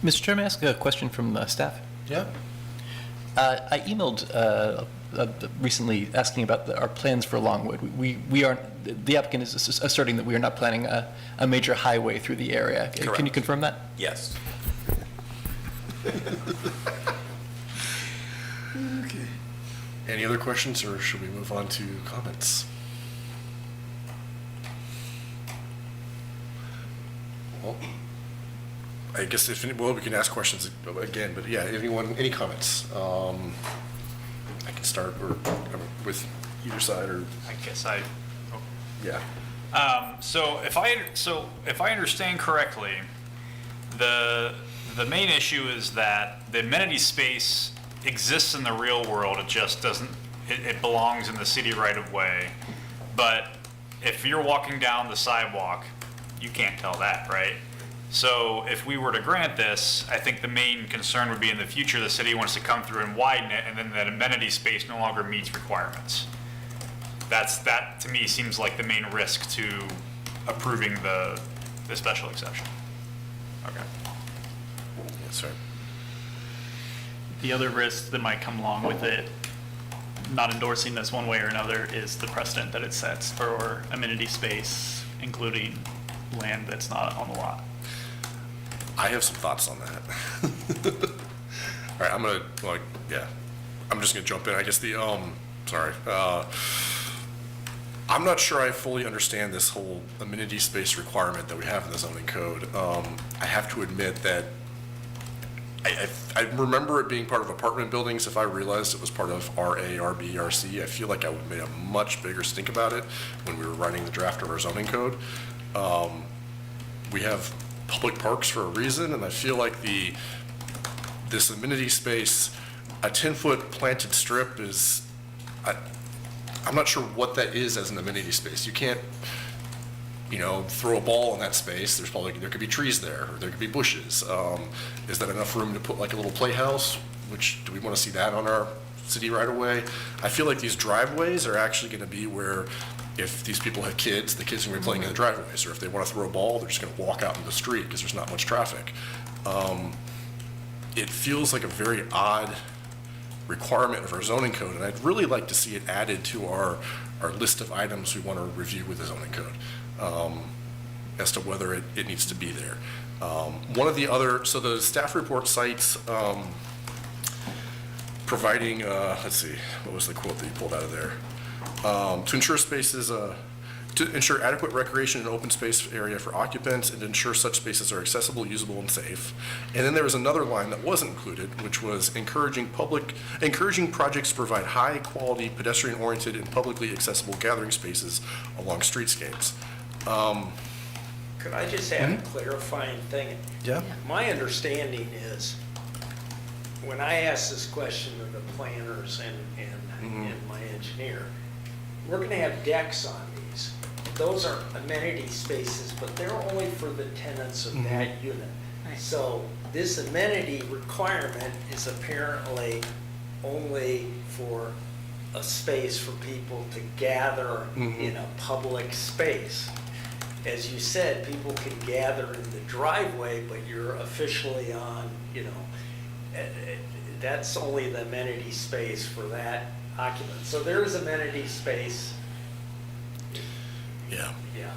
Mr. Chair, may I ask a question from staff? Yeah. I emailed recently asking about our plans for Longwood. We aren't, the applicant is asserting that we are not planning a major highway through the area. Can you Correct. confirm that? Yes. Okay. Any other questions, or should we move on to comments? Well, I guess we can ask questions again, but yeah, any comments? I can start with either side, or, I guess yeah. So if I understand correctly, the main issue is that the amenity space exists in the real world. It just doesn't. It belongs in the city right of way. But if you're walking down the sidewalk, you can't tell that, right? So if we were to grant this, I think the main concern would be in the future the city wants to come through and widen it, and then that amenity space no longer meets requirements. That to me seems like the main risk to approving the special exception. Okay. Yes, sir. The other risk that might come along with it, not endorsing this one way or another, is the precedent that it sets for amenity space, including land that's not on the lot. I have some thoughts on that. All right, I'm just gonna jump in. I guess I'm not sure I fully understand this whole amenity space requirement that we have in the zoning code. I have to admit that I remember it being part of apartment buildings. If I realized it was part of RA, RB, RC, I feel like I would have made a much bigger stink about it when we were writing the draft of our zoning code. We have public parks for a reason, and I feel like this amenity space, a 10-foot planted strip is, I'm not sure what that is as an amenity space. You can't, throw a ball in that space. There could be trees there, or there could be bushes. Is that enough room to put like a little playhouse? Do we want to see that on our city right away? I feel like these driveways are actually going to be where, if these people have kids, the kids are going to be playing in the driveways, or if they want to throw a ball, they're just going to walk out in the street because there's not much traffic. It feels like a very odd requirement of our zoning code, and I'd really like to see it added to our list of items we want to review with the zoning code, as to whether it needs to be there. So the staff report cites providing, let's see, what was the quote that you pulled out of there? To ensure adequate recreation and open space area for occupants, and to ensure such spaces are accessible, usable, and safe. And then there was another line that wasn't included, which was encouraging projects to provide high-quality, pedestrian-oriented, and publicly accessible gathering spaces along streetscapes. Could I just add a clarifying thing? Yeah. My understanding is, when I asked this question of the planners and my engineer, we're gonna have decks on these. Those are amenity spaces, but they're only for the tenants of that unit. Right. So this amenity requirement is apparently only for a space for people to gather in a public space. As you said, people can gather in the driveway, but you're officially on, that's only the amenity space for that occupant. So there is amenity space. Yeah. Yeah.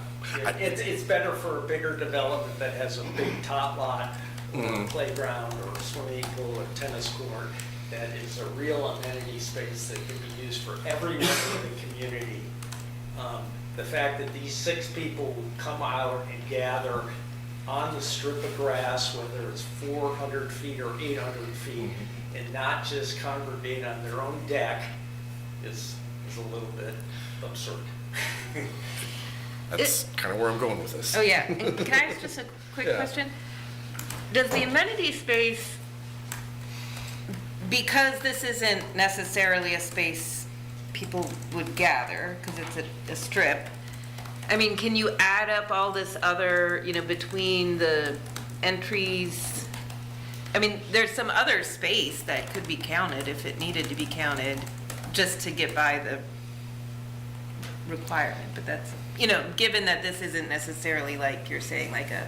It's better for a bigger development that has a big top lot, or a playground, or a swimming pool, or tennis court, that is a real amenity space that can be used for everyone in the community. The fact that these 6 people would come out and gather on the strip of grass, whether it's 400 feet or 800 feet, and not just congregate on their own deck is a little bit absurd. That's kind of where I'm going with this. Oh, yeah. And can I ask just a quick question? Does the amenity space, because this isn't necessarily a space people would gather, because it's a strip. I mean, can you add up all this other, between the entries? I mean, there's some other space that could be counted if it needed to be counted, just to get by the requirement, but that's, given that this isn't necessarily like you're saying, like a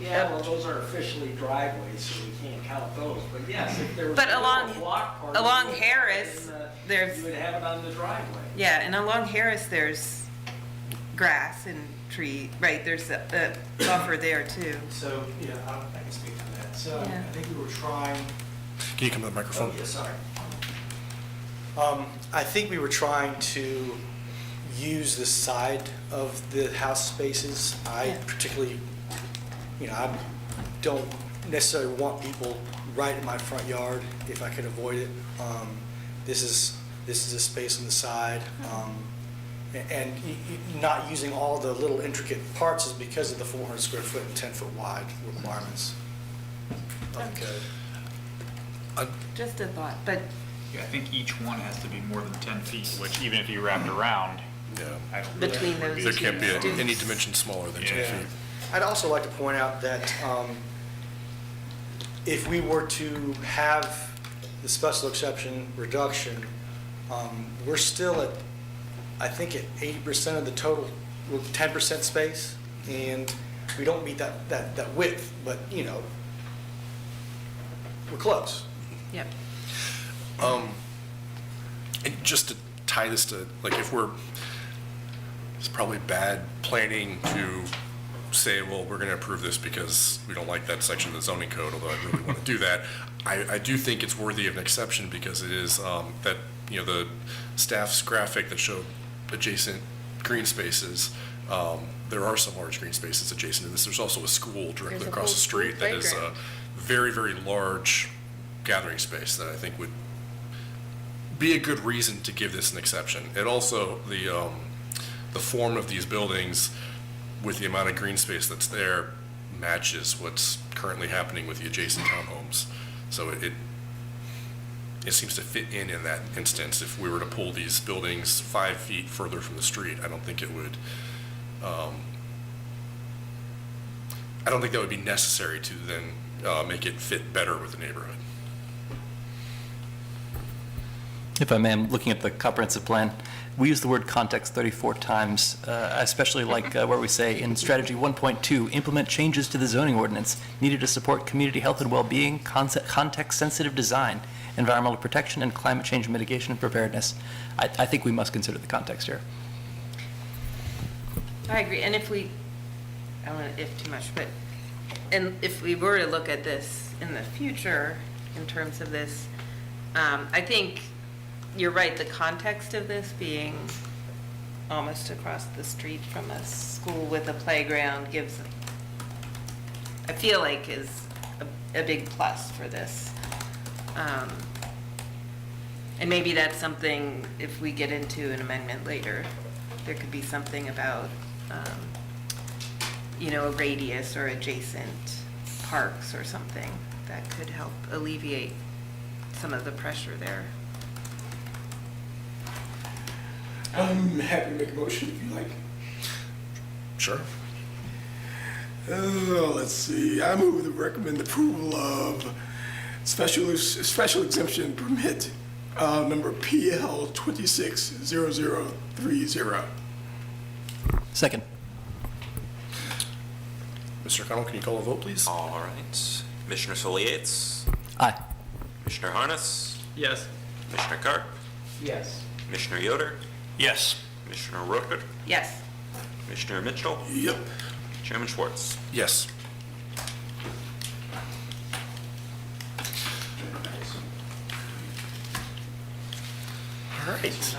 Yeah, well, those are officially driveways, so we can't count those, but yes, if there was. But a along- block party, along you would Harris, have it in there's- You would have it on the driveway. Yeah, and along Harris, there's grass and tree, right, there's a buffer there too. So, yeah, I can speak to that. So Yeah. I think we were trying, Can you come to the microphone? oh, yeah, sorry. I think we were trying to use the side of the house spaces. I Yeah. particularly, I don't necessarily want people right in my front yard if I could avoid it. This is a space on the side. And not using all the little intricate parts is because of the 400 square foot and 10 foot wide requirements of the code. Just a thought, but Yeah, I think each one has to be more than 10 feet, which even if you wrapped around, Yeah. I don't. between those There two can't be students. any dimension smaller than 10 feet. I'd also like to point out that if we were to have the special exception reduction, we're still at, I think, at 80% of the total, with 10% space, and we don't meet that width, but, we're close. Yep. And just to tie this to, like, it's probably bad planning to say, well, we're going to approve this because we don't like that section of the zoning code, although I really want to do that. I do think it's worthy of an exception because it is that, the staff's graphic that showed adjacent green spaces, there are some large green spaces adjacent to this. There's also a school directly There's a across whole the street school that is a playground. very, very large gathering space that I think would be a good reason to give this an exception. It also, the form of these buildings with the amount of green space that's there matches what's currently happening with the adjacent townhomes. So it seems to fit in that instance. If we were to pull these buildings 5 feet further from the street, I don't think it would, I don't think that would be necessary to then make it fit better with the neighborhood. If I may, I'm looking at the comprehensive plan. We use the word context 34 times. I especially like where we say in strategy 1.2, implement changes to the zoning ordinance needed to support community health and well-being, context-sensitive design, environmental protection, and climate change mitigation and preparedness. I think we must consider the context here. I agree, and I don't want to if too much, but, and if we were to look at this in the future, in terms of this, I think you're right, the context of this being almost across the street from a school with a playground gives, I feel like is a big plus for this. And maybe that's something, if we get into an amendment later, there could be something about, a radius or adjacent parks or something that could help alleviate some of the pressure there. I'm happy to make a motion if you like. Sure. Let's see, I move to recommend approval of special exemption permit, number PL 260030. Second. Mr. Connell, can you call a vote, please? All right. Commissioner Soliates? Aye. Commissioner Harness? Yes. Commissioner Karp? Yes. Commissioner Yoder? Yes. Commissioner Rooker? Yes. Commissioner Mitchell? Yep. Chairman Schwartz? Yes. All right.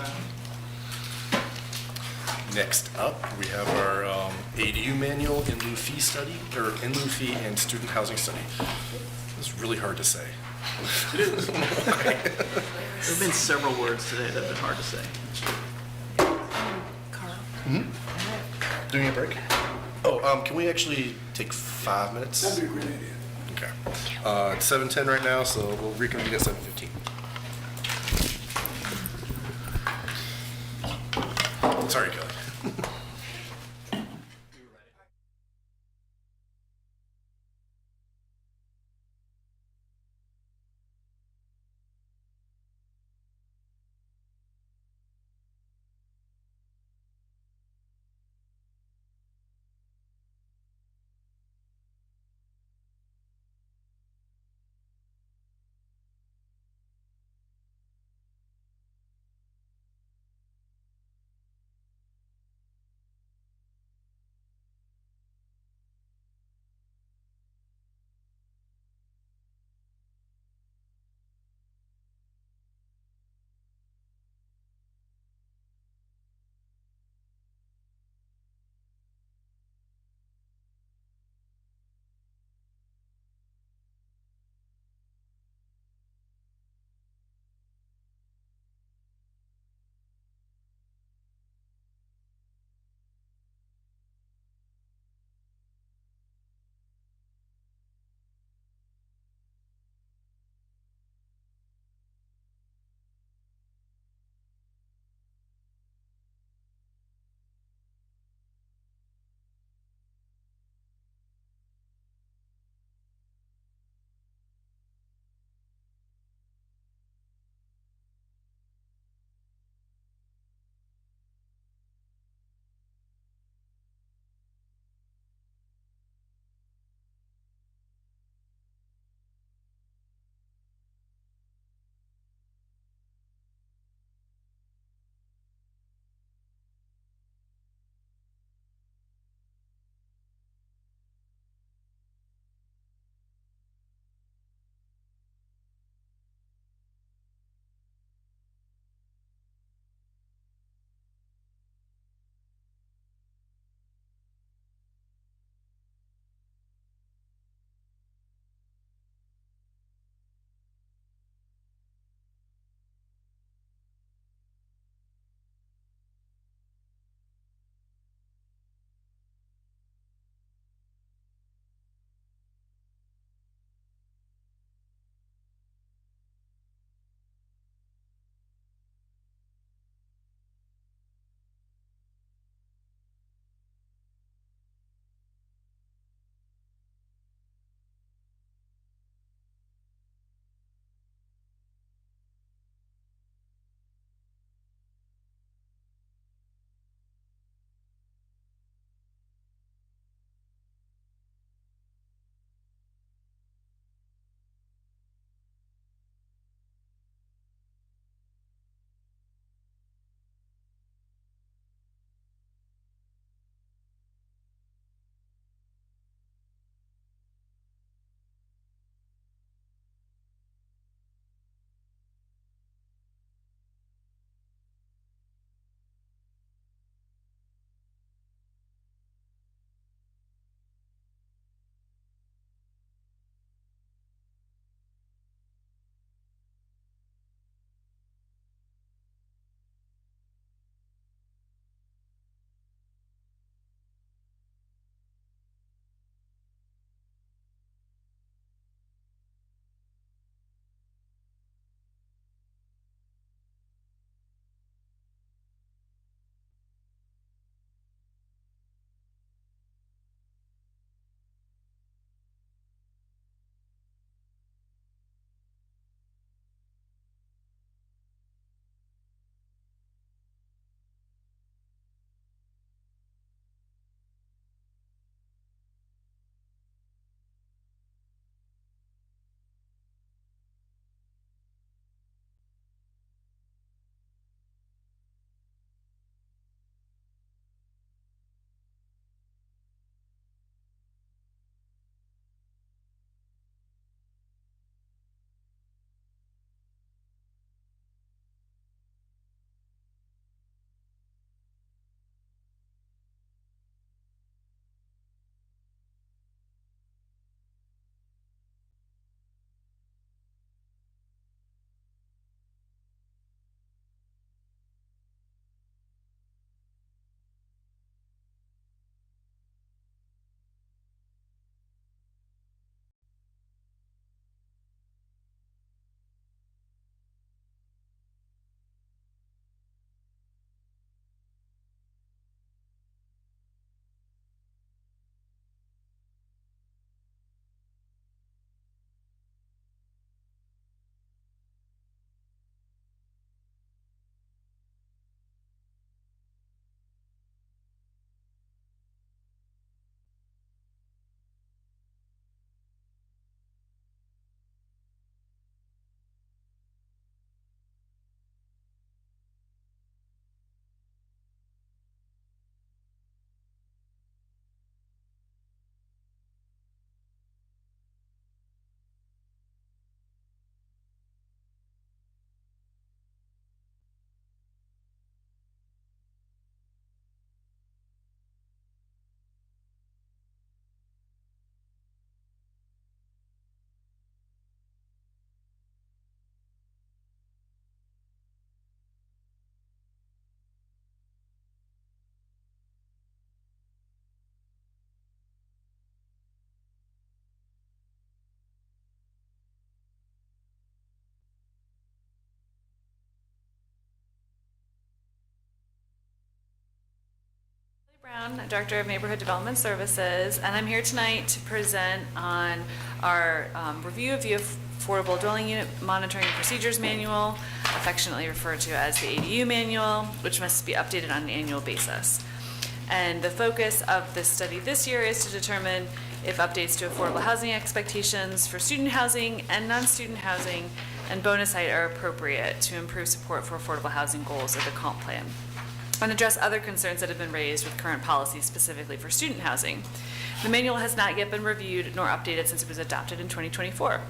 Next up, we have our ADU manual in lieu fee study, or in lieu fee and student housing study. It's really hard to say. There have been several words today that have been hard to say. Doing a break? Oh, can we actually take 5 minutes? That'd be a great idea. Okay. It's 7:10 right now, so we'll reconvene at 7:15. Sorry, Kelly. Brown, Director of Neighborhood Development Services, and I'm here tonight to present on our review of the Affordable Dwelling Unit Monitoring Procedures Manual, affectionately referred to as the ADU Manual, which must be updated on an annual basis. And the focus of this study this year is to determine if updates to affordable housing expectations for student housing and non-student housing and bonus height are appropriate to improve support for affordable housing goals of the comp plan, and address other concerns that have been raised with current policies specifically for student housing. The manual has not yet been reviewed nor updated since it was adopted in 2024.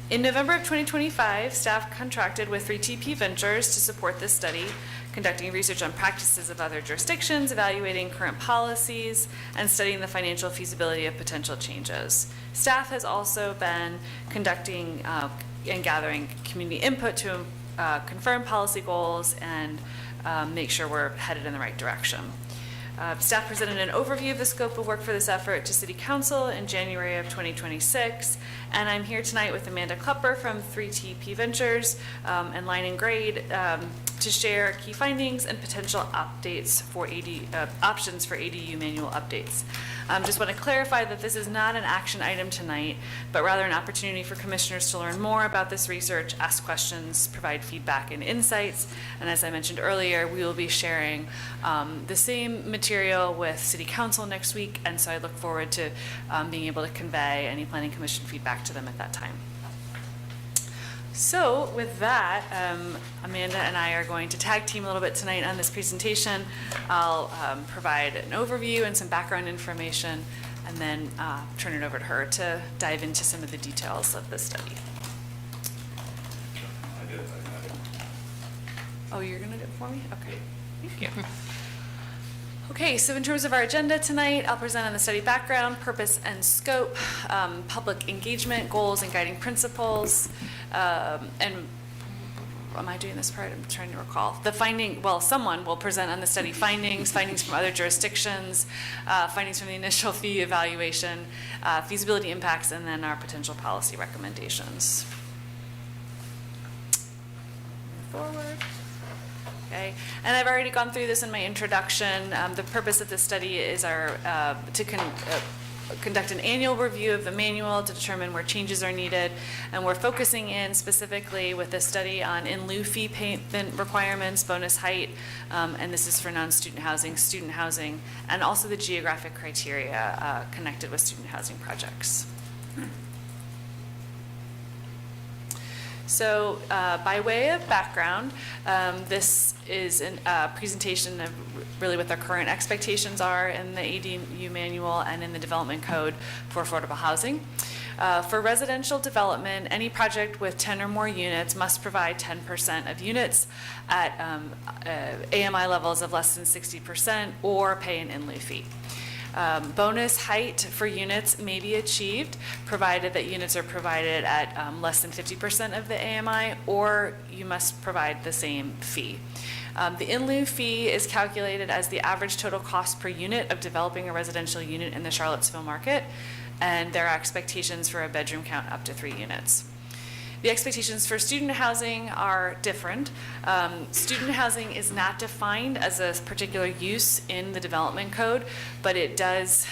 In November of 2025, staff contracted with 3TP Ventures to support this study, conducting research on practices of other jurisdictions, evaluating current policies, and studying the financial feasibility of potential changes. Staff has also been conducting and gathering community input to confirm policy goals and make sure we're headed in the right direction. Staff presented an overview of the scope of work for this effort to City Council in January of 2026, and I'm here tonight with Amanda Klepper from 3TP Ventures and Line and Grade to share key findings and potential updates for options for ADU manual updates. Just want to clarify that this is not an action item tonight, but rather an opportunity for commissioners to learn more about this research, ask questions, provide feedback and insights. And as I mentioned earlier, we will be sharing the same material with City Council next week, and so I look forward to being able to convey any Planning Commission feedback to them at that time. So with that, Amanda and I are going to tag team a little bit tonight on this presentation. I'll provide an overview and some background information, and then turn it over to her to dive into some of the details of the study. Oh, you're going to do it for me? Okay, thank you. Okay, so in terms of our agenda tonight, I'll present on the study background, purpose and scope, public engagement, goals and guiding principles, and am I doing this part? I'm trying to recall. The finding, well, someone will present on the study findings, findings from other jurisdictions, findings from the initial fee evaluation, feasibility impacts, and then our potential policy recommendations. Move forward. Okay, and I've already gone through this in my introduction. The purpose of this study is to conduct an annual review of the manual to determine where changes are needed, and we're focusing in specifically with this study on in lieu fee payment requirements, bonus height, and this is for non-student housing, student housing, and also the geographic criteria connected with student housing projects. So by way of background, this is a presentation of really what the current expectations are in the ADU manual and in the development code for affordable housing. For residential development, any project with 10 or more units must provide 10% of units at AMI levels of less than 60% or pay an in lieu fee. Bonus height for units may be achieved provided that units are provided at less than 50% of the AMI, or you must provide the same fee. The in lieu fee is calculated as the average total cost per unit of developing a residential unit in the Charlottesville market, and there are expectations for a bedroom count up to 3 units. The expectations for student housing are different. Student housing is not defined as a particular use in the development code, but it does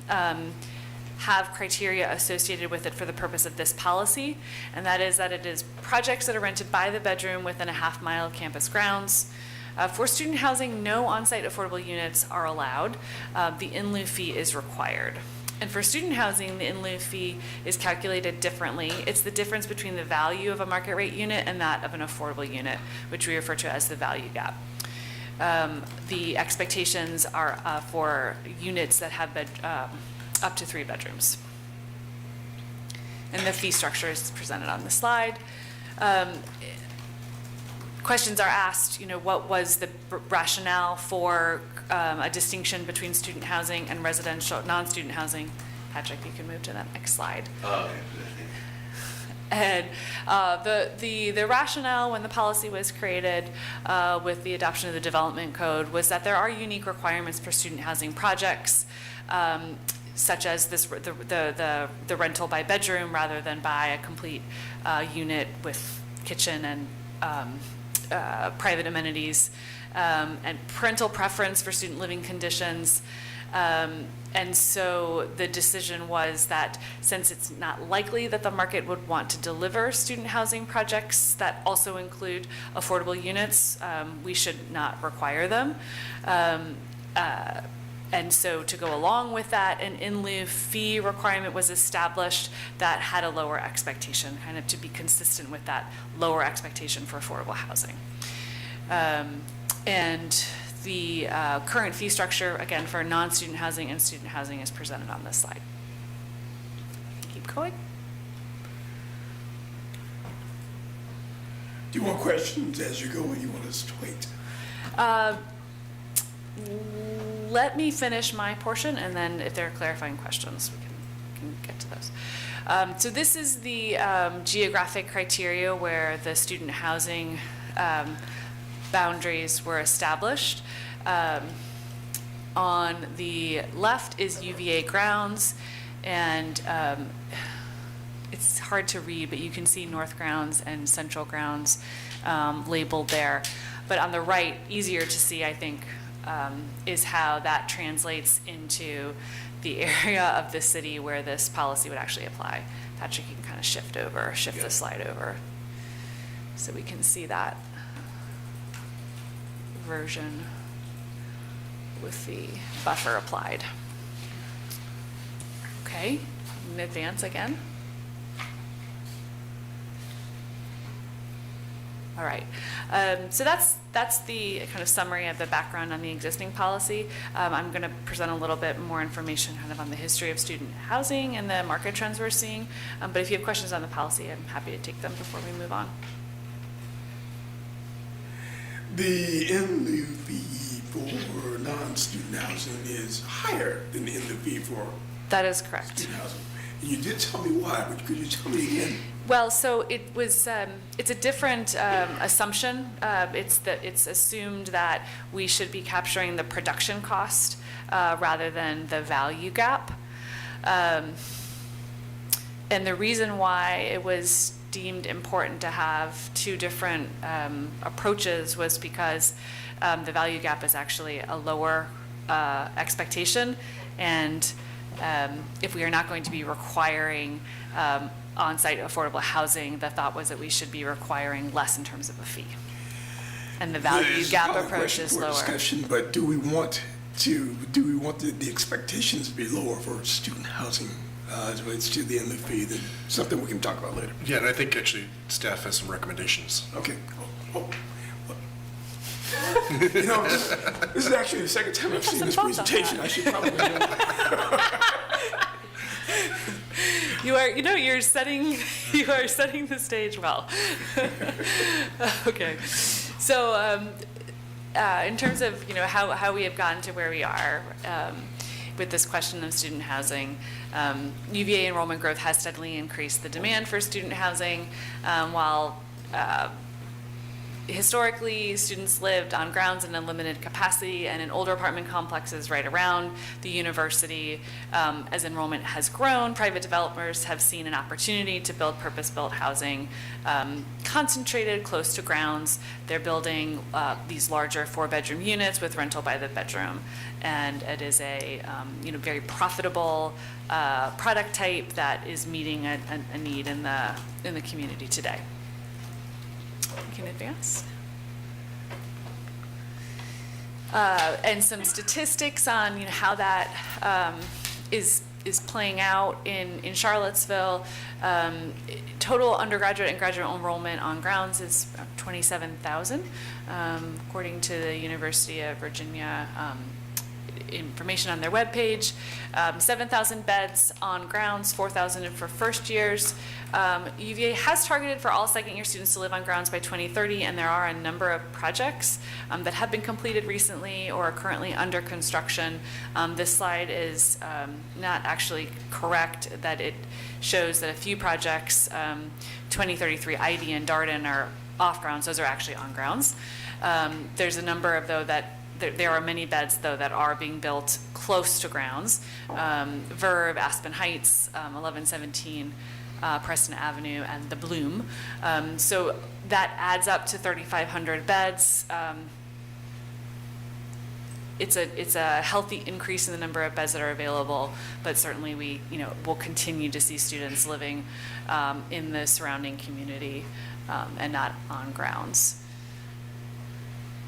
have criteria associated with it for the purpose of this policy, and that is that it is projects that are rented by the bedroom within a half-mile of campus grounds. For student housing, no on-site affordable units are allowed. The in lieu fee is required. And for student housing, the in lieu fee is calculated differently. It's the difference between the value of a market rate unit and that of an affordable unit, which we refer to as the value gap. The expectations are for units that have up to 3 bedrooms. And the fee structure is presented on the slide. Questions are asked, what was the rationale for a distinction between student housing and residential, non-student housing? Patrick, you can move to that next slide. And the rationale when the policy was created with the adoption of the development code was that there are unique requirements for student housing projects, such as the rental by bedroom rather than by a complete unit with kitchen and private amenities. and parental preference for student living conditions. And so the decision was that since it's not likely that the market would want to deliver student housing projects that also include affordable units, we should not require them. And so to go along with that, an in lieu fee requirement was established that had a lower expectation, kind of to be consistent with that lower expectation for affordable housing. And the current fee structure, again, for non-student housing and student housing is presented on this slide. Keep going. Do you want questions as you go, or you want us to wait? Let me finish my portion, and then if there are clarifying questions, we can get to those. So this is the geographic criteria where the student housing boundaries were established. On the left is UVA grounds, and it's hard to read, but you can see North Grounds and Central Grounds labeled there. But on the right, easier to see, I think, is how that translates into the area of the city where this policy would actually apply. Patrick, you can kind of shift the slide over, so we can see that version with the buffer applied. Okay, and advance again. All right, so that's the kind of summary of the background on the existing policy. I'm going to present a little bit more information kind of on the history of student housing and the market trends we're seeing. But if you have questions on the policy, I'm happy to take them before we move on. The in lieu fee for non-student housing is higher than the in lieu fee for That is correct. student housing. And you did tell me why, but could you tell me again? Well, so it was, it's a different assumption. It's assumed that we should be capturing the production cost rather than the value gap. And the reason why it was deemed important to have two different approaches was because the value gap is actually a lower expectation. And if we are not going to be requiring on-site affordable housing, the thought was that we should be requiring less in terms of a fee. And the value gap approach is lower. Discussion, but do we want the expectations to be lower for student housing as it relates to the in lieu fee? Then something we can talk about later. Yeah, and I think actually staff has some recommendations. Okay. You know, this is actually the second time I've seen this presentation. I should probably know. You're setting the stage well. Okay, so in terms of how we have gotten to where we are with this question of student housing, UVA enrollment growth has steadily increased the demand for student housing, while historically, students lived on grounds in a limited capacity and in older apartment complexes right around the university. As enrollment has grown, private developers have seen an opportunity to build purpose-built housing concentrated close to grounds. They're building these larger 4-bedroom units with rental by the bedroom. And it is a very profitable product type that is meeting a need in the community today. We can advance. And some statistics on how that is playing out in Charlottesville. Total undergraduate and graduate enrollment on grounds is 27,000, according to the University of Virginia information on their webpage. 7,000 beds on grounds, 4,000 for first years. UVA has targeted for all second-year students to live on grounds by 2030, and there are a number of projects that have been completed recently or are currently under construction. This slide is not actually correct, that it shows that a few projects, 2033 Ivy and Darden, are off grounds. Those are actually on grounds. There's a number of, though, that there are many beds, though, that are being built close to grounds. Verve, Aspen Heights, 1117 Preston Avenue, and the Bloom. So that adds up to 3,500 beds. it's a healthy increase in the number of beds that are available, but certainly we, will continue to see students living in the surrounding community and not on grounds.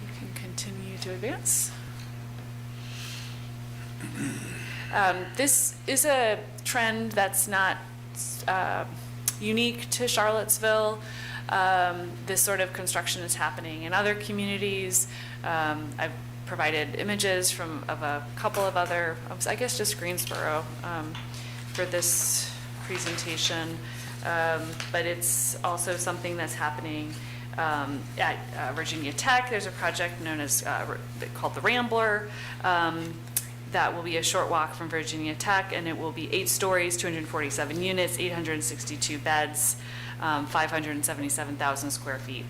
You can continue to advance. This is a trend that's not unique to Charlottesville. This sort of construction is happening in other communities. I've provided images of a couple of other, I guess just Greensboro, for this presentation. But it's also something that's happening at Virginia Tech. There's a project known as called the Rambler. That will be a short walk from Virginia Tech, and it will be 8 stories, 247 units, 862 beds, 577,000 square feet.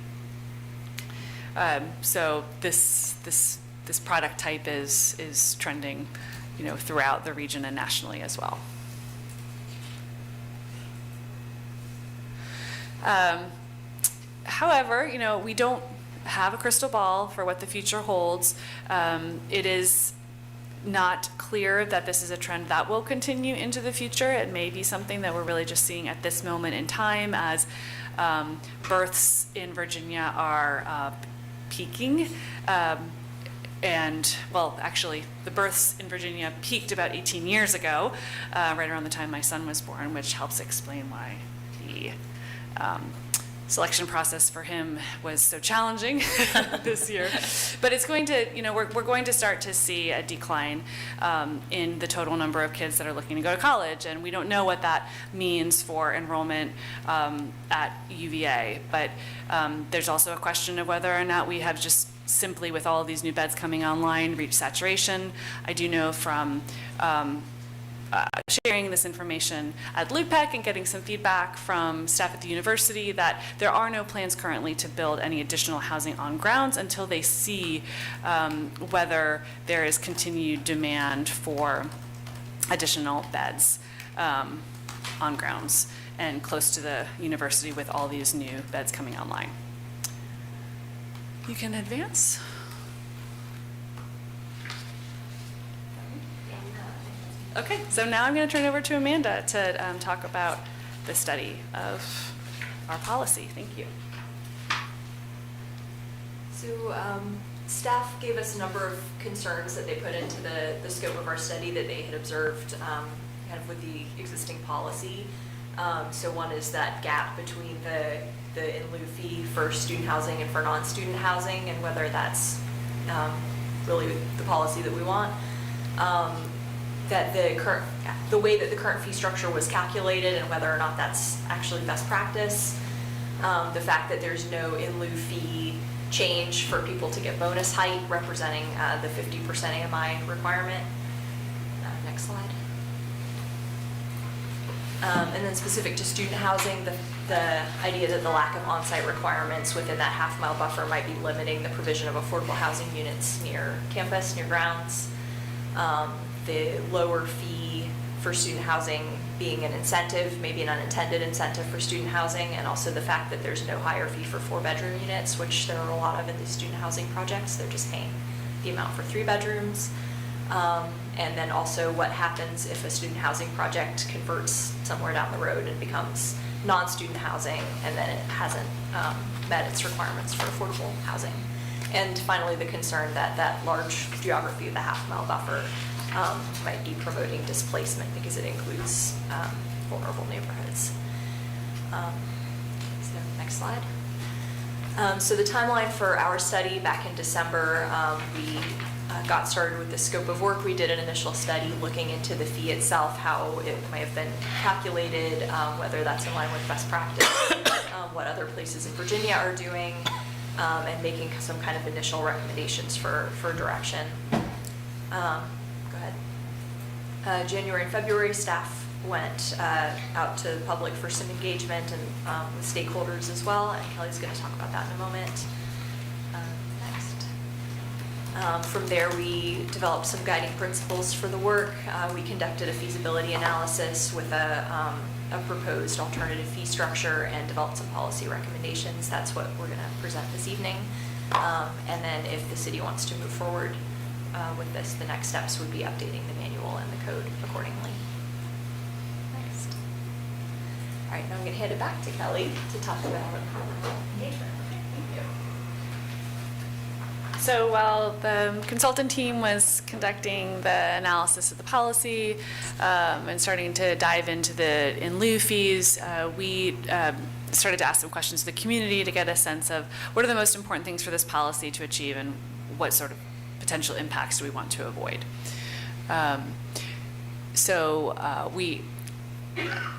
So this product type is trending, throughout the region and nationally as well. However, we don't have a crystal ball for what the future holds. It is not clear that this is a trend that will continue into the future. It may be something that we're really just seeing at this moment in time as births in Virginia are peaking. And, well, actually, the births in Virginia peaked about 18 years ago, right around the time my son was born, which helps explain why the selection process for him was so challenging this year. But it's going to, we're going to start to see a decline in the total number of kids that are looking to go to college, and we don't know what that means for enrollment at UVA. But there's also a question of whether or not we have just simply, with all of these new beds coming online, reached saturation. I do know from sharing this information at LUPEC and getting some feedback from staff at the university that there are no plans currently to build any additional housing on grounds until they see whether there is continued demand for additional beds on grounds and close to the university with all these new beds coming online. You can advance. Okay, so now I'm going to turn it over to Amanda to talk about the study of our policy. Thank you. So staff gave us a number of concerns that they put into the scope of our study that they had observed kind of with the existing policy. So one is that gap between the in lieu fee for student housing and for non-student housing, and whether that's really the policy that we want. That the way that the current fee structure was calculated and whether or not that's actually best practice. The fact that there's no in lieu fee change for people to get bonus height representing the 50% AMI requirement. Next slide. And then specific to student housing, the idea that the lack of on-site requirements within that half-mile buffer might be limiting the provision of affordable housing units near campus, near grounds. The lower fee for student housing being an incentive, maybe an unintended incentive for student housing, and also the fact that there's no higher fee for 4-bedroom units, which there are a lot of in these student housing projects. They're just paying the amount for 3 bedrooms. And then also what happens if a student housing project converts somewhere down the road and becomes non-student housing, and then it hasn't met its requirements for affordable housing. And finally, the concern that that large geography of the half-mile buffer might be promoting displacement because it includes vulnerable neighborhoods. So next slide. So the timeline for our study back in December, we got started with the scope of work. We did an initial study looking into the fee itself, how it may have been calculated, whether that's in line with best practice, what other places in Virginia are doing, and making some kind of initial recommendations for direction. Go ahead. January and February, staff went out to the public for some engagement and with stakeholders as well, and Kelly's going to talk about that in a moment. From there, we developed some guiding principles for the work. We conducted a feasibility analysis with a proposed alternative fee structure and developed some policy recommendations. That's what we're going to present this evening. And then if the city wants to move forward with this, the next steps would be updating the manual and the code accordingly. Next. All right, now I'm going to hand it back to Kelly to talk about engagement. Thank you. So while the consultant team was conducting the analysis of the policy and starting to dive into the in lieu fees, we started to ask some questions to the community to get a sense of what are the most important things for this policy to achieve and what sort of potential impacts do we want to avoid.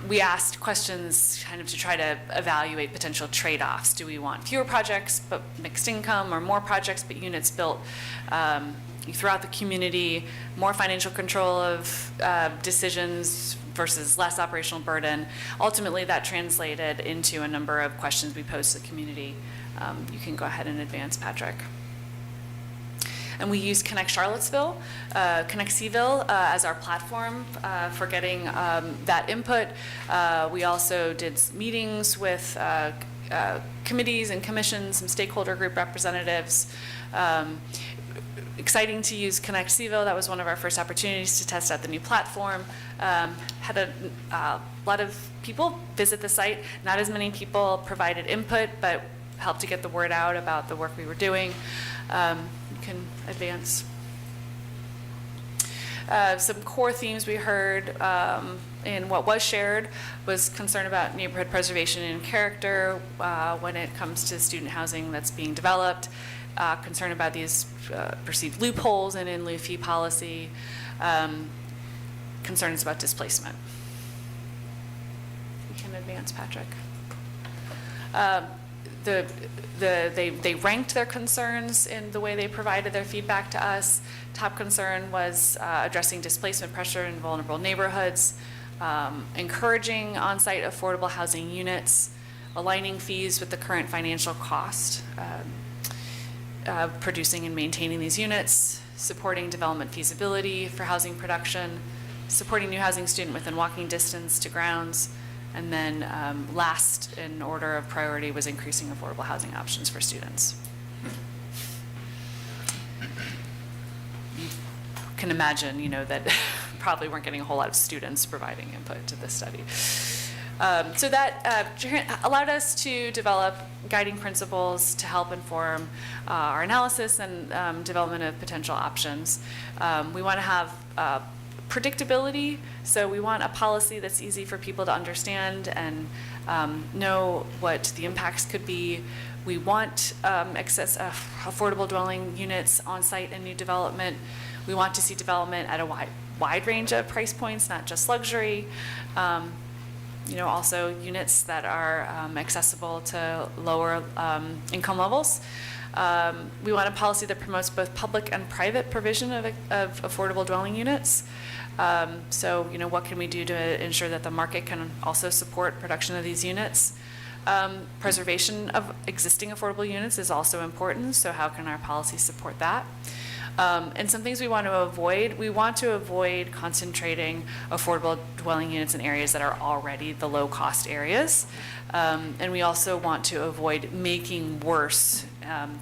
We asked questions kind of to try to evaluate potential trade-offs. Do we want fewer projects but mixed income, or more projects but units built throughout the community, more financial control of decisions versus less operational burden? Ultimately, that translated into a number of questions we posed to the community. You can go ahead and advance, Patrick. And we used Connect Charlottesville, Connect Seville as our platform for getting that input. We also did meetings with committees and commissions, some stakeholder group representatives. Exciting to use Connect Seville. That was one of our first opportunities to test out the new platform. Had a lot of people visit the site. Not as many people provided input, but helped to get the word out about the work we were doing. You can advance. Some core themes we heard in what was shared was concern about neighborhood preservation and character when it comes to student housing that's being developed, concern about these perceived loopholes in lieu fee policy, concerns about displacement. You can advance, Patrick. They ranked their concerns in the way they provided their feedback to us. Top concern was addressing displacement pressure in vulnerable neighborhoods, encouraging on-site affordable housing units, aligning fees with the current financial cost, producing and maintaining these units, supporting development feasibility for housing production, supporting new housing student within walking distance to grounds, and then last in order of priority was increasing affordable housing options for students. You can imagine, that probably weren't getting a whole lot of students providing input to this study. So that allowed us to develop guiding principles to help inform our analysis and development of potential options. We want to have predictability, so we want a policy that's easy for people to understand and know what the impacts could be. We want access affordable dwelling units on site and new development. We want to see development at a wide range of price points, not just luxury. Also units that are accessible to lower income levels. We want a policy that promotes both public and private provision of affordable dwelling units. What can we do to ensure that the market can also support production of these units? Preservation of existing affordable units is also important, so how can our policy support that? And some things we want to avoid concentrating affordable dwelling units in areas that are already the low-cost areas. And we also want to avoid making worse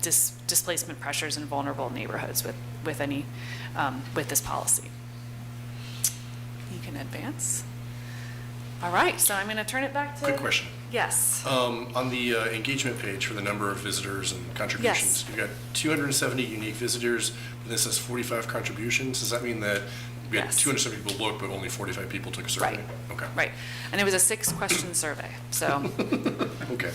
displacement pressures in vulnerable neighborhoods with this policy. You can advance. All right, so I'm going to turn it back to... Quick question. Yes. On the engagement page for the number of visitors and contributions, Yes. you've got 270 unique visitors, but this says 45 contributions. Does that mean that we had Yes. 270 people look, but only 45 people took a survey? Right. Okay. Right. And it was a 6-question survey, so... Okay.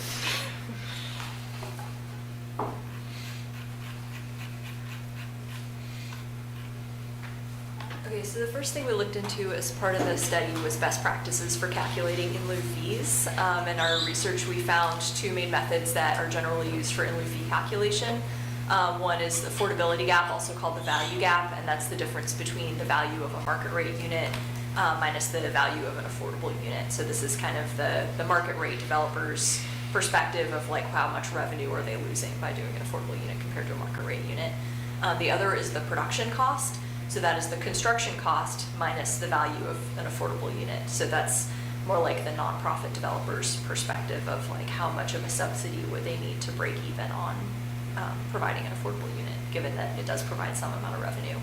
Okay, so the first thing we looked into as part of the study was best practices for calculating in lieu fees. In our research, we found 2 main methods that are generally used for in lieu fee calculation. One is the affordability gap, also called the value gap, and that's the difference between the value of a market rate unit minus the value of an affordable unit. So this is kind of the market rate developer's perspective of like how much revenue are they losing by doing an affordable unit compared to a market rate unit. The other is the production cost. So that is the construction cost minus the value of an affordable unit. So that's more like the nonprofit developer's perspective of like how much of a subsidy would they need to break even on providing an affordable unit. given that it does provide some amount of revenue.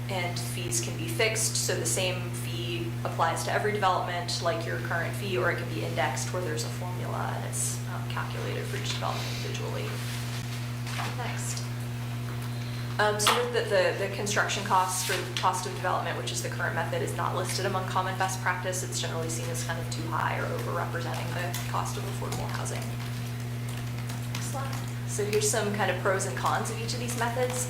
And fees can be fixed, so the same fee applies to every development, like your current fee, or it can be indexed where there's a formula and it's calculated for each development individually. Next. So note that the construction cost or the cost of development, which is the current method, is not listed among common best practice. It's generally seen as kind of too high or over-representing the cost of affordable housing. Next slide. So here's some kind of pros and cons of each of these methods.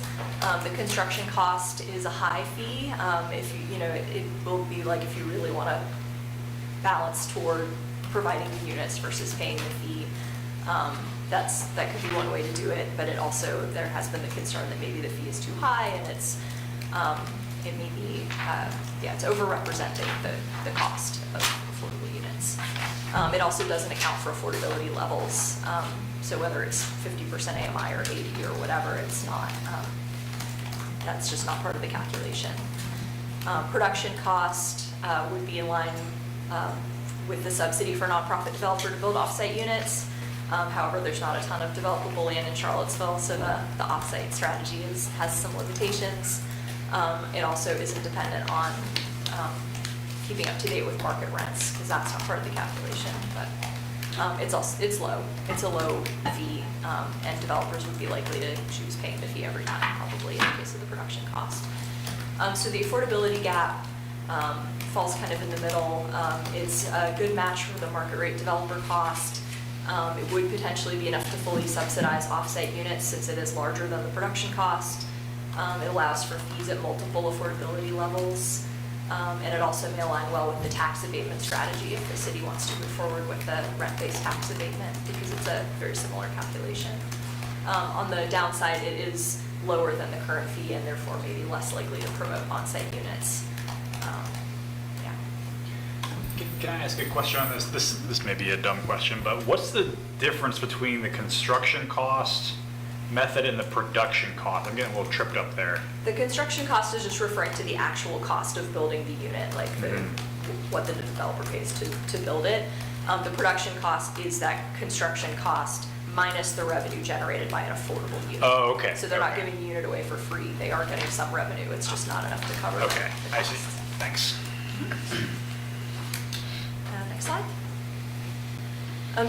The construction cost is a high fee. If you know, it will be like if you really want to balance toward providing the units versus paying the fee. That could be one way to do it, but it also, there has been the concern that maybe the fee is too high and it may be, it's over-representing the cost of affordable units. It also doesn't account for affordability levels. So whether it's 50% AMI or 80 or whatever, it's not, that's just not part of the calculation. Production cost would be in line with the subsidy for nonprofit developer to build offsite units. However, there's not a ton of developable land in Charlottesville, so the offsite strategy has some limitations. It also isn't dependent on keeping up to date with market rents, because that's not part of the calculation. But it's low. It's a low fee, and developers would be likely to choose paying the fee every time, probably in the case of the production cost. So the affordability gap falls kind of in the middle. It's a good match for the market rate developer cost. It would potentially be enough to fully subsidize offsite units since it is larger than the production cost. It allows for fees at multiple affordability levels. And it also may align well with the tax abatement strategy if the city wants to move forward with the rent-based tax abatement, because it's a very similar calculation. On the downside, it is lower than the current fee and therefore maybe less likely to promote on-site units. Can I ask a question on this? This may be a dumb question, but what's the difference between the construction cost method and the production cost? I'm getting a little tripped up there. The construction cost is just referring to the actual cost of building the unit, like what the developer pays to build it. The production cost is that construction cost minus the revenue generated by an affordable unit. Oh, okay. So they're not giving the unit away for free. They are getting some revenue. It's just not enough to cover Okay, the I cost. see. Thanks. Next slide.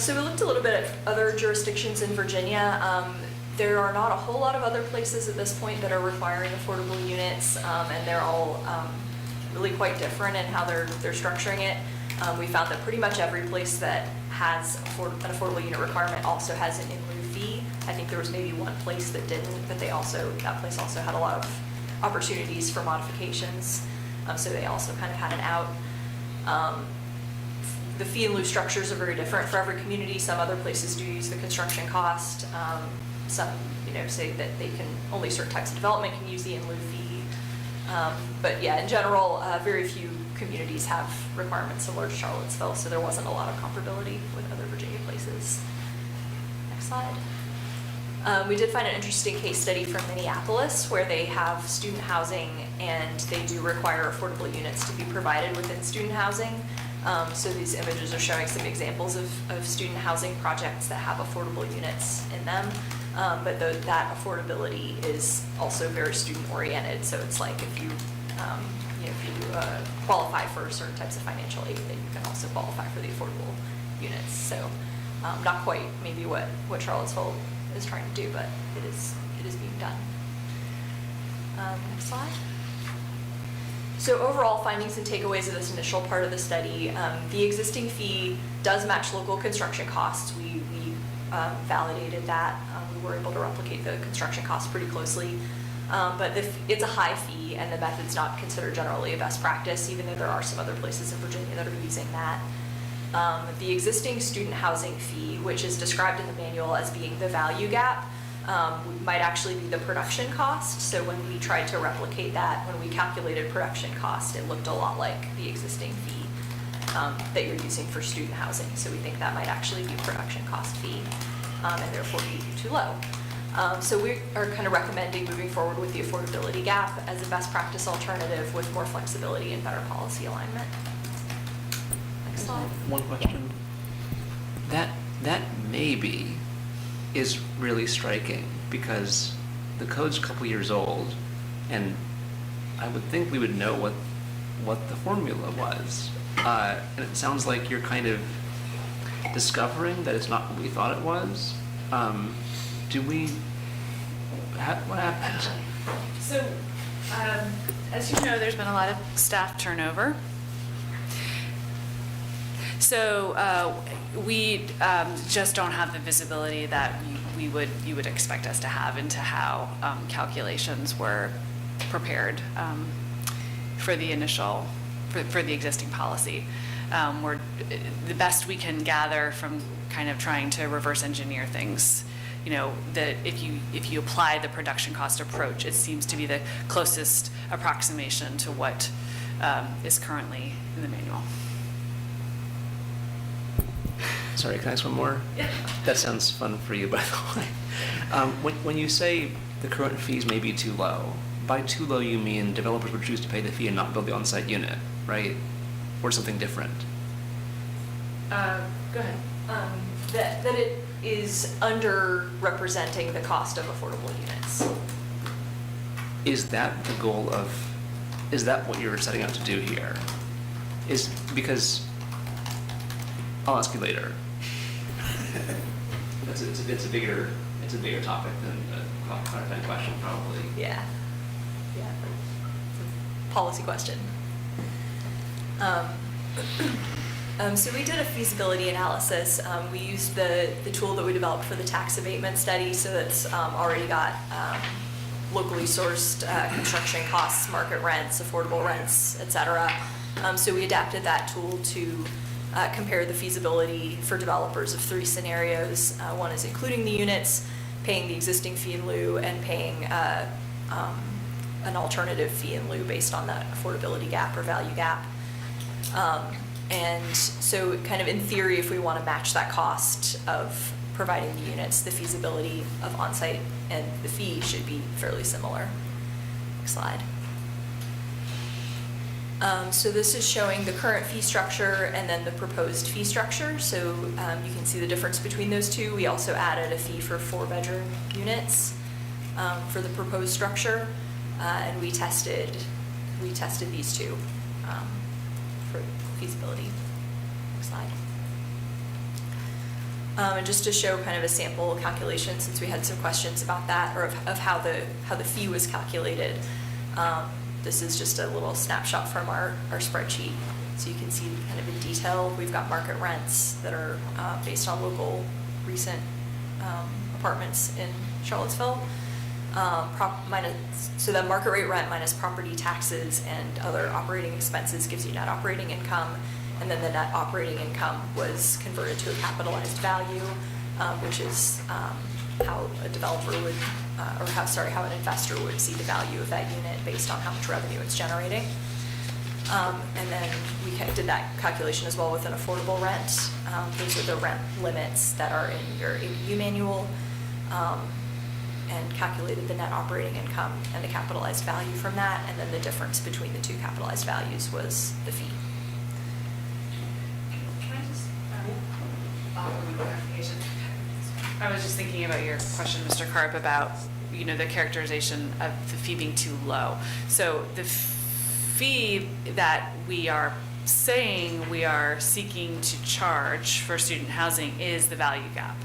So we looked a little bit at other jurisdictions in Virginia. There are not a whole lot of other places at this point that are requiring affordable units, and they're all really quite different in how they're structuring it. We found that pretty much every place that has an affordable unit requirement also has an in lieu fee. I think there was maybe one place that didn't, but that place also had a lot of opportunities for modifications, so they also kind of had an out. The fee in lieu structures are very different for every community. Some other places do use the construction cost. Some, say that they can only certain types of development can use the in lieu fee. But yeah, in general, very few communities have requirements similar to Charlottesville, so there wasn't a lot of comparability with other Virginia places. Next slide. We did find an interesting case study from Minneapolis where they have student housing and they do require affordable units to be provided within student housing. So these images are showing some examples of student housing projects that have affordable units in them. But that affordability is also very student-oriented. So it's like if you qualify for certain types of financial aid, then you can also qualify for the affordable units. So not quite maybe what Charlottesville is trying to do, but it is being done. Next slide. So overall findings and takeaways of this initial part of the study, the existing fee does match local construction costs. We validated that. We were able to replicate the construction costs pretty closely. But it's a high fee and the method's not considered generally a best practice, even though there are some other places in Virginia that are using that. The existing student housing fee, which is described in the manual as being the value gap, might actually be the production cost. So when we tried to replicate that, when we calculated production cost, it looked a lot like the existing fee that you're using for student housing. So we think that might actually be production cost fee and therefore be too low. So we are kind of recommending moving forward with the affordability gap as a best practice alternative with more flexibility and better policy alignment. Next slide. One question. That maybe is really striking because the code's a couple years old, and I would think we would know what the formula was. And it sounds like you're kind of discovering that it's not what we thought it was. What happened? So, as you know, there's been a lot of staff turnover. So we just don't have the visibility that you would expect us to have into how calculations were prepared for the initial, for the existing policy. We're, the best we can gather from kind of trying to reverse engineer things, you know, that if you apply the production cost approach, it seems to be the closest approximation to what is currently in the manual. Sorry, can I ask one more? Yeah. That sounds fun for you, by the way. When you say the current fees may be too low, by too low you mean developers would choose to pay the fee and not build the on-site unit, right? Or something different? Go ahead. That it is underrepresenting the cost of affordable units. Is that the goal of, is that what you're setting out to do here? Is, because, I'll ask you later. It's a bigger topic than a clarifying question, probably. Yeah. Yeah. Policy question. So we did a feasibility analysis. We used the tool that we developed for the tax abatement study, so that's already got locally sourced construction costs, market rents, affordable rents, et cetera. So we adapted that tool to compare the feasibility for developers of 3 scenarios. One is including the units, paying the existing fee in lieu, and paying an alternative fee in lieu based on that affordability gap or value gap. And so kind of in theory, if we want to match that cost of providing the units, the feasibility of on-site and the fee should be fairly similar. Next slide. So this is showing the current fee structure and then the proposed fee structure. So you can see the difference between those two. We also added a fee for 4-bedroom units for the proposed structure, and we tested these two for feasibility. Next slide. And just to show kind of a sample calculation, since we had some questions about that, or of how the fee was calculated. This is just a little snapshot from our spreadsheet. So you can see kind of in detail, we've got market rents that are based on local recent apartments in Charlottesville. So that market rate rent minus property taxes and other operating expenses gives you net operating income. And then the net operating income was converted to a capitalized value, which is how a developer would, how an investor would see the value of that unit based on how much revenue it's generating. And then we did that calculation as well with an affordable rent. Those are the rent limits that are in your ADU manual, and calculated the net operating income and the capitalized value from that. And then the difference between the two capitalized values was the fee. Can I just offer one clarification? I was just thinking about your question, Mr. Karp, about, you know, the characterization of the fee being too low. So the fee that we are saying we are seeking to charge for student housing is the value gap,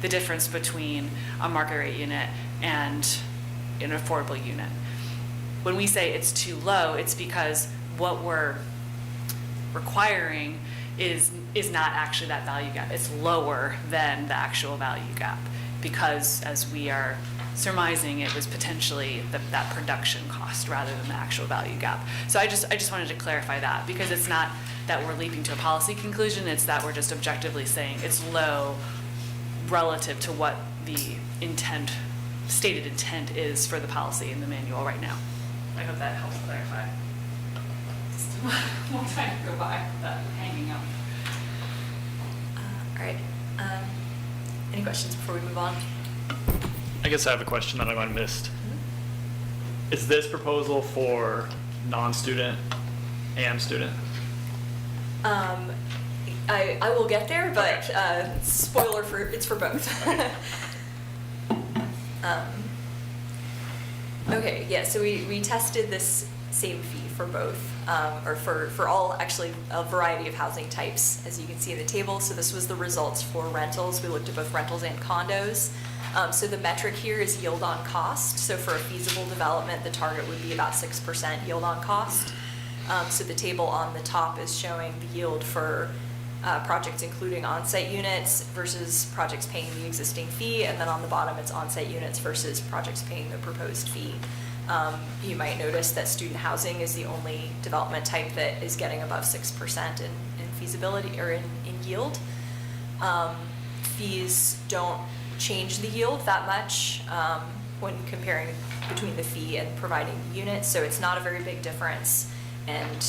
the difference between a market rate unit and an affordable unit. When we say it's too low, it's because what we're requiring is not actually that value gap. It's lower than the actual value gap, because as we are surmising, it was potentially that production cost rather than the actual value gap. So I just wanted to clarify that, because it's not that we're leaping to a policy conclusion, it's that we're just objectively saying it's low relative to what the stated intent is for the policy in the manual right now. I hope that helps clarify. Just one time to go by that hanging up. All right. Any questions before we move on? I guess I have a question that I might have missed. Is this proposal for non-student and student? I will get there, but spoiler, it's for both. Okay, yeah, so we tested this same fee for both, or for all, actually, a variety of housing types, as you can see in the table. So this was the results for rentals. We looked at both rentals and condos. So the metric here is yield on cost. So for a feasible development, the target would be about 6% yield on cost. So the table on the top is showing the yield for projects including on-site units versus projects paying the existing fee, and then on the bottom it's on-site units versus projects paying the proposed fee. You might notice that student housing is the only development type that is getting above 6% in feasibility or in yield. Fees don't change the yield that much when comparing between the fee and providing the units, so it's not a very big difference. And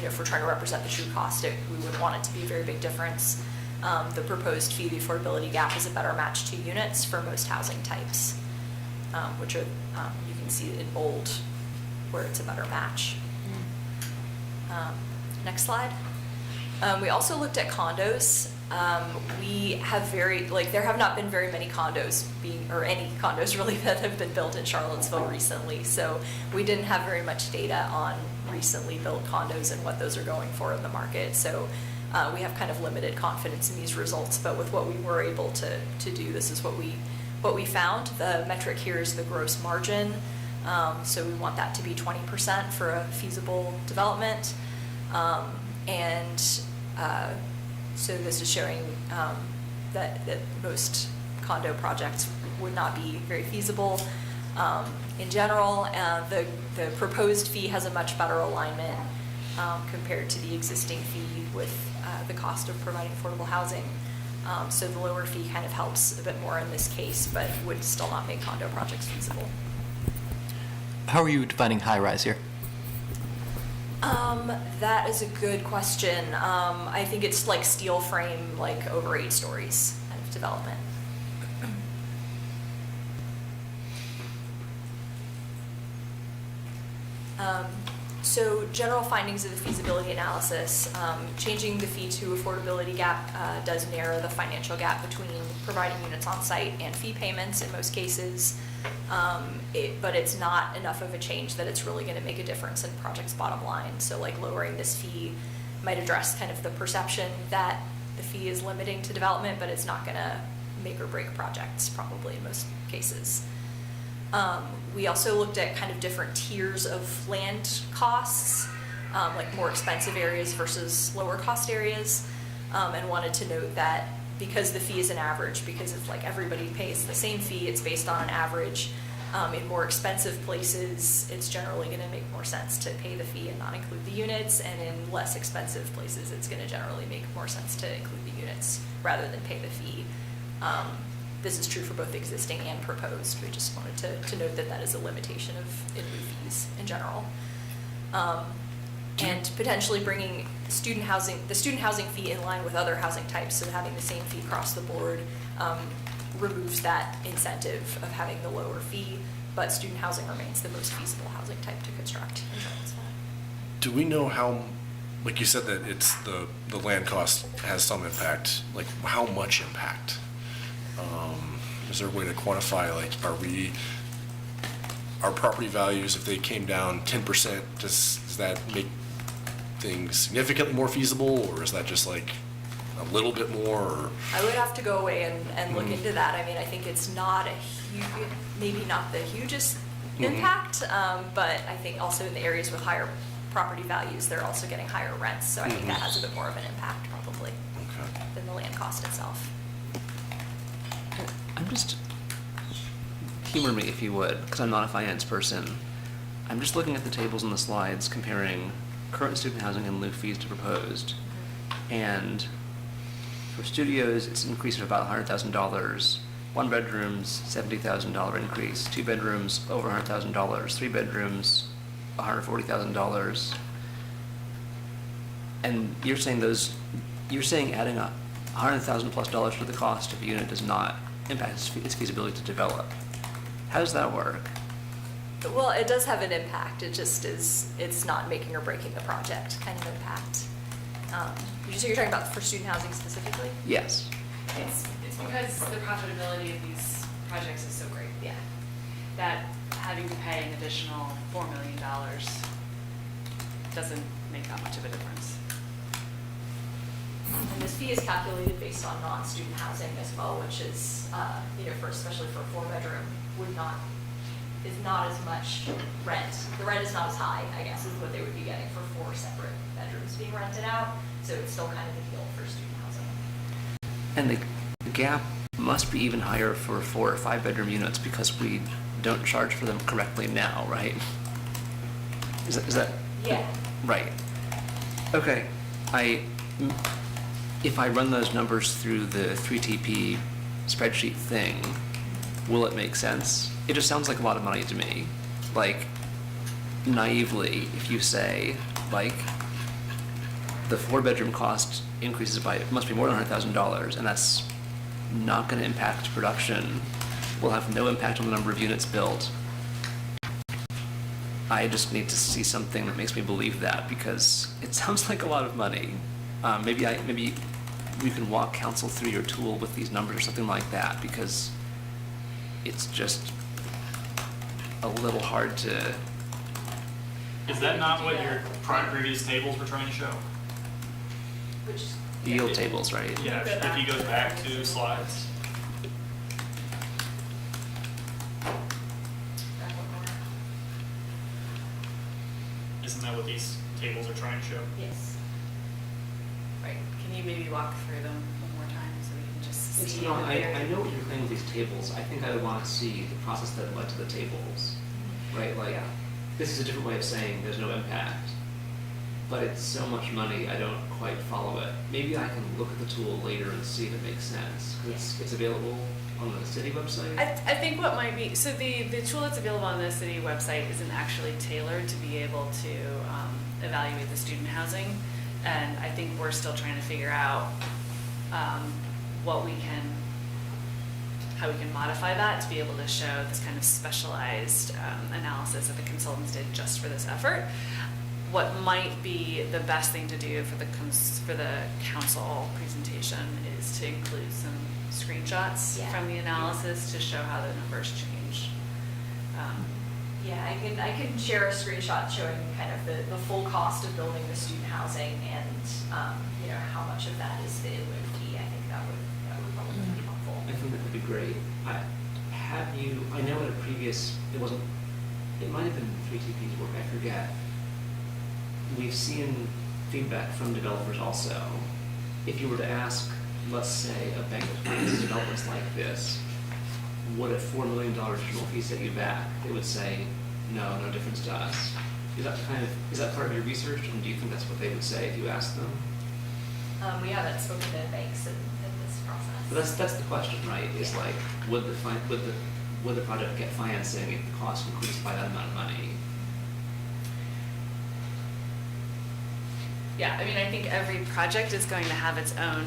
if we're trying to represent the true cost, we would want it to be a very big difference. The proposed fee, the affordability gap, is a better match to units for most housing types, which are, you can see in bold where it's a better match. Next slide. We also looked at condos. We have there have not been very many condos or any condos really that have been built in Charlottesville recently. So we didn't have very much data on recently built condos and what those are going for in the market. So we have kind of limited confidence in these results, but with what we were able to do, this is what we found. The metric here is the gross margin. So we want that to be 20% for a feasible development. So this is showing that most condo projects would not be very feasible. In general, the proposed fee has a much better alignment compared to the existing fee with the cost of providing affordable housing. So the lower fee kind of helps a bit more in this case, but would still not make condo projects feasible. How are you defining high-rise here? That is a good question. I think it's like steel frame, like over 8 stories kind of development. So general findings of the feasibility analysis, changing the fee to affordability gap does narrow the financial gap between providing units on site and fee payments in most cases. But it's not enough of a change that it's really going to make a difference in project's bottom line. So like lowering this fee might address kind of the perception that the fee is limiting to development, but it's not going to make or break projects probably in most cases. We also looked at kind of different tiers of land costs, like more expensive areas versus lower cost areas, and wanted to note that because the fee is an average, because if like everybody pays the same fee, it's based on an average. In more expensive places, it's generally going to make more sense to pay the fee and not include the units, and in less expensive places, it's going to generally make more sense to include the units rather than pay the fee. This is true for both existing and proposed. We just wanted to note that that is a limitation of in lieu fees in general. And potentially bringing the student housing fee in line with other housing types, so having the same fee across the board removes that incentive of having the lower fee, but student housing remains the most feasible housing type to construct in Charlottesville. Do we know how, like you said that it's the land cost has some impact, like how much impact? Is there a way to quantify, like, our property values, if they came down 10%, does that make things significantly more feasible, or is that just like a little bit more? Or? I would have to go away and look into that. I mean, I think it's not a huge, maybe not the hugest impact, but I think also in the areas with higher property values, they're also getting higher rents, so I think that has a bit more of an impact probably than the land cost itself. I'm just, humor me if you would, because I'm not a finance person. I'm just looking at the tables and the slides comparing current student housing and lieu fees to proposed. And for studios, it's an increase of about $100,000. 1 bedrooms, $70,000 increase. 2 bedrooms, over $100,000. 3 bedrooms, $140,000. And you're saying adding $100,000 plus to the cost of a unit does not impact its feasibility to develop. How does that work? Well, it does have an impact. It just is, it's not making or breaking the project kind of impact. So you're talking about for student housing specifically? Yes. It's because the profitability of these projects is so great. Yeah. that having to pay an additional $4 million doesn't make that much of a difference. And this fee is calculated based on non-student housing as well, which is, especially for a 4-bedroom, is not as much rent. The rent is not as high, I guess, is what they would be getting for 4 separate bedrooms being rented out. So it's still kind of a deal for student housing. And the gap must be even higher for 4 or 5 bedroom units because we don't charge for them correctly now, right? Is that? Yeah. Right. Okay. If I run those numbers through the 3TP spreadsheet thing, will it make sense? It just sounds like a lot of money to me. Like, naively, if you say, like, the 4-bedroom cost increases by, it must be more than $100,000, and that's not going to impact production, will have no impact on the number of units built. I just need to see something that makes me believe that, because it sounds like a lot of money. Maybe we can walk council through your tool with these numbers or something like that, because it's just a little hard to. Is that not what your previous tables were trying to show? Which Yield tables, right? Yeah, if he goes back 2 slides. Isn't that what these tables are trying to show? Yes. Right, can you maybe walk through them one more time so we can just It's see? not, the I very- know what you're saying with these tables. I think I would want to see the process that led to the tables, right? Like, Yeah. this is a different way of saying there's no impact, but it's so much money, I don't quite follow it. Maybe I can look at the tool later and see if it makes sense, because it's available on the city website. I think what might be, so the tool that's available on the city website isn't actually tailored to be able to evaluate the student housing. And I think we're still trying to figure out how we can modify that to be able to show this kind of specialized analysis that the consultants did just for this effort. What might be the best thing to do for the council presentation is to include some screenshots from the analysis to show how the numbers change. Yeah, I can share a screenshot showing kind of the full cost of building the student housing and, how much of that is the in-lieu fee. I think that would probably be helpful. I think that would be great. I know in a previous, it might have been 3TP's work, I forget. We've seen feedback from developers also. If you were to ask, let's say, a bank of finance developers like this, would a $4 million additional fee set you back? They would say, no difference to us. Is that part of your research, and do you think that's what they would say if you asked them? We haven't spoken to banks in this process. But that's the question, right? Is like, would the project get financing if the cost increased by that amount of money? Yeah, I mean, I think every project is going to have its own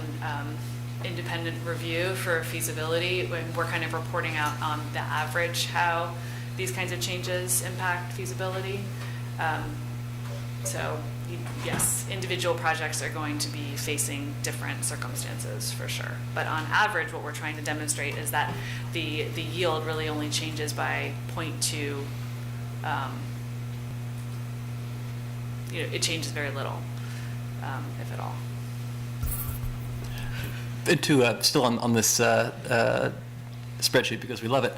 independent review for feasibility. When we're kind of reporting out on the average how these kinds of changes impact feasibility. Yes, individual projects are going to be facing different circumstances for sure. But on average, what we're trying to demonstrate is that the yield really only changes by 0.2. It changes very little, if at all. And still on this spreadsheet, because we love it,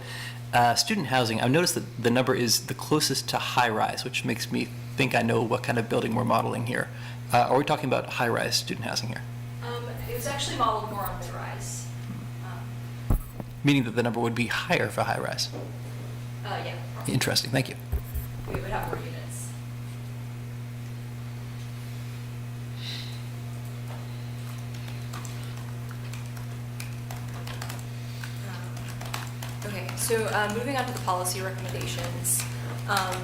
student housing, I've noticed that the number is the closest to high-rise, which makes me think I know what kind of building we're modeling here. Are we talking about high-rise student housing here? It was actually modeled more on mid-rise. Meaning that the number would be higher for high-rise. Yeah. Probably. Interesting, thank you. We would have more units. Okay, so moving on to the policy recommendations.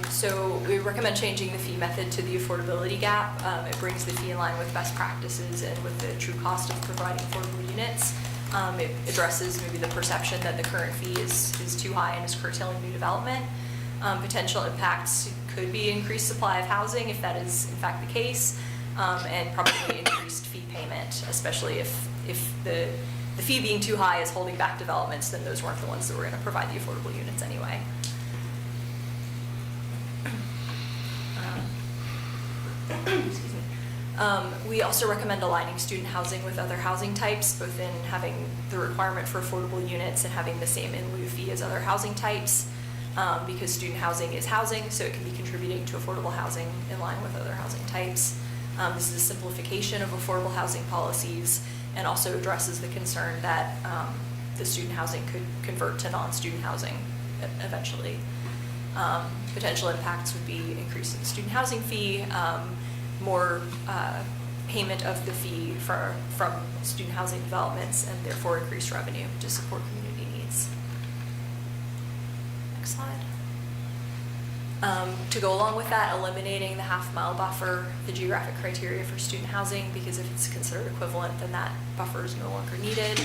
So we recommend changing the fee method to the affordability gap. It brings the fee in line with best practices and with the true cost of providing affordable units. It addresses maybe the perception that the current fee is too high and is curtailing new development. Potential impacts could be increased supply of housing if that is in fact the case, and probably increased fee payment, especially if the fee being too high is holding back developments, then those weren't the ones that were going to provide the affordable units anyway. Excuse me. We also recommend aligning student housing with other housing types, both in having the requirement for affordable units and having the same in lieu fee as other housing types, because student housing is housing, so it can be contributing to affordable housing in line with other housing types. This is a simplification of affordable housing policies and also addresses the concern that the student housing could convert to non-student housing eventually. Potential impacts would be increase in the student housing fee, more payment of the fee from student housing developments, and therefore increased revenue to support community needs. Next slide. To go along with that, eliminating the half-mile buffer, the geographic criteria for student housing, because if it's considered equivalent, then that buffer is no longer needed.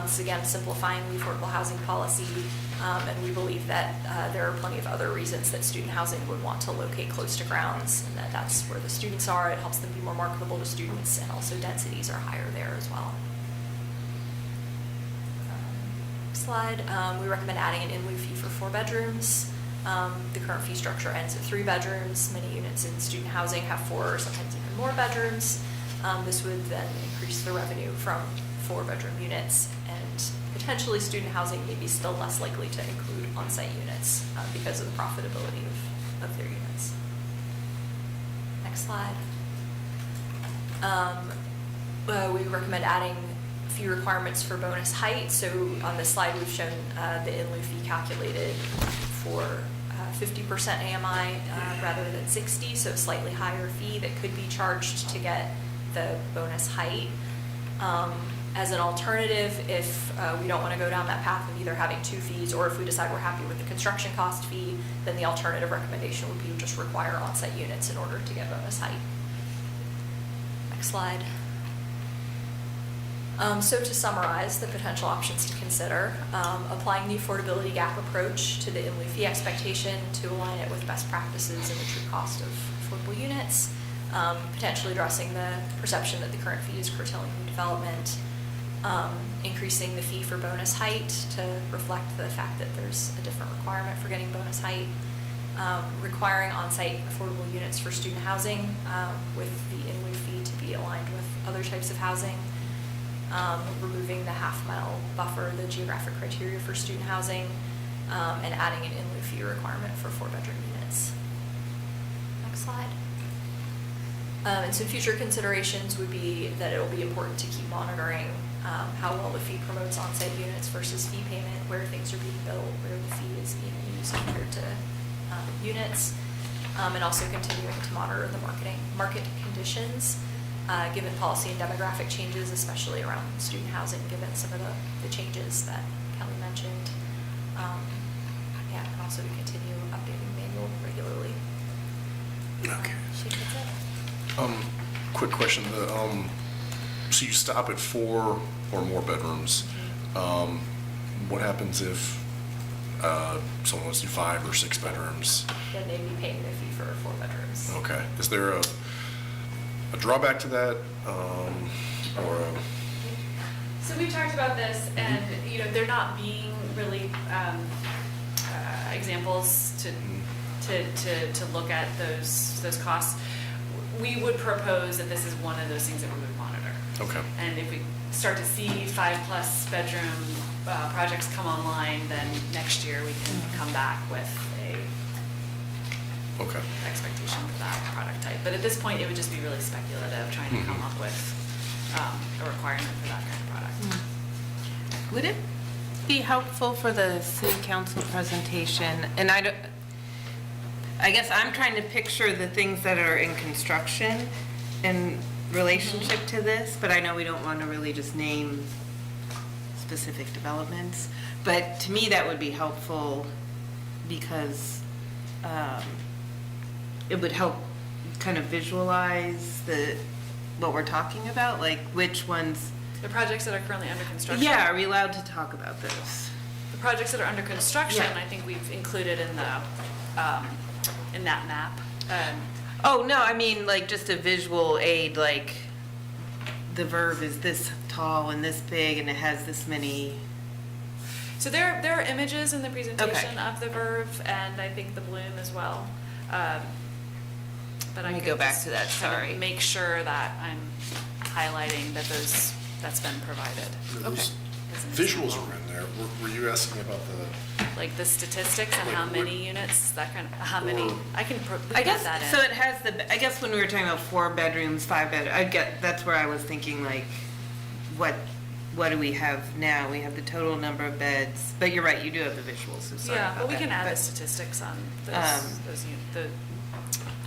This is again simplifying the affordable housing policy, and we believe that there are plenty of other reasons that student housing would want to locate close to grounds, and that's where the students are. It helps them be more marketable to students, and also densities are higher there as well. Slide. We recommend adding an in lieu fee for 4 bedrooms. The current fee structure ends at 3 bedrooms. Many units in student housing have 4 or sometimes even more bedrooms. This would then increase the revenue from 4-bedroom units, and potentially student housing may be still less likely to include on-site units because of the profitability of their units. Next slide. We recommend adding fee requirements for bonus height. So on this slide, we've shown the in lieu fee calculated for 50% AMI rather than 60, so a slightly higher fee that could be charged to get the bonus height. As an alternative, if we don't want to go down that path of either having 2 fees, or if we decide we're happy with the construction cost fee, then the alternative recommendation would be to just require on-site units in order to get bonus height. Next slide. So to summarize the potential options to consider, applying the affordability gap approach to the in lieu fee expectation to align it with best practices and the true cost of affordable units, potentially addressing the perception that the current fee is curtailing new development, increasing the fee for bonus height to reflect the fact that there's a different requirement for getting bonus height, requiring on-site affordable units for student housing with the in lieu fee to be aligned with other types of housing, removing the half-mile buffer, the geographic criteria for student housing, and adding an in lieu fee requirement for 4-bedroom units. Next slide. And so future considerations would be that it will be important to keep monitoring how well the fee promotes on-site units versus fee payment, where things are being built, where the fee is being used compared to units, and also continuing to monitor the market conditions, given policy and demographic changes, especially around student housing, given some of the changes that Kelly mentioned. And also to continue updating the manual regularly. Okay. I think that's it. Quick question. So you stop at 4 or more bedrooms. What happens if someone wants to do 5 or 6 bedrooms? Then they'd be paying the fee for 4 bedrooms. Okay. Is there a drawback to that, or So we've talked about this, and they're not being really examples to look at those costs. We would propose that this is one of those things that we would monitor. Okay. And if we start to see 5+ bedroom projects come online, then next year we can come back with a expectation for that product type. But at this point, it would just be really speculative, trying to come up with a requirement for that kind of product. Would it be helpful for the city council presentation? And I guess I'm trying to picture the things that are in construction in relationship to this, but I know we don't want to really just name specific developments. But to me, that would be helpful because it would help kind of visualize what we're talking about, like which ones. The projects that are currently under construction? Yeah, are we allowed to talk about those? The projects that are under construction, Yeah. I think we've included in the in that map. Oh, no, I mean, like, just a visual aid, like, the Verve is this tall and this big, and it has this many. So there are images in the presentation of the Verve, and I think the Bloom as well. But Let I me could go back just to that, kind of sorry. Make sure that I'm highlighting that that's been provided. Those As an visuals example. were in there. Were you asking about the, Like the statistics on Like how what- many units, that kind of, how many, Or- I can we I can guess, add that in. so it has I guess when we were talking about 4 bedrooms, 5 that's where I was thinking like, what do we have now? We have the total number of beds, but you're right, you do have the visuals, so sorry Yeah, about but we that. can add the But- statistics on Um,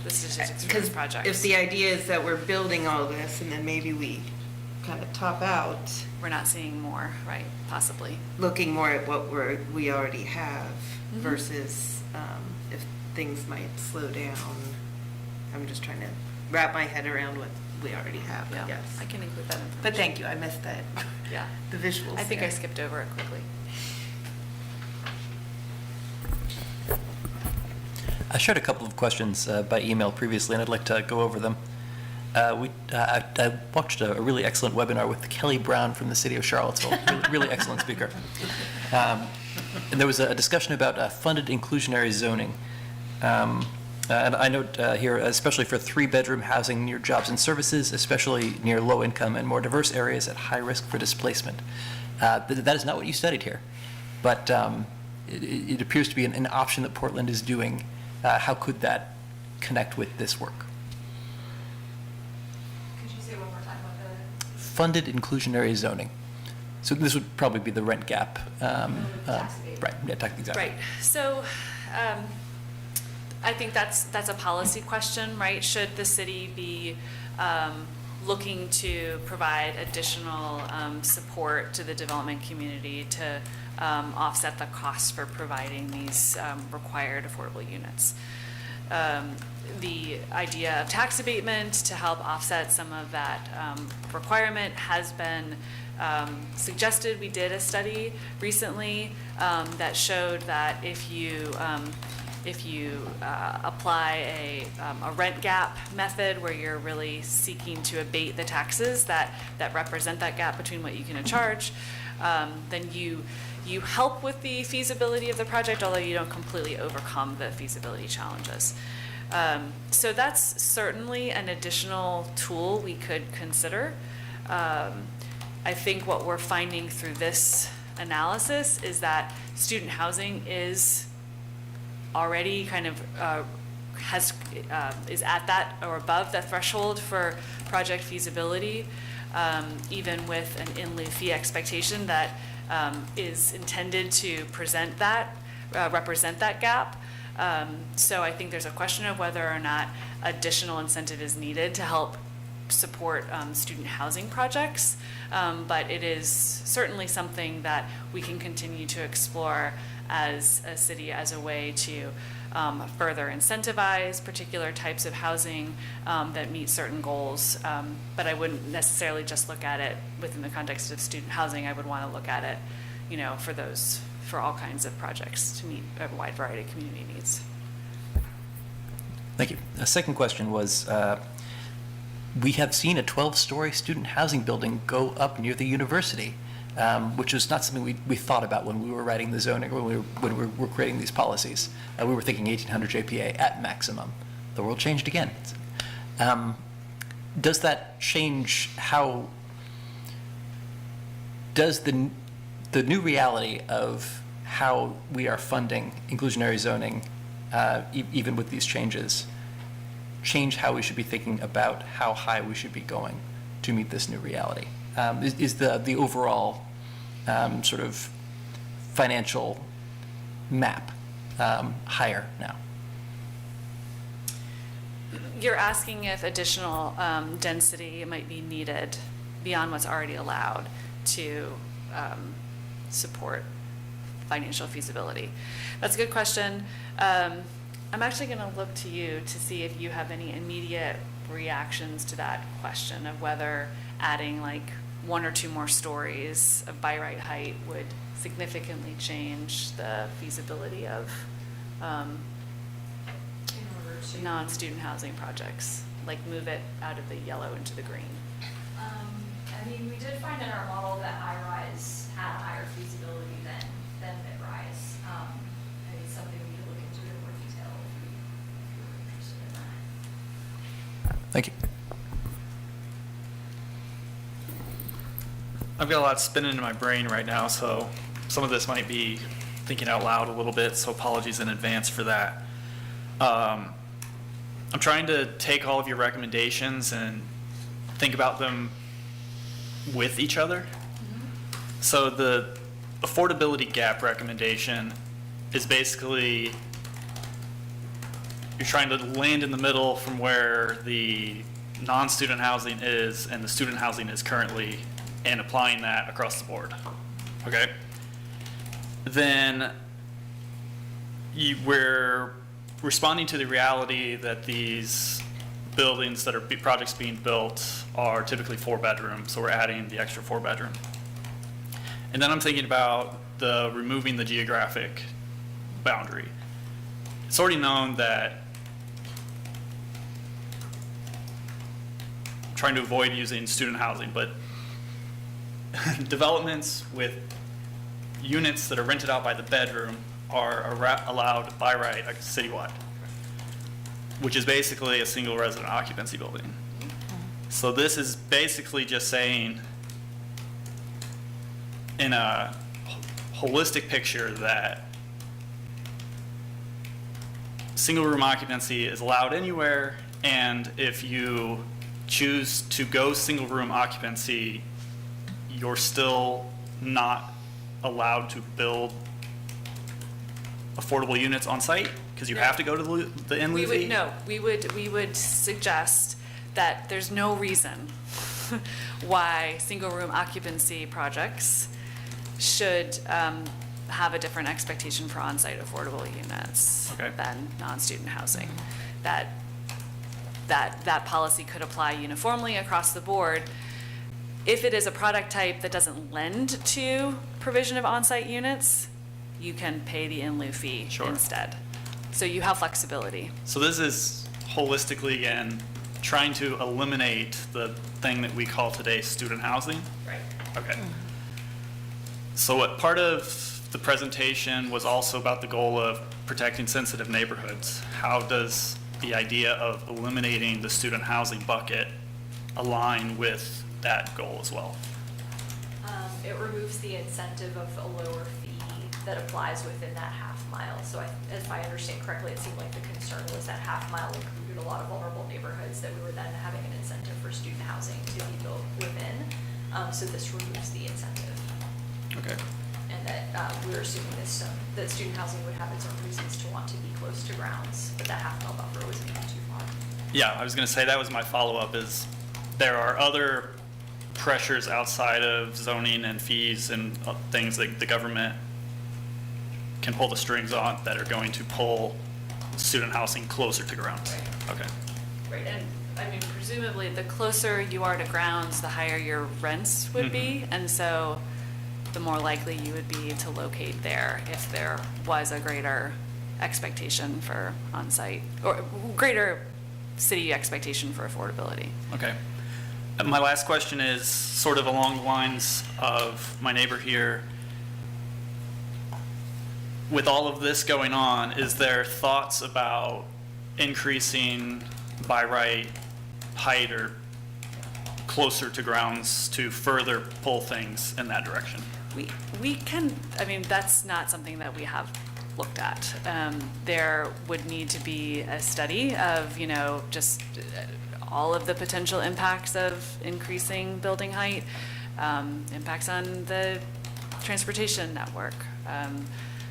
the statistics for Because those projects. if the idea is that we're building all this and then maybe we kind of top out, We're not seeing more, right, possibly. looking more at what we already have Mhm. versus if things might slow down. I'm just trying to wrap my head around what we already have, I Yeah, guess. I can include that information. But thank you, I missed that. Yeah. The visuals I think I there. skipped over it quickly. I shared a couple of questions by email previously, and I'd like to go over them. I watched a really excellent webinar with Kelly Brown from the city of Charlottesville, really excellent speaker. And there was a discussion about funded inclusionary zoning. And I note here, especially for 3-bedroom housing near jobs and services, especially near low-income and more diverse areas at high risk for displacement. That is not what you studied here, but it appears to be an option that Portland is doing. How could that connect with this work? Could you say one more time what the? Funded inclusionary zoning. So this would probably be the rent gap. Tax abatement. Right, yeah, exactly. Right, so, I think that's a policy question, right? Should the city be, looking to provide additional, support to the development community to, offset the costs for providing these, required affordable units? The idea of tax abatement to help offset some of that, requirement has been, suggested. We did a study recently that showed that if you apply a rent gap method where you're really seeking to abate the taxes that represent that gap between what you can charge, then you help with the feasibility of the project, although you don't completely overcome the feasibility challenges. So that's certainly an additional tool we could consider. I think what we're finding through this analysis is that student housing is already kind of is at that or above the threshold for project feasibility, even with an in lieu fee expectation that is intended to represent that gap. So I think there's a question of whether or not additional incentive is needed to help support student housing projects, but it is certainly something that we can continue to explore as a city as a way to further incentivize particular types of housing that meet certain goals. But I wouldn't necessarily just look at it within the context of student housing. I would want to look at it, for all kinds of projects to meet a wide variety of community needs. Thank you. A second question was, we have seen a 12-story student housing building go up near the university, which was not something we thought about when we were writing the zoning, or when we were creating these policies. We were thinking 1,800 JPA at maximum. The world changed again. Does that change how, does the new reality of how we are funding inclusionary zoning, even with these changes, change how we should be thinking about how high we should be going to meet this new reality? Is the overall sort of financial map higher now? You're asking if additional density might be needed beyond what's already allowed to support financial feasibility. That's a good question. I'm actually going to look to you to see if you have any immediate reactions to that question of whether adding like 1 or 2 more stories of by right height would significantly change the feasibility of non-student housing projects, like move it out of the yellow into the green. I mean, we did find in our model that high-rise had a higher feasibility than mid-rise. I mean, something we could look into in more detail if you were interested in that. Thank you. I've got a lot spinning in my brain right now, so some of this might be thinking out loud a little bit, so apologies in advance for that. I'm trying to take all of your recommendations and think about them with each other. So the affordability gap recommendation is basically you're trying to land in the middle from where the non-student housing is and the student housing is currently, and applying that across the board. Okay? Then we're responding to the reality that these buildings that are projects being built are typically 4-bedroom, so we're adding the extra 4-bedroom. And then I'm thinking about removing the geographic boundary. It's already known that I'm trying to avoid using student housing, but developments with units that are rented out by the bedroom are allowed by right citywide, which is basically a single resident occupancy building. So this is basically just saying in a holistic picture that single room occupancy is allowed anywhere, and if you choose to go single room occupancy, you're still not allowed to build affordable units on site because you have to go to the in-lieu fee? We would suggest that there's no reason why single-room occupancy projects should have a different expectation for on-site affordable units than non-student housing. That policy could apply uniformly across the board. If it is a product type that doesn't lend to provision of on-site units, you can pay the in-lieu fee instead. So you have flexibility. So this is holistically, again, trying to eliminate the thing that we call today student housing? Right. Okay. So what part of the presentation was also about the goal of protecting sensitive neighborhoods. How does the idea of eliminating the student housing bucket align with that goal as well? It removes the incentive of a lower fee that applies within that half mile. So if I understand correctly, it seemed like the concern was that half mile included a lot of vulnerable neighborhoods that we were then having an incentive for student housing to be built within. So this removes the incentive. Okay. And that we're assuming that student housing would have its own reasons to want to be close to grounds, but that half mile buffer wasn't even too far. Yeah, I was going to say that was my follow-up is there are other pressures outside of zoning and fees and things that the government can pull the strings on that are going to pull student housing closer to grounds. Right. Okay. Right, and I mean, presumably, the closer you are to grounds, the higher your rents would be, and so the more likely you would be to locate there if there was a greater expectation for on-site, or greater city expectation for affordability. Okay. My last question is sort of along the lines of my neighbor here. With all of this going on, is there thoughts about increasing by right height or closer to grounds to further pull things in that direction? We can, I mean, that's not something that we have looked at. There would need to be a study of, just all of the potential impacts of increasing building height, impacts on the transportation network,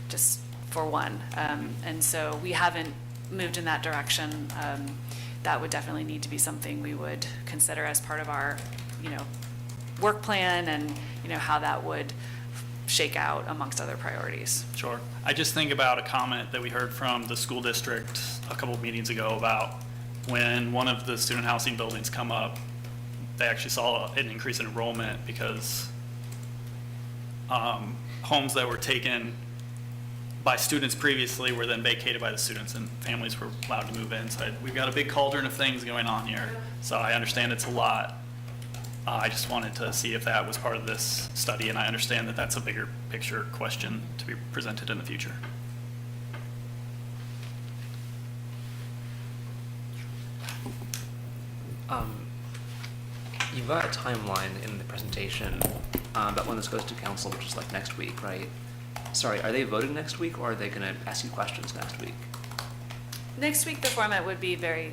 just for one. And so we haven't moved in that direction. That would definitely need to be something we would consider as part of our, work plan and, how that would shake out amongst other priorities. Sure. I just think about a comment that we heard from the school district a couple of meetings ago about when one of the student housing buildings come up, they actually saw an increase in enrollment because homes that were taken by students previously were then vacated by the students and families were allowed to move in. So we've got a big cauldron of things going on here. So I understand it's a lot. I just wanted to see if that was part of this study, and I understand that that's a bigger picture question to be presented in the future. You've got a timeline in the presentation about when this goes to council, which is like next week, right? Sorry, are they voting next week, or are they going to ask you questions next week? Next week, the format would be very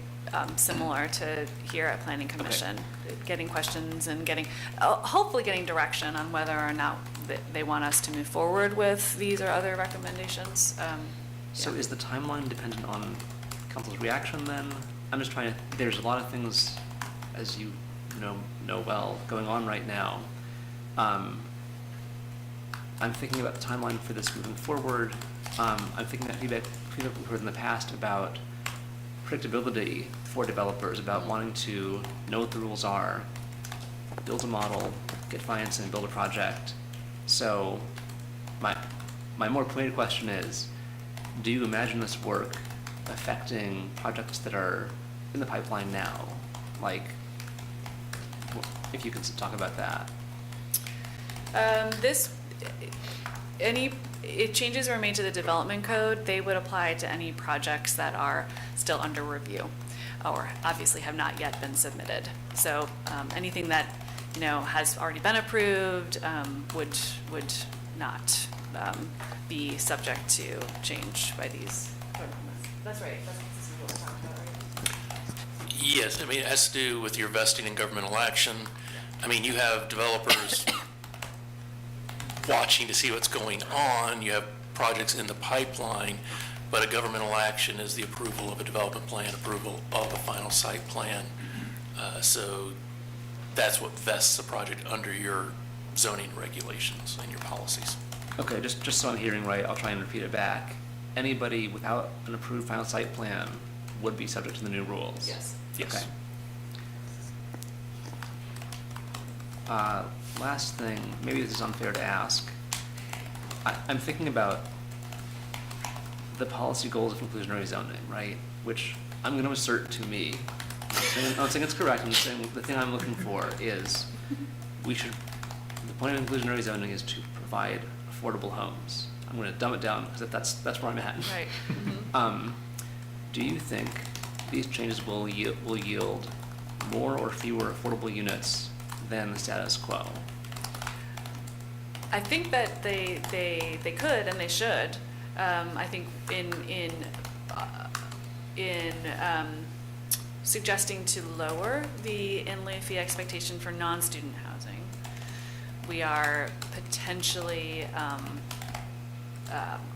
similar to here at Planning Commission, getting questions and hopefully getting direction on whether or not they want us to move forward with these or other recommendations. So is the timeline dependent on council's reaction then? I'm just trying to, there's a lot of things, as you know well, going on right now. I'm thinking about the timeline for this moving forward. I'm thinking that feedback we've heard in the past about predictability for developers, about wanting to know what the rules are, build a model, get financing, and build a project. So my more pointed question is, do you imagine this work affecting projects that are in the pipeline now? Like, if you could talk about that. If changes were made to the development code, they would apply to any projects that are still under review or obviously have not yet been submitted. So anything that has already been approved would not be subject to change by these. That's right. That's consistent with what we're talking about, right? Yes, I mean, it has to do with your vesting in governmental action. I mean, you have developers watching to see what's going on. You have projects in the pipeline, but a governmental action is the approval of a development plan, approval of a final site plan. So that's what vests the project under your zoning regulations and your policies. Okay, just so I'm hearing right, I'll try and repeat it back. Anybody without an approved final site plan would be subject to the new rules? Yes. Yes. Okay. Last thing, maybe this is unfair to ask. I'm thinking about the policy goals of inclusionary zoning, right? Which I'm going to assert to me. I'm not saying it's correct. I'm saying the thing I'm looking for is the point of inclusionary zoning is to provide affordable homes. I'm going to dumb it down because that's where I'm at. Right. Do you think these changes will yield more or fewer affordable units than the status quo? I think that they could and they should. I think in suggesting to lower the in-lieu fee expectation for non-student housing, we are potentially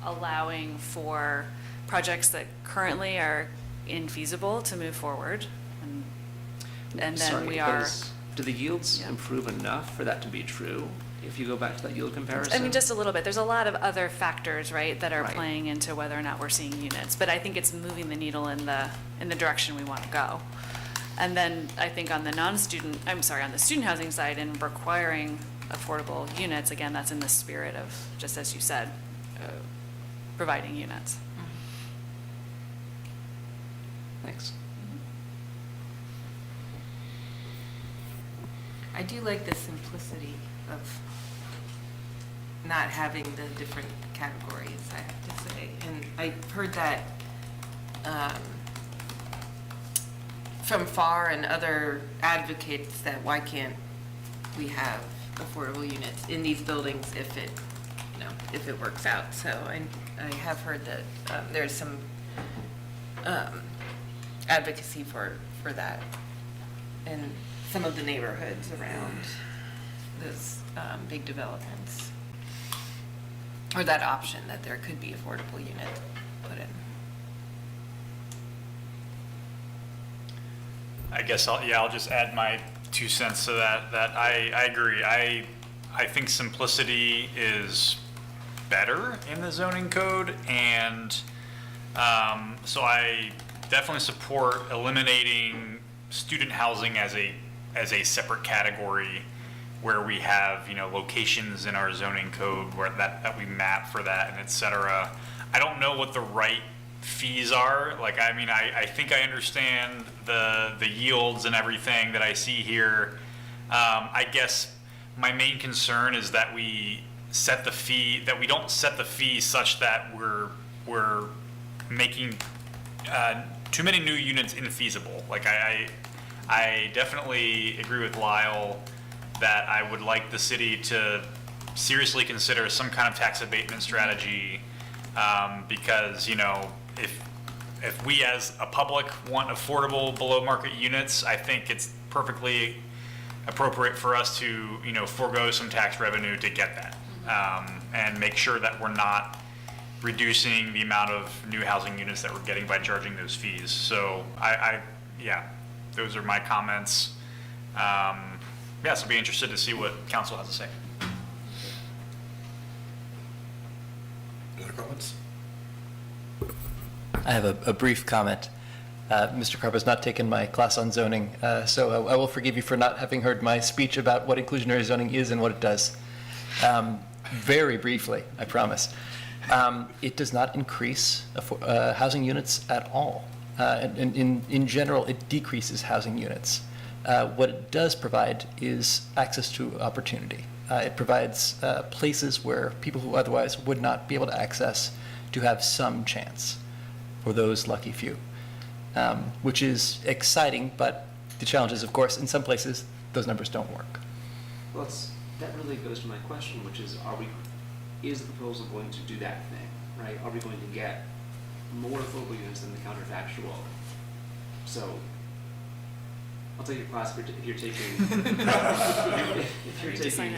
allowing for projects that currently are infeasible to move forward, and then Sorry, do the yields improve enough for that to be true? If you go back to that yield comparison? I mean, just a little bit. There's a lot of other factors, right, that are playing into whether or not we're seeing units. But I think it's moving the needle in the direction we want to go. And then I think on the student housing side and requiring affordable units, again, that's in the spirit of, just as you said, providing units. Thanks. I do like the simplicity of not having the different categories, I have to say. And I've heard that from FAR and other advocates that why can't we have affordable units in these buildings if it works out. So I have heard that there's some advocacy for that in some of the neighborhoods around those big developments, or that option that there could be affordable unit put in. I guess I'll just add my 2 cents to that I agree. I think simplicity is better in the zoning code, and so I definitely support eliminating student housing as a separate category where we have, locations in our zoning code where that we map for that and et cetera. I don't know what the right fees are. I think I understand the yields and everything that I see here. I guess my main concern is that we don't set the fee such that we're making too many new units infeasible. I definitely agree with Lyle that I would like the city to seriously consider some kind of tax abatement strategy, because, you know, if we as a public want affordable below market units, I think it's perfectly appropriate for us to, you know, forego some tax revenue to get that, and make sure that we're not reducing the amount of new housing units that we're getting by charging those fees. So yeah, those are my comments. Yeah, so I'll be interested to see what council has to say. Other comments? I have a brief comment. Mr. Carpa's not taken my class on zoning, so I will forgive you for not having heard my speech about what inclusionary zoning is and what it does. Very briefly, I promise. It does not increase housing units at all. In general, it decreases housing units. What it does provide is access to opportunity. It provides places where people who otherwise would not be able to access to have some chance for those lucky few, which is exciting, but the challenge is, of course, in some places, those numbers don't work. Well, that really goes to my question, which is, is the proposal going to do that thing, right? Are we going to get more affordable units than the counterfactual? So, I'll take your class if you're taking, if you're taking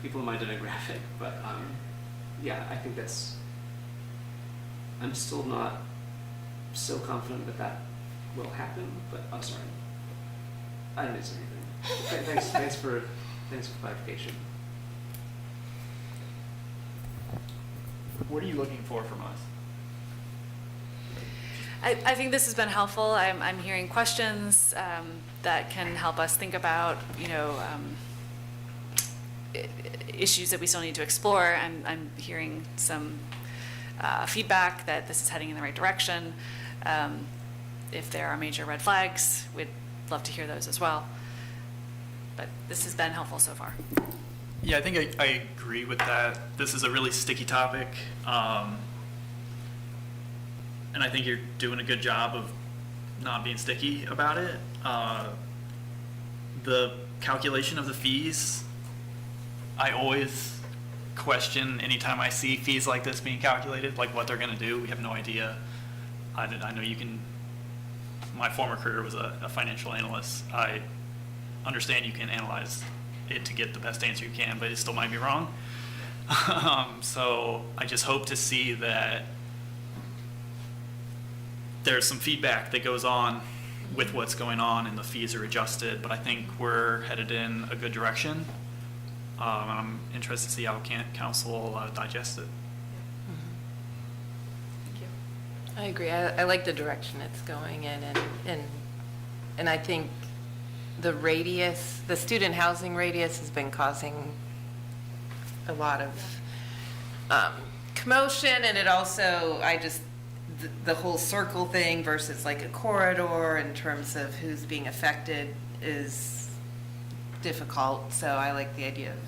people in my demographic, but yeah, I think I'm still not so confident that will happen, but I'm sorry. I don't need to say anything. Thanks for clarification. What are you looking for from us? I think this has been helpful. I'm hearing questions that can help us think about, you know, issues that we still need to explore. I'm hearing some feedback that this is heading in the right direction. If there are major red flags, we'd love to hear those as well. But this has been helpful so far. Yeah, I think I agree with that. This is a really sticky topic. And I think you're doing a good job of not being sticky about it. The calculation of the fees, I always question anytime I see fees like this being calculated, like what they're gonna do. We have no idea. I know my former career was a financial analyst. I understand you can analyze it to get the best answer you can, but it still might be wrong. So I just hope to see that there's some feedback that goes on with what's going on and the fees are adjusted, but I think we're headed in a good direction. And I'm interested to see how council digests it. Thank you. I agree. I like the direction it's going in, and I think the student housing radius has been causing a lot of commotion, and it also, the whole circle thing versus like a corridor in terms of who's being affected is difficult. So I like the idea of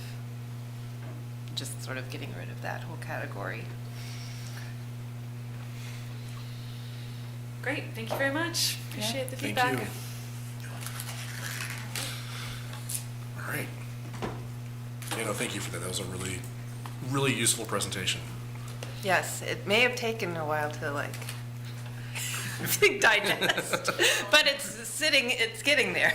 just sort of getting rid of that whole category. Great, thank you very much. Appreciate the Thank feedback. you. All right. Thank you for that. That was a really, really useful presentation. Yes, it may have taken a while to digest, but it's getting there.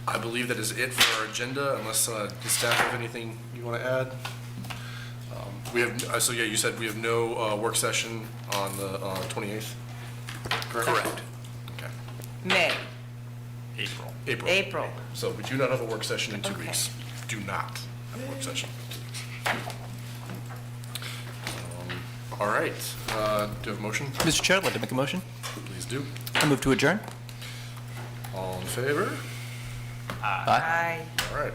I believe that is it for our agenda, unless the staff have anything you want to add. We have, so yeah, you said we have no work session on the 28th? Correct. Okay. May. April. So we do not have a work session in 2 Okay. weeks. Do not have a work session. All right. Do you have a motion? Mr. Chair, I'd like to make a motion. Please do. I move to adjourn. All in favor? Aye. Aye. All right.